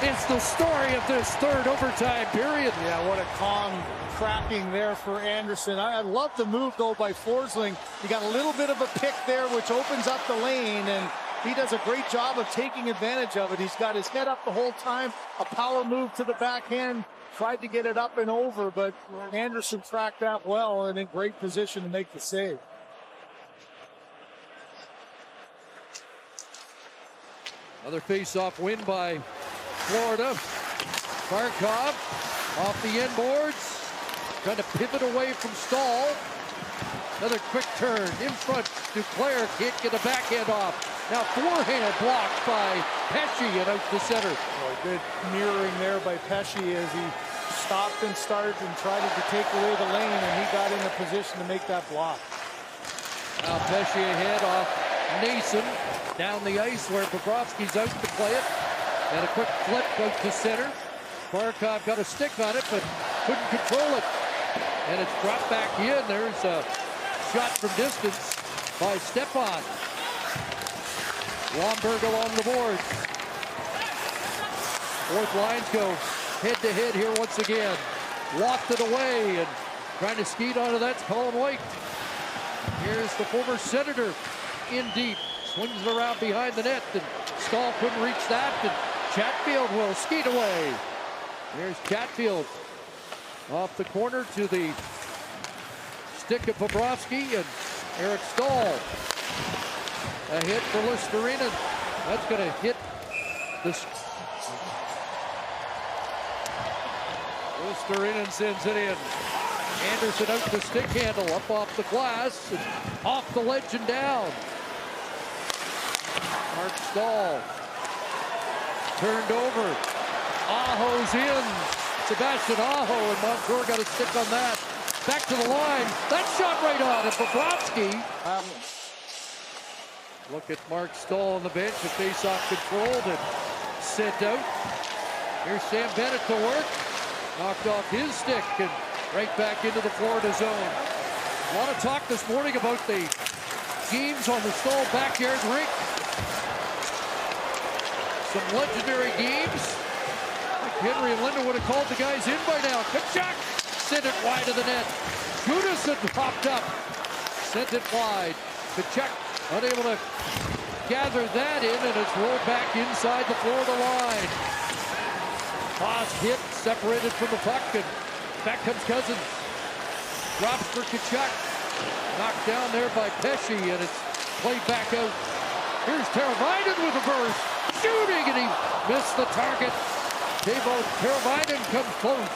It's the story of this third overtime period. Yeah, what a calm cracking there for Anderson. I love the move, though, by Forsling. He got a little bit of a pick there, which opens up the lane, and he does a great job of taking advantage of it. He's got his head up the whole time. A power move to the backhand. Tried to get it up and over, but Anderson tracked that well and in great position to make the save. Another face-off win by Florida. Barkov off the inboards. Trying to pivot away from Stahl. Another quick turn in front. Duclair can't get a backhand off. Now forehand blocked by Pesce and out to center. Oh, good mirroring there by Pesce as he stopped and started and tried to take away the lane, and he got in a position to make that block. Now Pesce ahead off Nason. Down the ice where Bobrovsky's out to play it. And a quick flip out to center. Barkov got a stick on it, but couldn't control it. And it's dropped back in. There's a shot from distance by Stepan. Lomberg along the boards. Fourth lines go head-to-head here once again. Lofted away and trying to skeet onto that's Colin White. Here's the former Senator in deep. Swings it around behind the net, and Stahl couldn't reach that, and Chatfield will skeet away. Here's Chatfield off the corner to the stick of Bobrovsky, and Eric Stahl. A hit for Listerinen. That's going to hit this. Listerinen sends it in. Anderson out the stick handle, up off the glass, and off the ledge and down. Mark Stahl turned over. Aho's in. Sebastian Aho, and Montour got a stick on that. Back to the line. That shot right on it. Bobrovsky. Look at Mark Stahl on the bench. The face-off controlled and sent out. Here's Sam Bennett to work. Knocked off his stick and right back into the Florida zone. A lot of talk this morning about the games on the Stahl backyard rink. Some legendary games. Henry and Linda would have called the guys in by now. Tkachuk sent it wide of the net. Judison popped up. Sent it wide. Tkachuk unable to gather that in, and it's rolled back inside the Florida line. Toss hit, separated from the puck, and back comes Cousins. Drops for Tkachuk. Knocked down there by Pesce, and it's played back out. Here's Teravainen with a burst. Shooting, and he missed the target. Teuvo Teravainen comes close.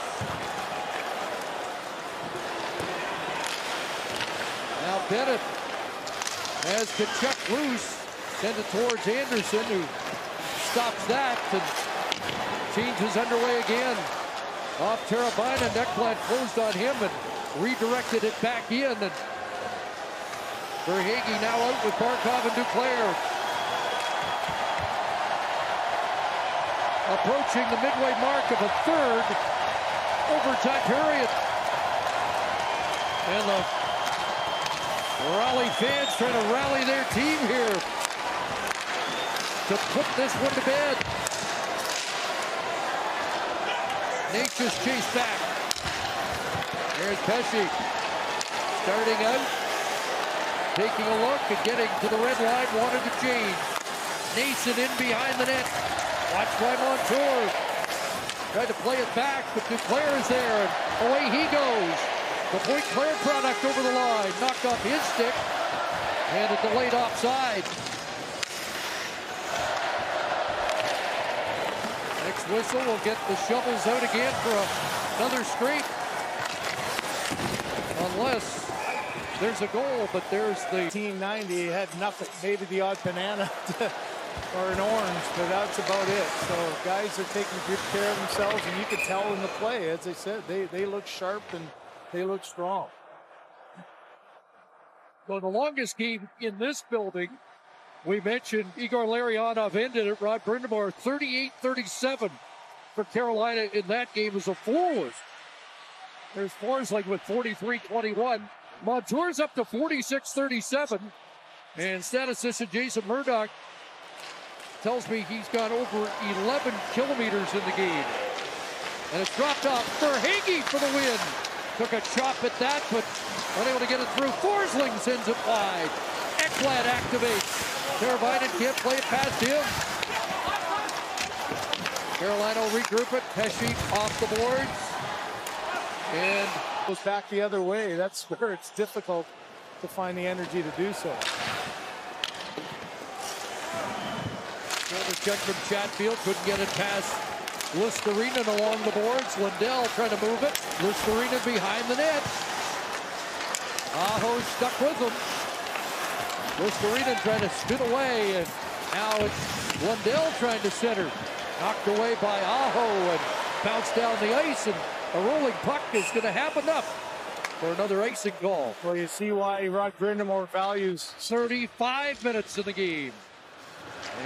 Now Bennett has Tkachuk loose. Send it towards Anderson, who stops that, and changes underway again. Off Teravainen, Ekblad closed on him and redirected it back in. And Verhaeghe now out with Barkov and Duclair. Approaching the midway mark of a third overtime period. And the Raleigh fans trying to rally their team here to put this one to bed. Nature's chased back. There's Pesce starting out, taking a look and getting to the red line, wanted to change. Nason in behind the net. Watched by Montour. Tried to play it back, but Duclair is there, and away he goes. The Point Claire product over the line. Knocked off his stick, and a delayed offside. Next whistle will get the shovels out again for another straight. Unless there's a goal, but there's the 1890 had nothing, maybe the odd banana or an orange, but that's about it. So guys are taking good care of themselves, and you can tell in the play. As I said, they look sharp and they look strong. So the longest game in this building, we mentioned Igor Larionov ended it. Rod Brindamore 38-37 for Carolina in that game as a forward. There's Forsling with 43-21. Montour's up to 46-37. And statistician Jason Murdoch tells me he's gone over 11 kilometers in the game. And it's dropped off. Verhaeghe for the win. Took a chop at that, but unable to get it through. Forsling sends it wide. Ekblad activates. Teravainen can't play it past him. Carolina will regroup it. Pesce off the boards. And goes back the other way. That's where it's difficult to find the energy to do so. Shoulder check from Chatfield. Couldn't get it past Listerinen along the boards. Lindell trying to move it. Listerinen behind the net. Aho stuck with him. Listerinen trying to spin away, and now it's Lindell trying to center. Knocked away by Aho and bounced down the ice, and a rolling puck is going to have enough. for another icing call. Well, you see why Rod Grindamore values 35 minutes in the game.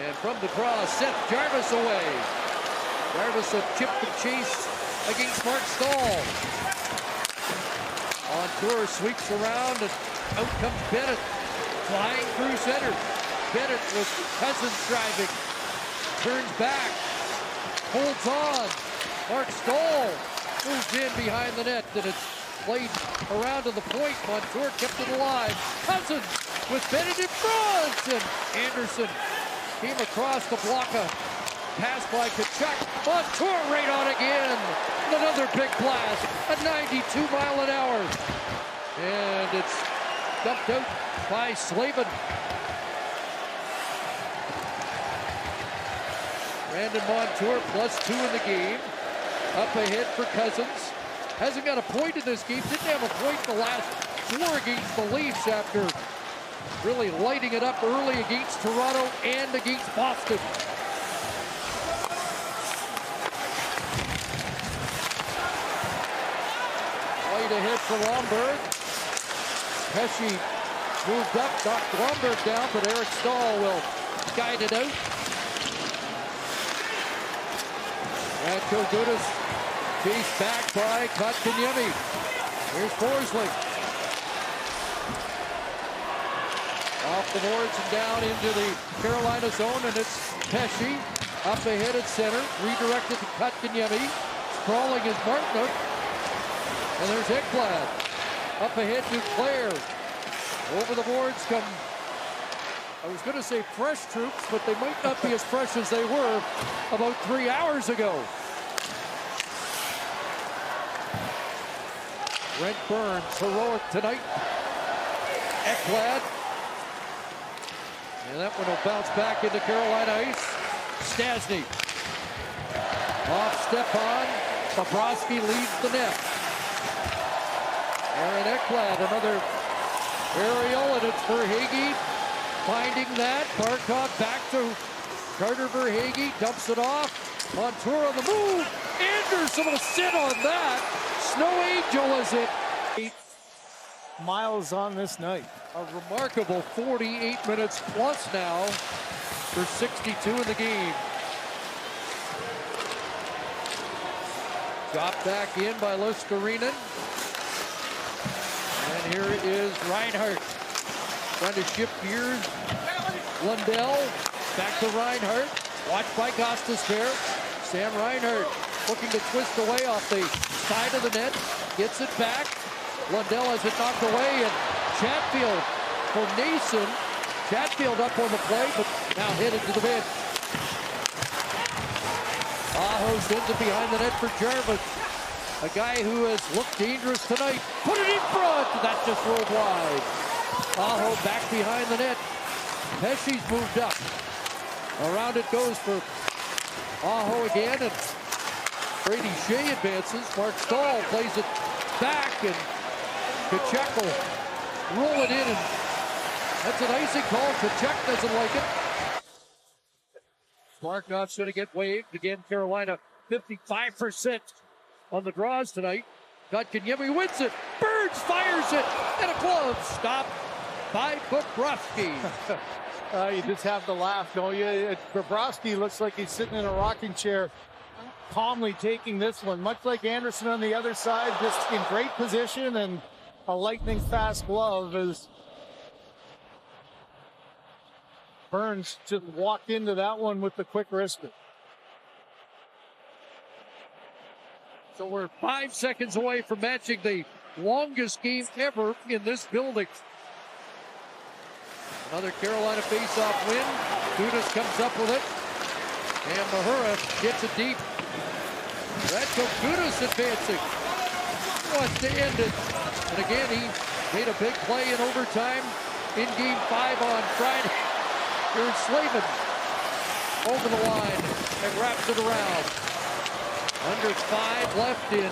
And from the cross, Seth Jarvis away. Jarvis a chip and chase against Mark Stahl. On tour, sweeps around, and out comes Bennett. Flying through center. Bennett with Cousins driving. Turns back. Holds on. Mark Stahl moves in behind the net, and it's played around to the point. Montour kept it alive. Cousins with Bennett in front, and Anderson came across the blocker. Pass by Tkachuk. Montour right on again. Another big blast at 92 mile an hour. And it's dumped out by Slavin. Brandon Montour +2 in the game. Up ahead for Cousins. Hasn't got a point in this game. Didn't have a point in the last 4 against the Leafs after really lighting it up early against Toronto and against Boston. Right ahead for Lomberg. Pesce moved up, knocked Lomberg down, but Eric Stahl will guide it out. Radko Gudas chased back by Kotkaniemi. Here's Forsley. Off the boards and down into the Carolina zone, and it's Pesce up ahead at center, redirected to Kotkaniemi. Sprawling is Martinook, and there's Ekblad. Up ahead to Claire. Over the boards come, I was going to say fresh troops, but they might not be as fresh as they were about 3 hours ago. Brent Burns, heroic tonight. Ekblad. And that one will bounce back into Carolina ice. Stasny. Off step on. Bobrovsky leads the net. Aaron Ekblad, another aerial, and it's Verhaeghe finding that. Barkov back to Carter Verhaeghe, dumps it off. Montour on the move. Anderson will sit on that. Snow Angel is it. 8 miles on this night. A remarkable 48 minutes plus now for 62 in the game. Dropped back in by Luostarinen. And here is Reinhart. Trying to shift gears. Lundell back to Reinhart. Watched by Gostisbehere. Sam Reinhart looking to twist away off the side of the net. Gets it back. Lundell has it knocked away, and Chatfield for Nason. Chatfield up on the play, but now headed to the bench. Aho sends it behind the net for Jarvis. A guy who has looked dangerous tonight. Put it in front. That just rolled wide. Aho back behind the net. Pesce's moved up. Around it goes for Aho again, and Brady Shea advances. Mark Stahl plays it back, and Tkachuk will roll it in, and that's an icing call. Tkachuk doesn't like it. Markov's going to get waved. Again, Carolina 55% on the draws tonight. Kotkaniemi wins it. Burns fires it. And a glove stopped by Bobrovsky. You just have to laugh, don't you? Bobrovsky looks like he's sitting in a rocking chair, calmly taking this one. Much like Anderson on the other side, just in great position, and a lightning fast glove as Burns just walked into that one with the quick wrist. So we're 5 seconds away from matching the longest game ever in this building. Another Carolina face-off win. Gudas comes up with it. And Mahura gets it deep. Radko Gudas advancing. Wants to end it. And again, he made a big play in overtime in Game 5 on Friday. Here's Slavin over the line and wraps it around. Under 5 left in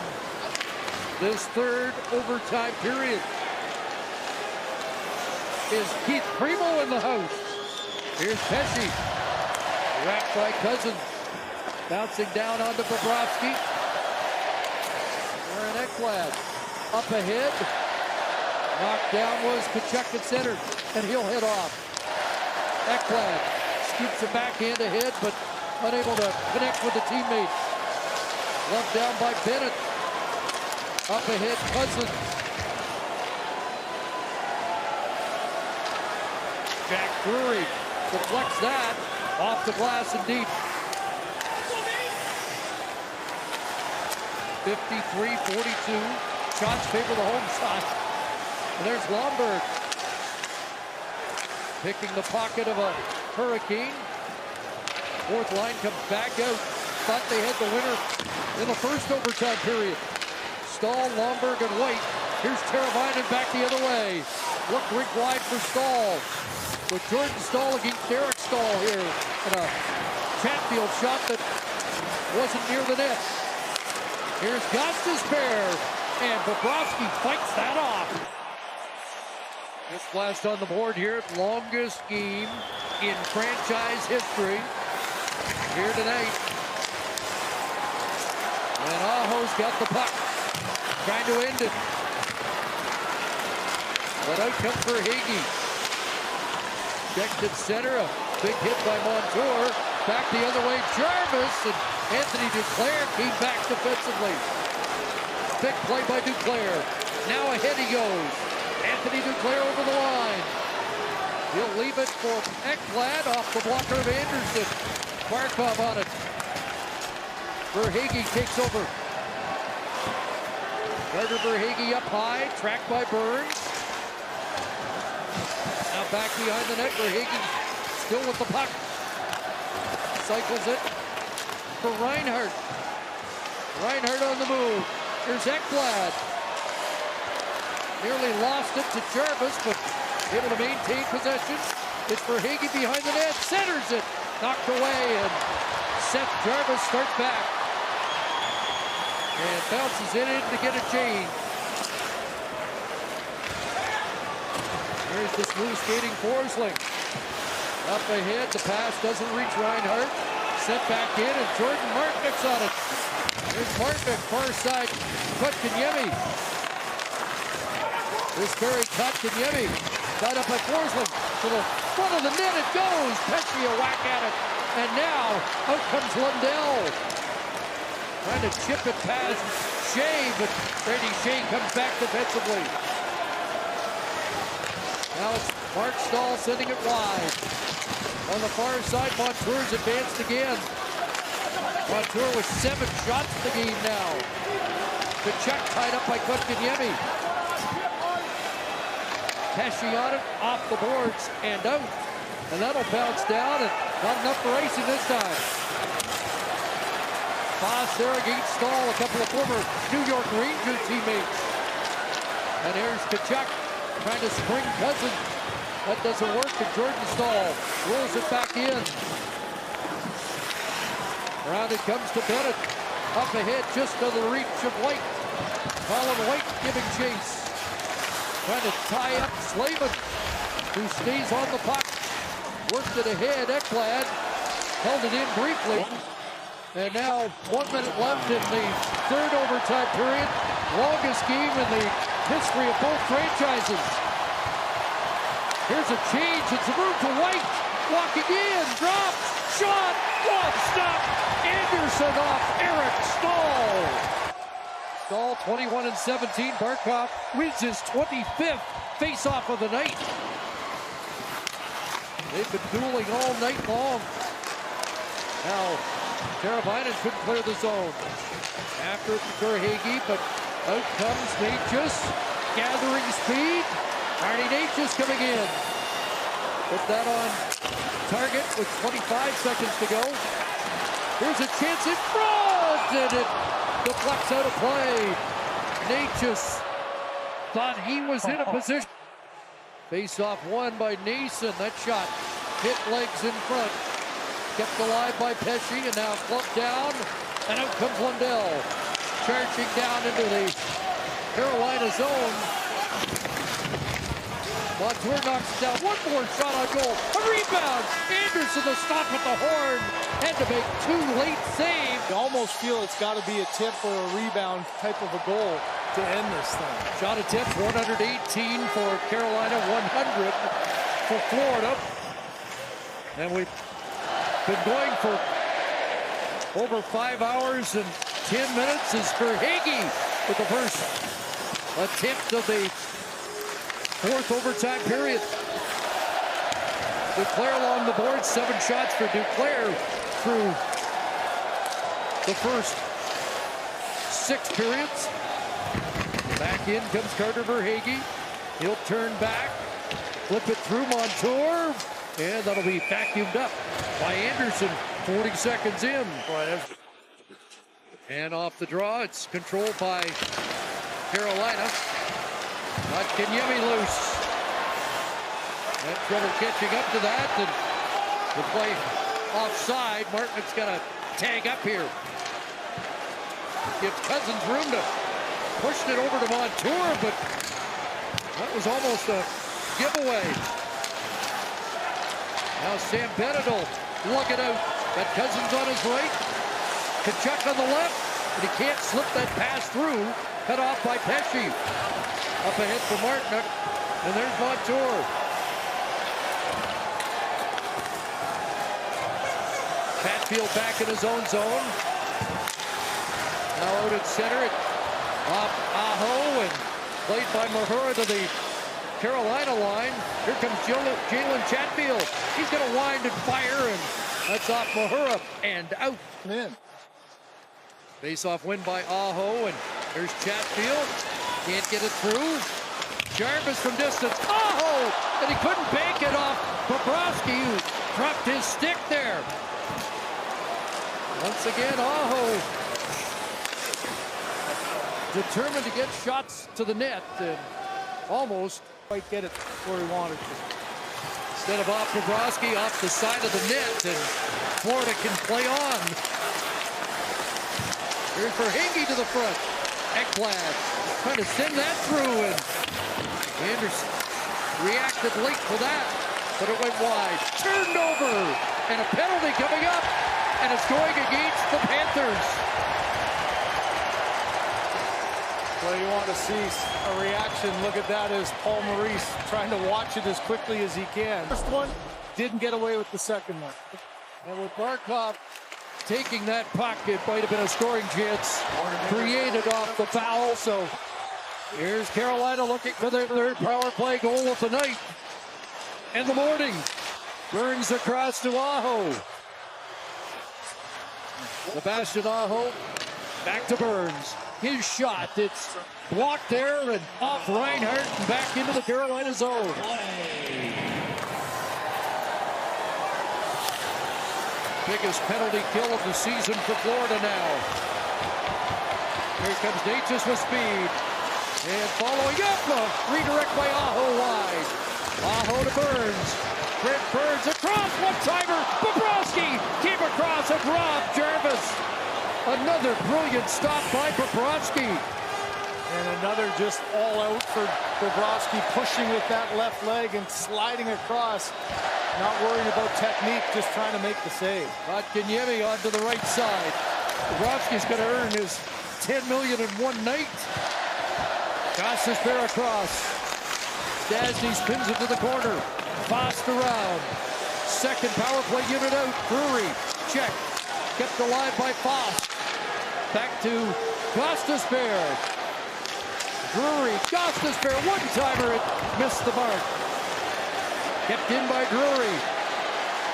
this third overtime period. Is Keith Primo in the house? Here's Pesce. Wrapped by Cousins. Bouncing down onto Bobrovsky. Aaron Ekblad up ahead. Knocked down was Tkachuk at center, and he'll head off. Ekblad scoops it backhand ahead, but unable to connect with the teammate. Left down by Bennett. Up ahead, Cousins. Jack Drury deflects that off the glass and deep. 53-42. Shots favor the home side. And there's Lomberg. Picking the pocket of a Hurricane. Fourth line comes back out. Thought they had the winner in the first overtime period. Stahl, Lomberg, and White. Here's Teravainen back the other way. Look rink wide for Stahl. With Jordan Stahl against Derek Stahl here. And a Chatfield shot that wasn't near the net. Here's Gostisbehere. And Bobrovsky fights that off. This blast on the board here. Longest game in franchise history here tonight. And Aho's got the puck. Trying to end it. But out comes Verhaeghe. Checked at center. A big hit by Montour. Back the other way. Jarvis and Anthony Duclair came back defensively. Big play by Duclair. Now ahead he goes. Anthony Duclair over the line. He'll leave it for Ekblad off the blocker of Anderson. Barkov on it. Verhaeghe takes over. Carter Verhaeghe up high, tracked by Burns. Now back behind the net, Verhaeghe still with the puck. Cycles it for Reinhart. Reinhart on the move. Here's Ekblad. Nearly lost it to Jarvis, but able to maintain possession. It's Verhaeghe behind the net, centers it. Knocked away, and Seth Jarvis starts back. And bounces it in to get a change. Here's the smooth skating Forsling. Up ahead, the pass doesn't reach Reinhart. Sent back in, and Jordan Martinick's on it. Here's Martinick, far side, Kotkaniemi. This very Kotkaniemi. Got up by Forsling. To the front of the net it goes. Pesce a whack at it. And now, out comes Lundell. Trying to chip it past Shea, but Brady Shea comes back defensively. Now it's Mark Stahl sending it wide. On the far side, Montour's advanced again. Montour with 7 shots in the game now. Tkachuk tied up by Kotkaniemi. Pesce on it, off the boards, and out. And that'll bounce down, and not enough for icing this time. Foss there against Stahl, a couple of former New York Ranger teammates. And here's Tkachuk trying to spring Cousins. That doesn't work, and Jordan Stahl rolls it back in. Around it comes to Bennett. Up ahead, just to the reach of White. Colin White giving chase. Trying to tie up Slavin, who stays on the puck. Worked it ahead, Ekblad held it in briefly. And now 1 minute left in the third overtime period. Longest game in the history of both franchises. Here's a change, it's a move to White. Walking in, drops, shot, one stop. Anderson off Eric Stahl. Stahl 21-17. Barkov wins his 25th face-off of the night. They've been dueling all night long. Now, Teravainen couldn't clear the zone. After it to Verhaeghe, but out comes Natchez. Gathering speed. Arnie Natchez coming in. Put that on target with 25 seconds to go. Here's a chance in front, and it deflects out of play. Natchez thought he was in a position. Face-off won by Nason. That shot hit legs in front. Kept alive by Pesce, and now clumped down. And out comes Lundell. Charging down into the Carolina zone. Montour knocks it down. One more shot on goal. A rebound. Anderson the stop at the horn. Had to make 2 late saves. You almost feel it's got to be a tip or a rebound type of a goal to to end this thing. Shot attempts 118 for Carolina, 100 for Florida. And we've been going for over 5 hours and 10 minutes as Verhaeghe with the first attempt of the fourth overtime period. Duclair along the board, 7 shots for Duclair through the first 6 periods. Back in comes Carter Verhaeghe. He'll turn back, flip it through Montour, and that'll be vacuumed up by Anderson 40 seconds in. And off the draw, it's controlled by Carolina. Got Kenyemi loose. Had trouble catching up to that, and the play offside. Martin's got to tag up here. Gives Cousins room to push it over to Montour, but that was almost a giveaway. Now Sam Bennett will lug it out. Got Cousins on his right, Tkachuk on the left, but he can't slip that pass through. Cut off by Pesce. Up ahead for Martin, and there's Montour. Chatfield back in his own zone. Now out at center, off Aho, and played by Mahura to the Carolina line. Here comes Jalen Chatfield. He's going to wind and fire, and that's off Mahura and out. Man. Face-off win by Aho, and here's Chatfield. Can't get it through. Jarvis from distance. Aho! And he couldn't bank it off Bobrovsky, who dropped his stick there. Once again, Aho determined to get shots to the net and almost Quite get it where he wanted to. instead of off Bobrovsky, off the side of the net, and Florida can play on. Here's Verhaeghe to the front. Ekblad trying to send that through, and Anderson reacted late for that, but it went wide. Turned over, and a penalty coming up, and it's going against the Panthers. Well, you want to see a reaction. Look at that as Paul Maurice trying to watch it as quickly as he can. First one, didn't get away with the second one. And with Barkov taking that puck, it might have been a scoring chance created off the foul. So here's Carolina looking for their third power play goal of the night and the morning. Burns across to Aho. Sebastian Aho back to Burns. His shot, it's blocked there and off Reinhart and back into the Carolina zone. Biggest penalty kill of the season for Florida now. Here comes Natchez with speed. And following up, a redirect by Aho wide. Aho to Burns. Brent Burns across, one-timer. Bobrovsky came across and robbed Jarvis. Another brilliant stop by Bobrovsky. And another just all out for Bobrovsky, pushing with that left leg and sliding across. Not worried about technique, just trying to make the save. Got Kenyemi onto the right side. Bobrovsky's going to earn his $10 million in one night. Gosses bear across. Stasny spins it to the corner. Fast around. Second power play unit out. Drury. Check. Kept alive by Foss. Back to Gostisbehere. Drury. Gostisbehere. One-timer. It missed the mark. Kept in by Drury.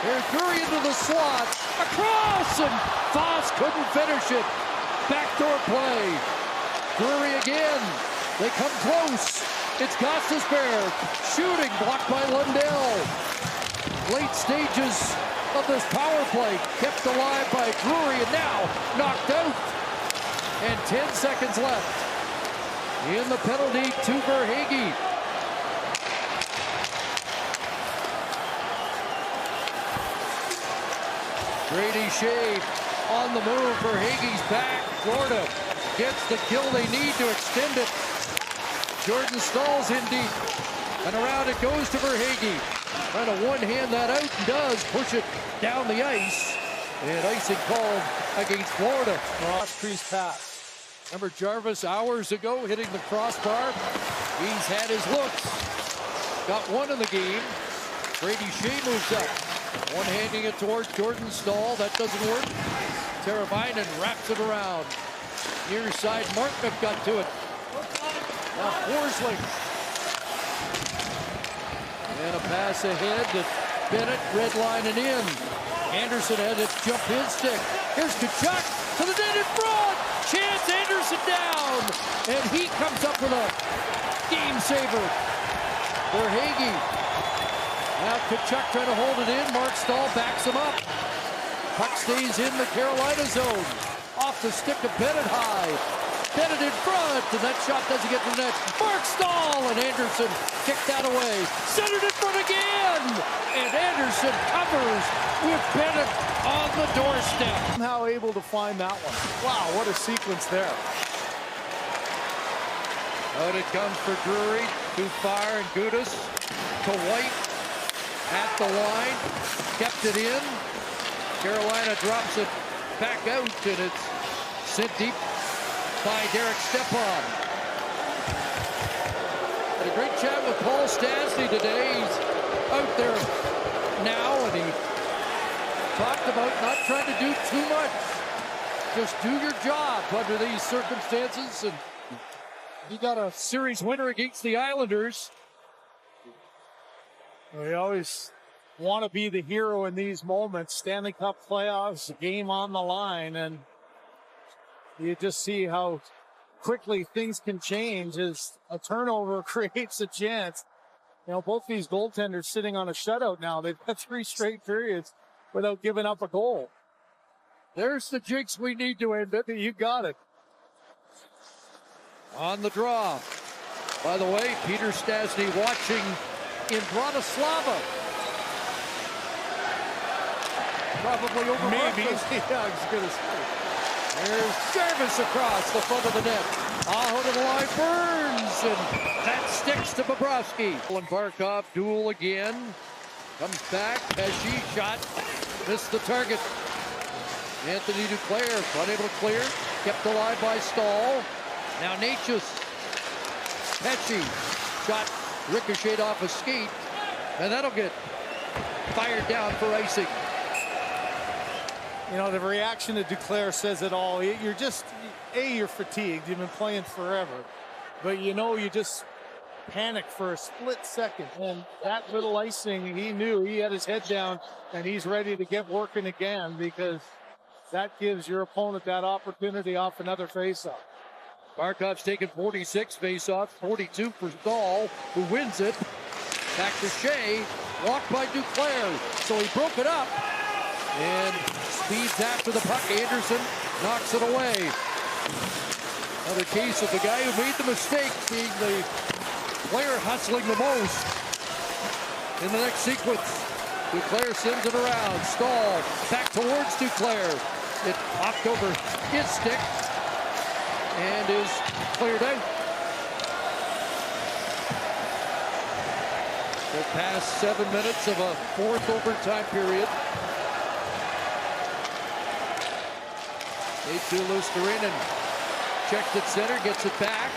There's Drury into the slot. Across, and Foss couldn't finish it. Backdoor play. Drury again. They come close. It's Gostisbehere. Shooting blocked by Lundell. Late stages of this power play. Kept alive by Drury, and now knocked out. And 10 seconds left. In the penalty to Verhaeghe. Brady Shea on the move. Verhaeghe's back. Florida gets the kill they need to extend it. Jordan Staal's in deep. And around it goes to Verhaeghe. Trying to one-hand that out, and does push it down the ice. And icing called against Florida. Cross crease pass. Remember Jarvis hours ago hitting the crossbar? He's had his looks. Got one in the game. Brady Shea moves up. One-handing it towards Jordan Stahl. That doesn't work. Teravainen wraps it around. Near side, Markov got to it. Now Forsling. And a pass ahead to Bennett, redlining in. Anderson had to jump his stick. Here's Tkachuk to the net in front. Chance Anderson down. And he comes up with a game saver. Verhaeghe. Now Tkachuk trying to hold it in. Mark Stahl backs him up. Puck stays in the Carolina zone. Off the stick of Bennett high. Bennett in front, and that shot doesn't get to the net. Mark Stahl, and Anderson kicked that away. Centered in front again, and Anderson covers with Bennett on the doorstep. Somehow able to find that one. Wow, what a sequence there. Out it comes for Drury, to Fire and Gudas, to White, at the line, kept it in. Carolina drops it back out, and it's sent deep by Derek Stepan. Had a great chat with Paul Stastny today. He's out there now, and he talked about not trying to do too much. Just do your job under these circumstances, and he got a series winner against the Islanders. We always want to be the hero in these moments. Stanley Cup playoffs, game on the line, and you just see how quickly things can change as a turnover creates a chance. You know, both these goaltenders sitting on a shutout now. They've had 3 straight periods without giving up a goal. There's the jinx we need to end it. You got it. On the draw. By the way, Peter Stastny watching in Bratislava. Probably over Maybe. breakfast. Yeah, I was going to say. There's Jarvis across the front of the net. Aho to the line, Burns, and that sticks to Bobrovsky. And Barkov duel again. Comes back, Pesci shot, missed the target. Anthony Duclair, unable to clear, kept alive by Stahl. Now Natchez, Pesci, shot ricocheted off a skate, and that'll get fired down for icing. You know, the reaction to Duclair says it all. You're just, you're fatigued. You've been playing forever. But you know, you just panic for a split second. And that little icing, he knew he had his head down and he's ready to get working again, because that gives your opponent that opportunity off another faceoff. Barkov's taken 46 faceoffs, 42 for Stahl, who wins it. Back to Shea, walked by Duclair, so he broke it up. And speeds after the puck. Anderson knocks it away. Another case of the guy who made the mistake being the player hustling the most. In the next sequence, Duclair sends it around. Stahl back towards Duclair. It popped over his stick and is cleared out. We're past 7 minutes of a 4th overtime period. 8-2 Luostarinen checked at center, gets it back.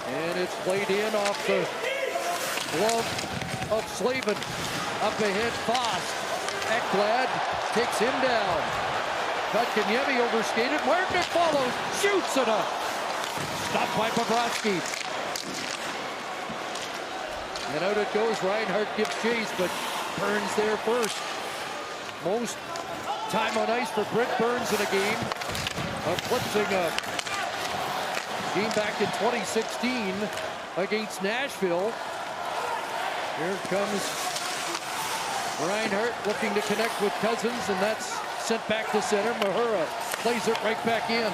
And it's played in off the glove of Slavin. Up ahead, Foss. Ekblad takes him down. Kotkaniemi overskated. Martin follows, shoots it up. Stopped by Bobrovsky. And out it goes. Reinhart gives chase, but Burns there first. Most time on ice for Brent Burns in a game, eclipsing a game back in 2016 against Nashville. Here comes Reinhart looking to connect with Cousins, and that's sent back to center. Mahura plays it right back in.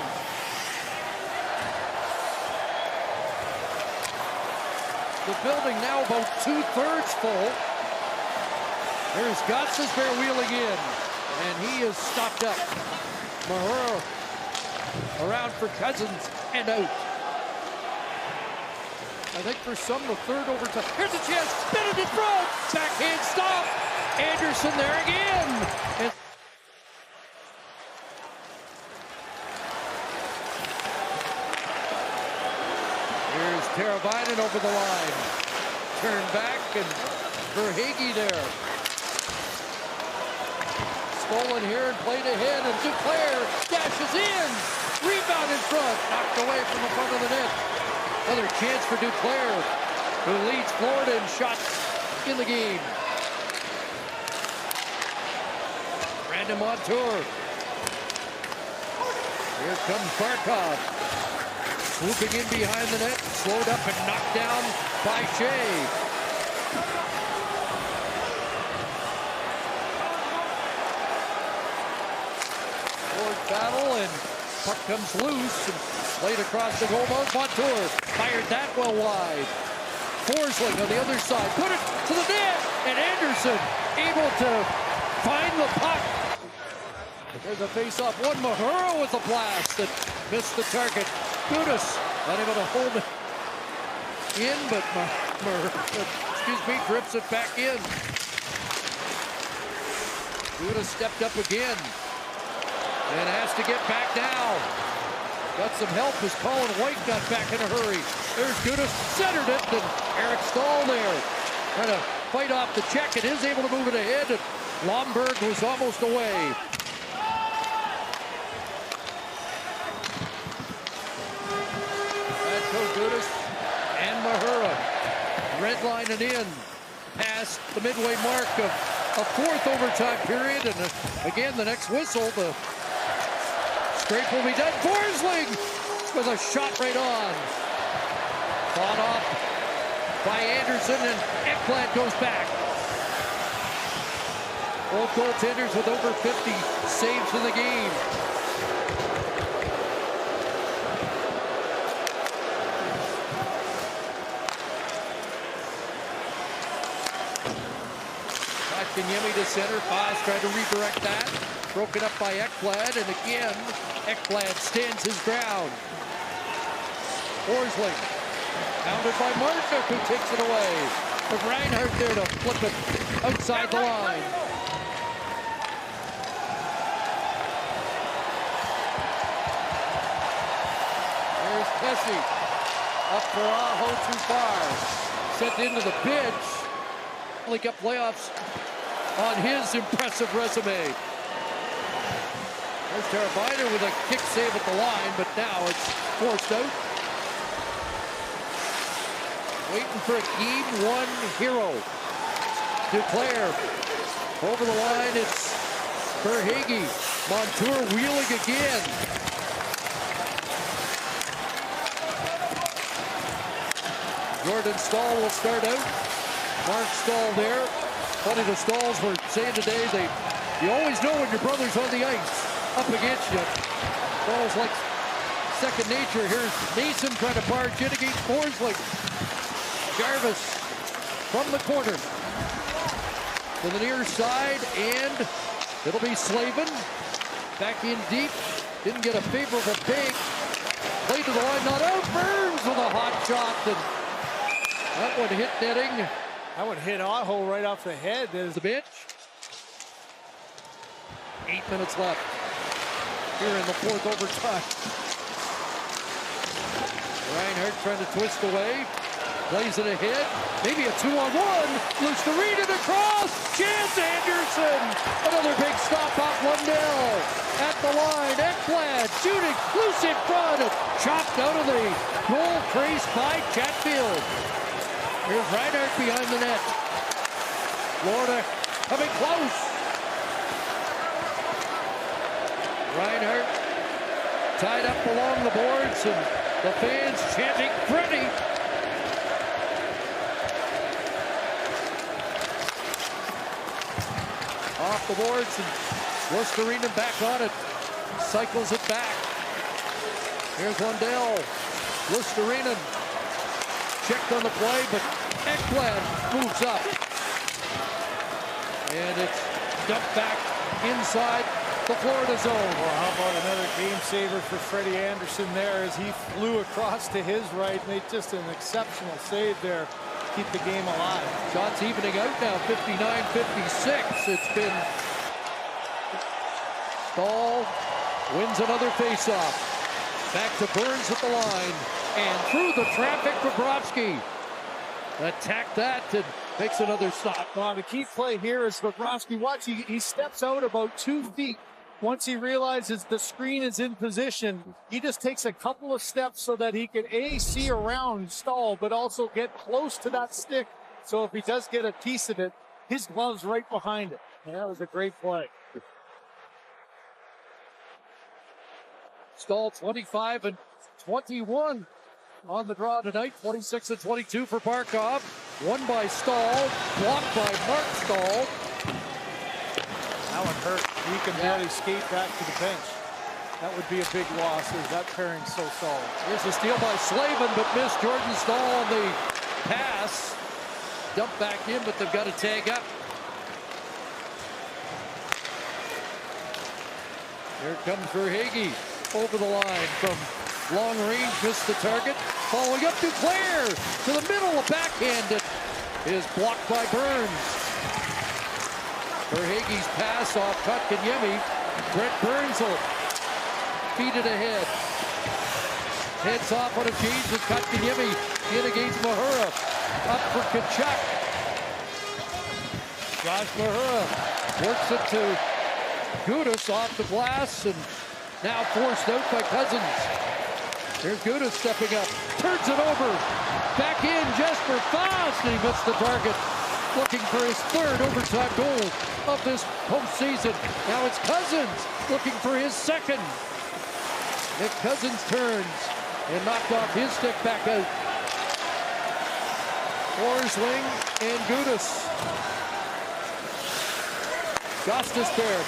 The building now about 2/3 full. There's Gostisbehere wheeling in, and he is stopped up. Mahura around for Cousins and out. I think for some, the 3rd overtime. Here's a chance. Bennett in front. Backhand stop. Anderson there again. And Teravainen over the line. Turn back and Verhaeghe there. Stolen here and played ahead, and Duclair dashes in. Rebound in front, knocked away from the front of the net. Another chance for Duclair, who leads Florida in shots in the game. Brandon Montour. Here comes Barkov. Swooping in behind the net, slowed up and knocked down by Shea. Battle, and puck comes loose and played across the goal. Montour fired that well wide. Forsling on the other side, put it to the net, and Anderson able to find the puck. There's a face-off. One Mahura with a blast that missed the target. Gudas not able to hold it in, but Mahura, drips it back in. Gudas stepped up again. And has to get back now. Got some help as Colin White got back in a hurry. There's Gudas, centered it, and Eric Stahl there. Trying to fight off the check, and is able to move it ahead. And Lomberg was almost away. Badko, Gudas, and Mahura. Red line and in. Past the midway mark of a fourth overtime period. And again, the next whistle, the scrape will be done. Forsling with a shot right on. Fought off by Anderson, and Ekblad goes back. Both goaltenders with over 50 saves in the game. Yemi to center. Foz tried to redirect that. Broken up by Ekblad, and again, Ekblad stands his ground. Forsling, pounded by Martinook, who takes it away. But Reinhardt there to flip it outside the line. There's Pesci. Up for Aho, too far. Sent into the bench. Stanley Cup playoffs on his impressive resume. There's Teravainen with a kick save at the line, but now it's forced out. Waiting for a Game 1 hero. Duclair over the line. It's Verhaeghe. Montour wheeling again. Jordan Stahl will start out. Mark Stahl there. Funny, the Stalls were saying today, you always know when your brother's on the ice up against you. Stahl's like second nature. Here's Mason trying to barge in against Forsling. Jarvis from the corner to the near side, and it'll be Slavin. Back in deep. Didn't get a favorable take. Played to the line, not out. Burns with a hot shot, and that one hit netting. That would hit Aho right off the head. There's The bench. 8 minutes left here in the fourth overtime. Reinhardt trying to twist away. Plays it ahead. Maybe a 2-on-1. Lustareed across. Chance Anderson. Another big stop off Lundell. At the line. Ekblad shooting. Loose in front. Chopped out of the goal crease by Chatfield. Here's Reinhardt behind the net. Florida coming close. Reinhardt tied up along the boards, and the fans chanting Freddie. Off the boards, and Lustareed back on it. Cycles it back. Here's Lundell. Lustareed checked on the play, but Ekblad moves up. And it's dumped back inside the Florida zone. Well, how about another game saver for Freddie Anderson there as he flew across to his right. Made just an exceptional save there. Keep the game alive. Shots evening out now, 59-56. It's been Stahl wins another faceoff. Back to Burns at the line. And through the traffic, Bobrovsky attacked that and makes another stop. Well, the key play here is Bobrovsky. Watch, he steps out about 2 feet. Once he realizes the screen is in position, he just takes a couple of steps so that he can see around Stahl, but also get close to that stick. So if he does get a piece of it, his glove's right behind it. And that was a great play. Stahl 25 and 21 on the draw tonight. 26 and 22 for Barkov. Won by Stahl, blocked by Mark Stahl. That one hurt. He can barely skate back to the bench. That would be a big loss as that pairing's so solid. Here's a steal by Slavin, but missed Jordan Stahl on the pass. Dumped back in, but they've got to tag up. Here comes Verhaeghe over the line from long range, missed the target. Following up Duclair to the middle, a backhand is blocked by Burns. Verhaeghe's pass off Kotkaniemi. Brent Burns will feed it ahead. Heads off on a change with Kotkaniemi in against Mahura. Up for Tkachuk. Josh Mahura works it to Gudas off the glass and now forced out by Cousins. Here's Gudas stepping up, turns it over, back in Jesper Fast, and he missed the target. Looking for his third overtime goal of this postseason. Now it's Cousins looking for his second. Nick Cousins turns and knocked off his stick back out. Forsling and Gudas. Gostisberg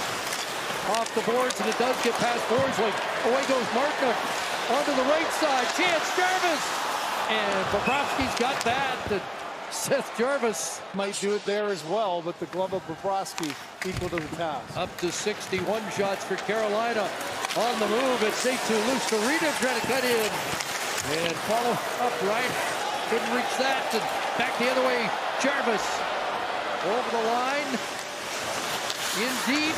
off the boards, and it does get past Forsling. Away goes Markner onto the right side. Chance Jarvis, and Bobrovsky's got that. And Seth Jarvis might do it there as well, but the glove of Bobrovsky equal to the task. up to 61 shots for Carolina. On the move, it's 8-2 loose. Farina trying to cut in and follow up right. Couldn't reach that, and back the other way. Jarvis over the line. In deep.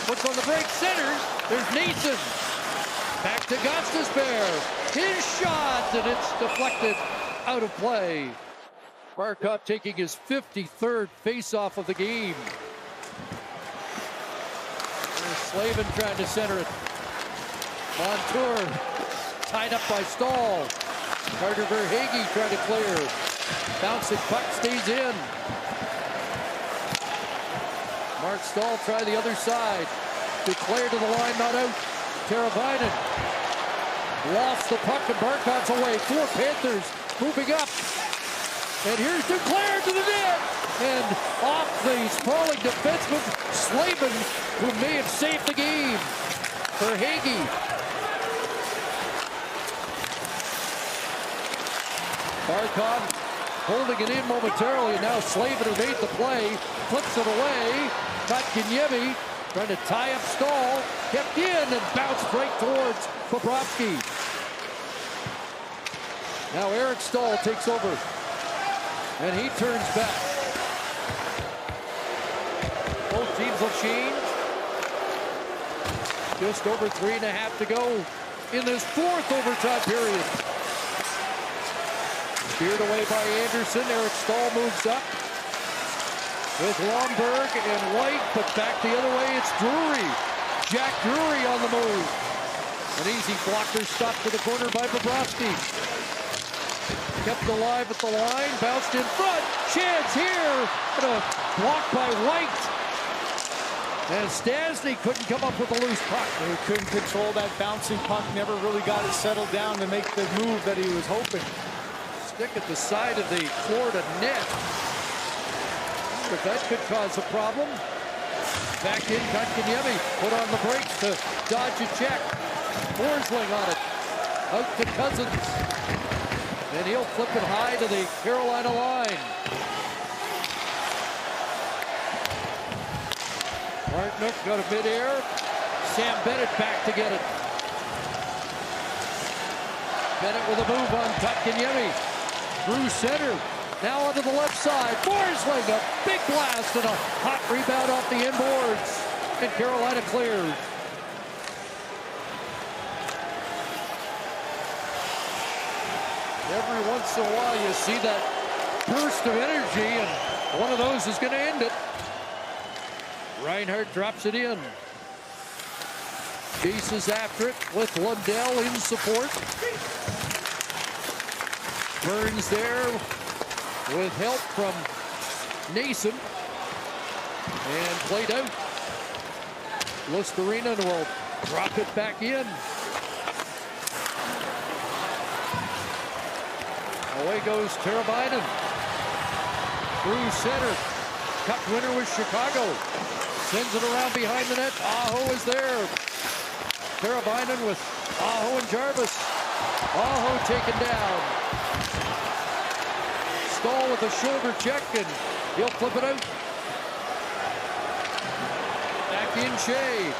Puts on the break, centers. There's Nason. Back to Gostisbehere. His shot, and it's deflected out of play. Barkov taking his 53rd face-off of the game. There's Slavin trying to center it. Montour tied up by Stahl. Carter Verhaeghe trying to clear. Bouncing puck stays in. Mark Stahl try the other side. Declared to the line, not out. Teravainen lost the puck and Barkov's away. 4 Panthers moving up. And here's Duclair to the net. And off the sprawling defenseman, Slavin, who may have saved the game. Verhaeghe. Barkov holding it in momentarily, and now Slavin, who made the play, flips it away. Kotkaniemi trying to tie up Stahl, kept in and bounced right towards Bobrovsky. Now Eric Stahl takes over, and he turns back. Both teams will change. Just over 3.5 to go in this 4th overtime period. Steered away by Anderson. Eric Stahl moves up with Lomberg and White, but back the other way, it's Drury. Jack Drury on the move. An easy blocker stop to the corner by Bobrovsky. Kept alive at the line, bounced in front. Chance here, and a block by White. And Stastny couldn't come up with a loose puck. He couldn't control that bouncing puck, never really got it settled down to make the move that he was hoping. Stick at the side of the Florida net. But that could cause a problem. Back in, Kotkaniemi put on the brakes to dodge a check. Forsling on it. Out to Cousins. And he'll flip it high to the Carolina line. Martinook got a midair. Sam Bennett back to get it. Bennett with a move on Kotkaniemi. Through center. Now onto the left side. Forsling, a big blast and a hot rebound off the inboards. And Carolina clears. Every once in a while you see that burst of energy, and one of those is going to end it. Reinhardt drops it in. Chases after it with Lundell in support. Burns there with help from Nason. And played out. Lustarinen will drop it back in. Away goes Teravainen. Through center. Cup winner was Chicago. Sends it around behind the net. Aho is there. Teravainen with Aho and Jarvis. Aho taken down. Stahl with a shoulder check, and he'll flip it out. Back in Shea.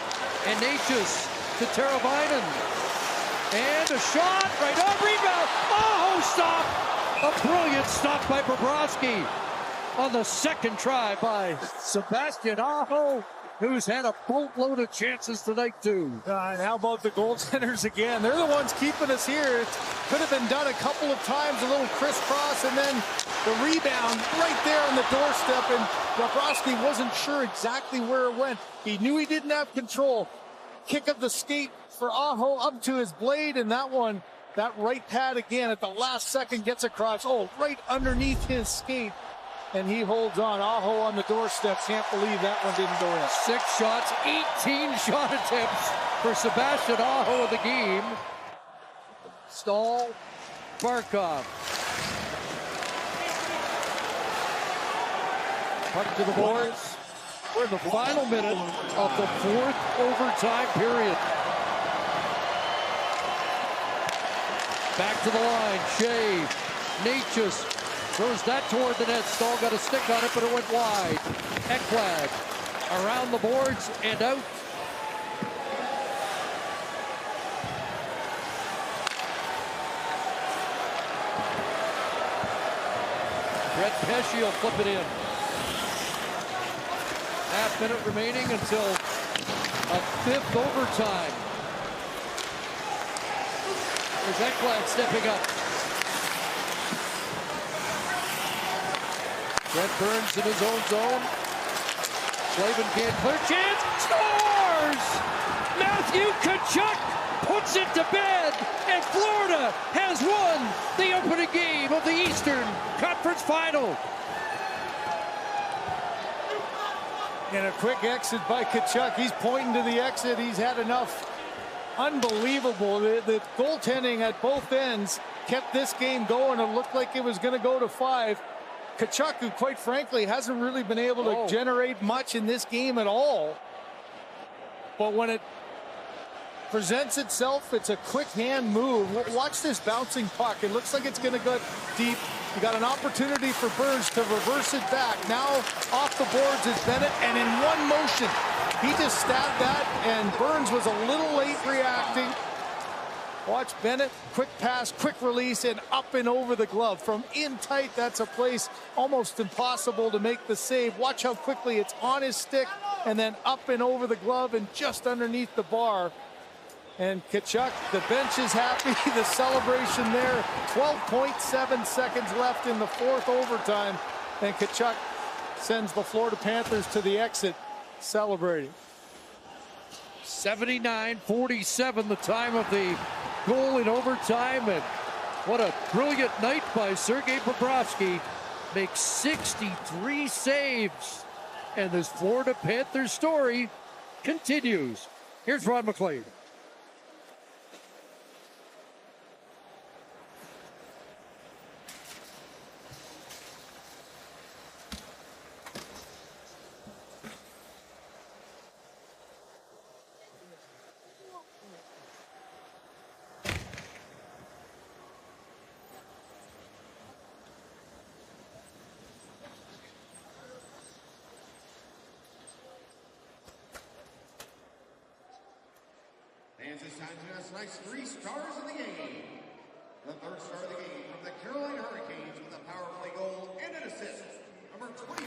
And Natchez to Teravainen. And a shot right on, rebound. Aho stop. A brilliant stop by Bobrovsky on the second try by Sebastian Aho, who's had a boatload of chances tonight too. And how about the goaltenders again? They're the ones keeping us here. It could have been done a couple of times, a little crisscross, and then the rebound right there on the doorstep, and Bobrovsky wasn't sure exactly where it went. He knew he didn't have control. Kick of the skate for Aho up to his blade, and that one, that right pad again at the last second gets across. Oh, right underneath his skate. And he holds on. Aho on the doorstep. Can't believe that one didn't go in. 6 shots, 18 shot attempts for Sebastian Aho in the game. Stahl, Barkov. Puck to the boards. We're in the final minute of the 4th overtime period. Back to the line. Shea, Natchez. Throws that toward the net. Stahl got a stick on it, but it went wide. Ekblad around the boards and out. Brett Pesce will flip it in. Half minute remaining until a 5th overtime. There's Ekblad stepping up. Brent Burns in his own zone. Slavin can't clear. Chance. Scores! Matthew Tkachuk puts it to bed. And Florida has won the opening game of the Eastern Conference Final. And a quick exit by Tkachuk. He's pointing to the exit. He's had enough. Unbelievable. The goaltending at both ends kept this game going. It looked like it was going to go to 5. Tkachuk, who quite frankly hasn't really been able to generate much in this game at all. But when it presents itself, it's a quick hand move. Watch this bouncing puck. It looks like it's going to go deep. You got an opportunity for Burns to reverse it back. Now off the boards is Bennett, and in one motion, he just stabbed that, and Burns was a little late reacting. Watch Bennett, quick pass, quick release, and up and over the glove. From in tight, that's a place almost impossible to make the save. Watch how quickly it's on his stick, and then up and over the glove and just underneath the bar. And Tkachuk, the bench is happy. The celebration there. 12.7 seconds left in the 4th overtime. And Tkachuk sends the Florida Panthers to the exit, celebrating. 79-47, the time of the goal in overtime, and what a brilliant night by Sergei Bobrovsky. Makes 63 saves, and this Florida Panthers story continues. Here's Ron McLean. It's time to slice 3 stars in the game. The 3rd star of the game from the Carolina Hurricanes with a power play goal and an assist. Number 24.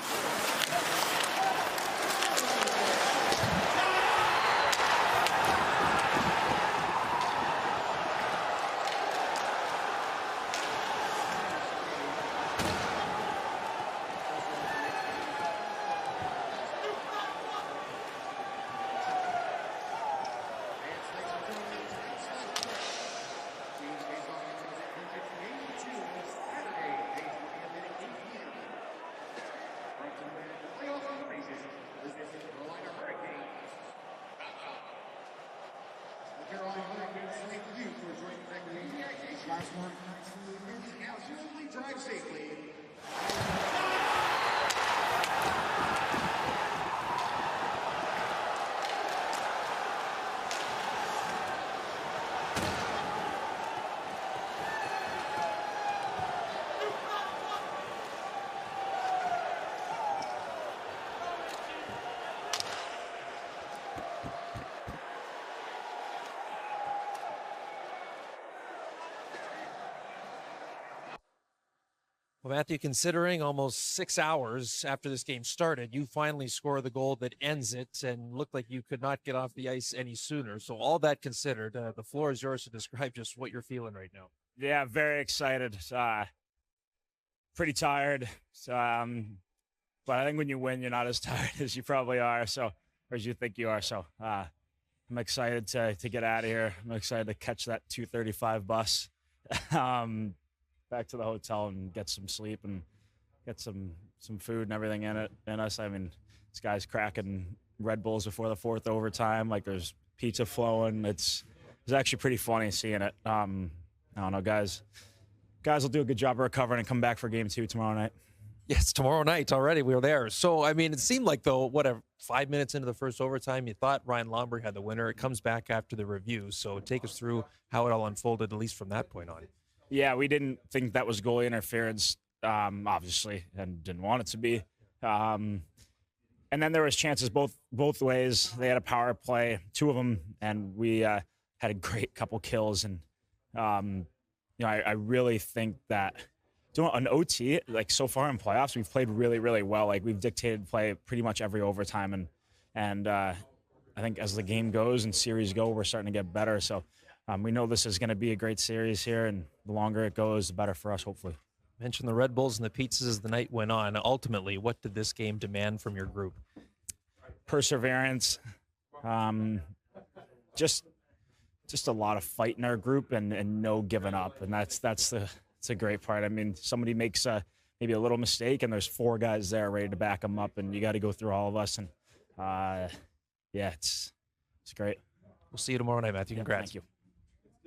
Well, Matthew, considering almost 6 hours after this game started, you finally score the goal that ends it and looked like you could not get off the ice any sooner. So all that considered, the floor is yours to describe just what you're feeling right now. Yeah, very excited. Pretty tired. But I think when you win, you're not as tired as you probably are, or as you think you are. So I'm excited to get out of here. I'm excited to catch that 2:35 bus back to the hotel and get some sleep and get some food and everything in us. I mean, this guy's cracking Red Bulls before the fourth overtime. Like, there's pizza flowing. It's actually pretty funny seeing it. I don't know, guys will do a good job of recovering and come back for game 2 tomorrow night. Yes, tomorrow night already. We were there. So, I mean, it seemed like, though, 5 minutes into the first overtime, you thought Ryan Lomberg had the winner. It comes back after the review. So take us through how it all unfolded, at least from that point on. Yeah, we didn't think that was goalie interference, obviously, and didn't want it to be. And then there was chances both ways. They had a power play, 2 of them, and we had a great couple kills. And I really think that doing an OT, like, so far in playoffs, we've played really, really well. Like, we've dictated play pretty much every overtime, and I think as the game goes and series go, we're starting to get better. So we know this is going to be a great series here, and the longer it goes, the better for us, hopefully. Mentioned the Red Bulls and the pizzas as the night went on. Ultimately, what did this game demand from your group? Perseverance, just a lot of fight in our group and no giving up, and that's a great part. I mean, somebody makes maybe a little mistake, and there's 4 guys there ready to back them up, and you got to go through all of us. And yeah, it's great. We'll see you tomorrow night, Matthew. Congrats. Thank you.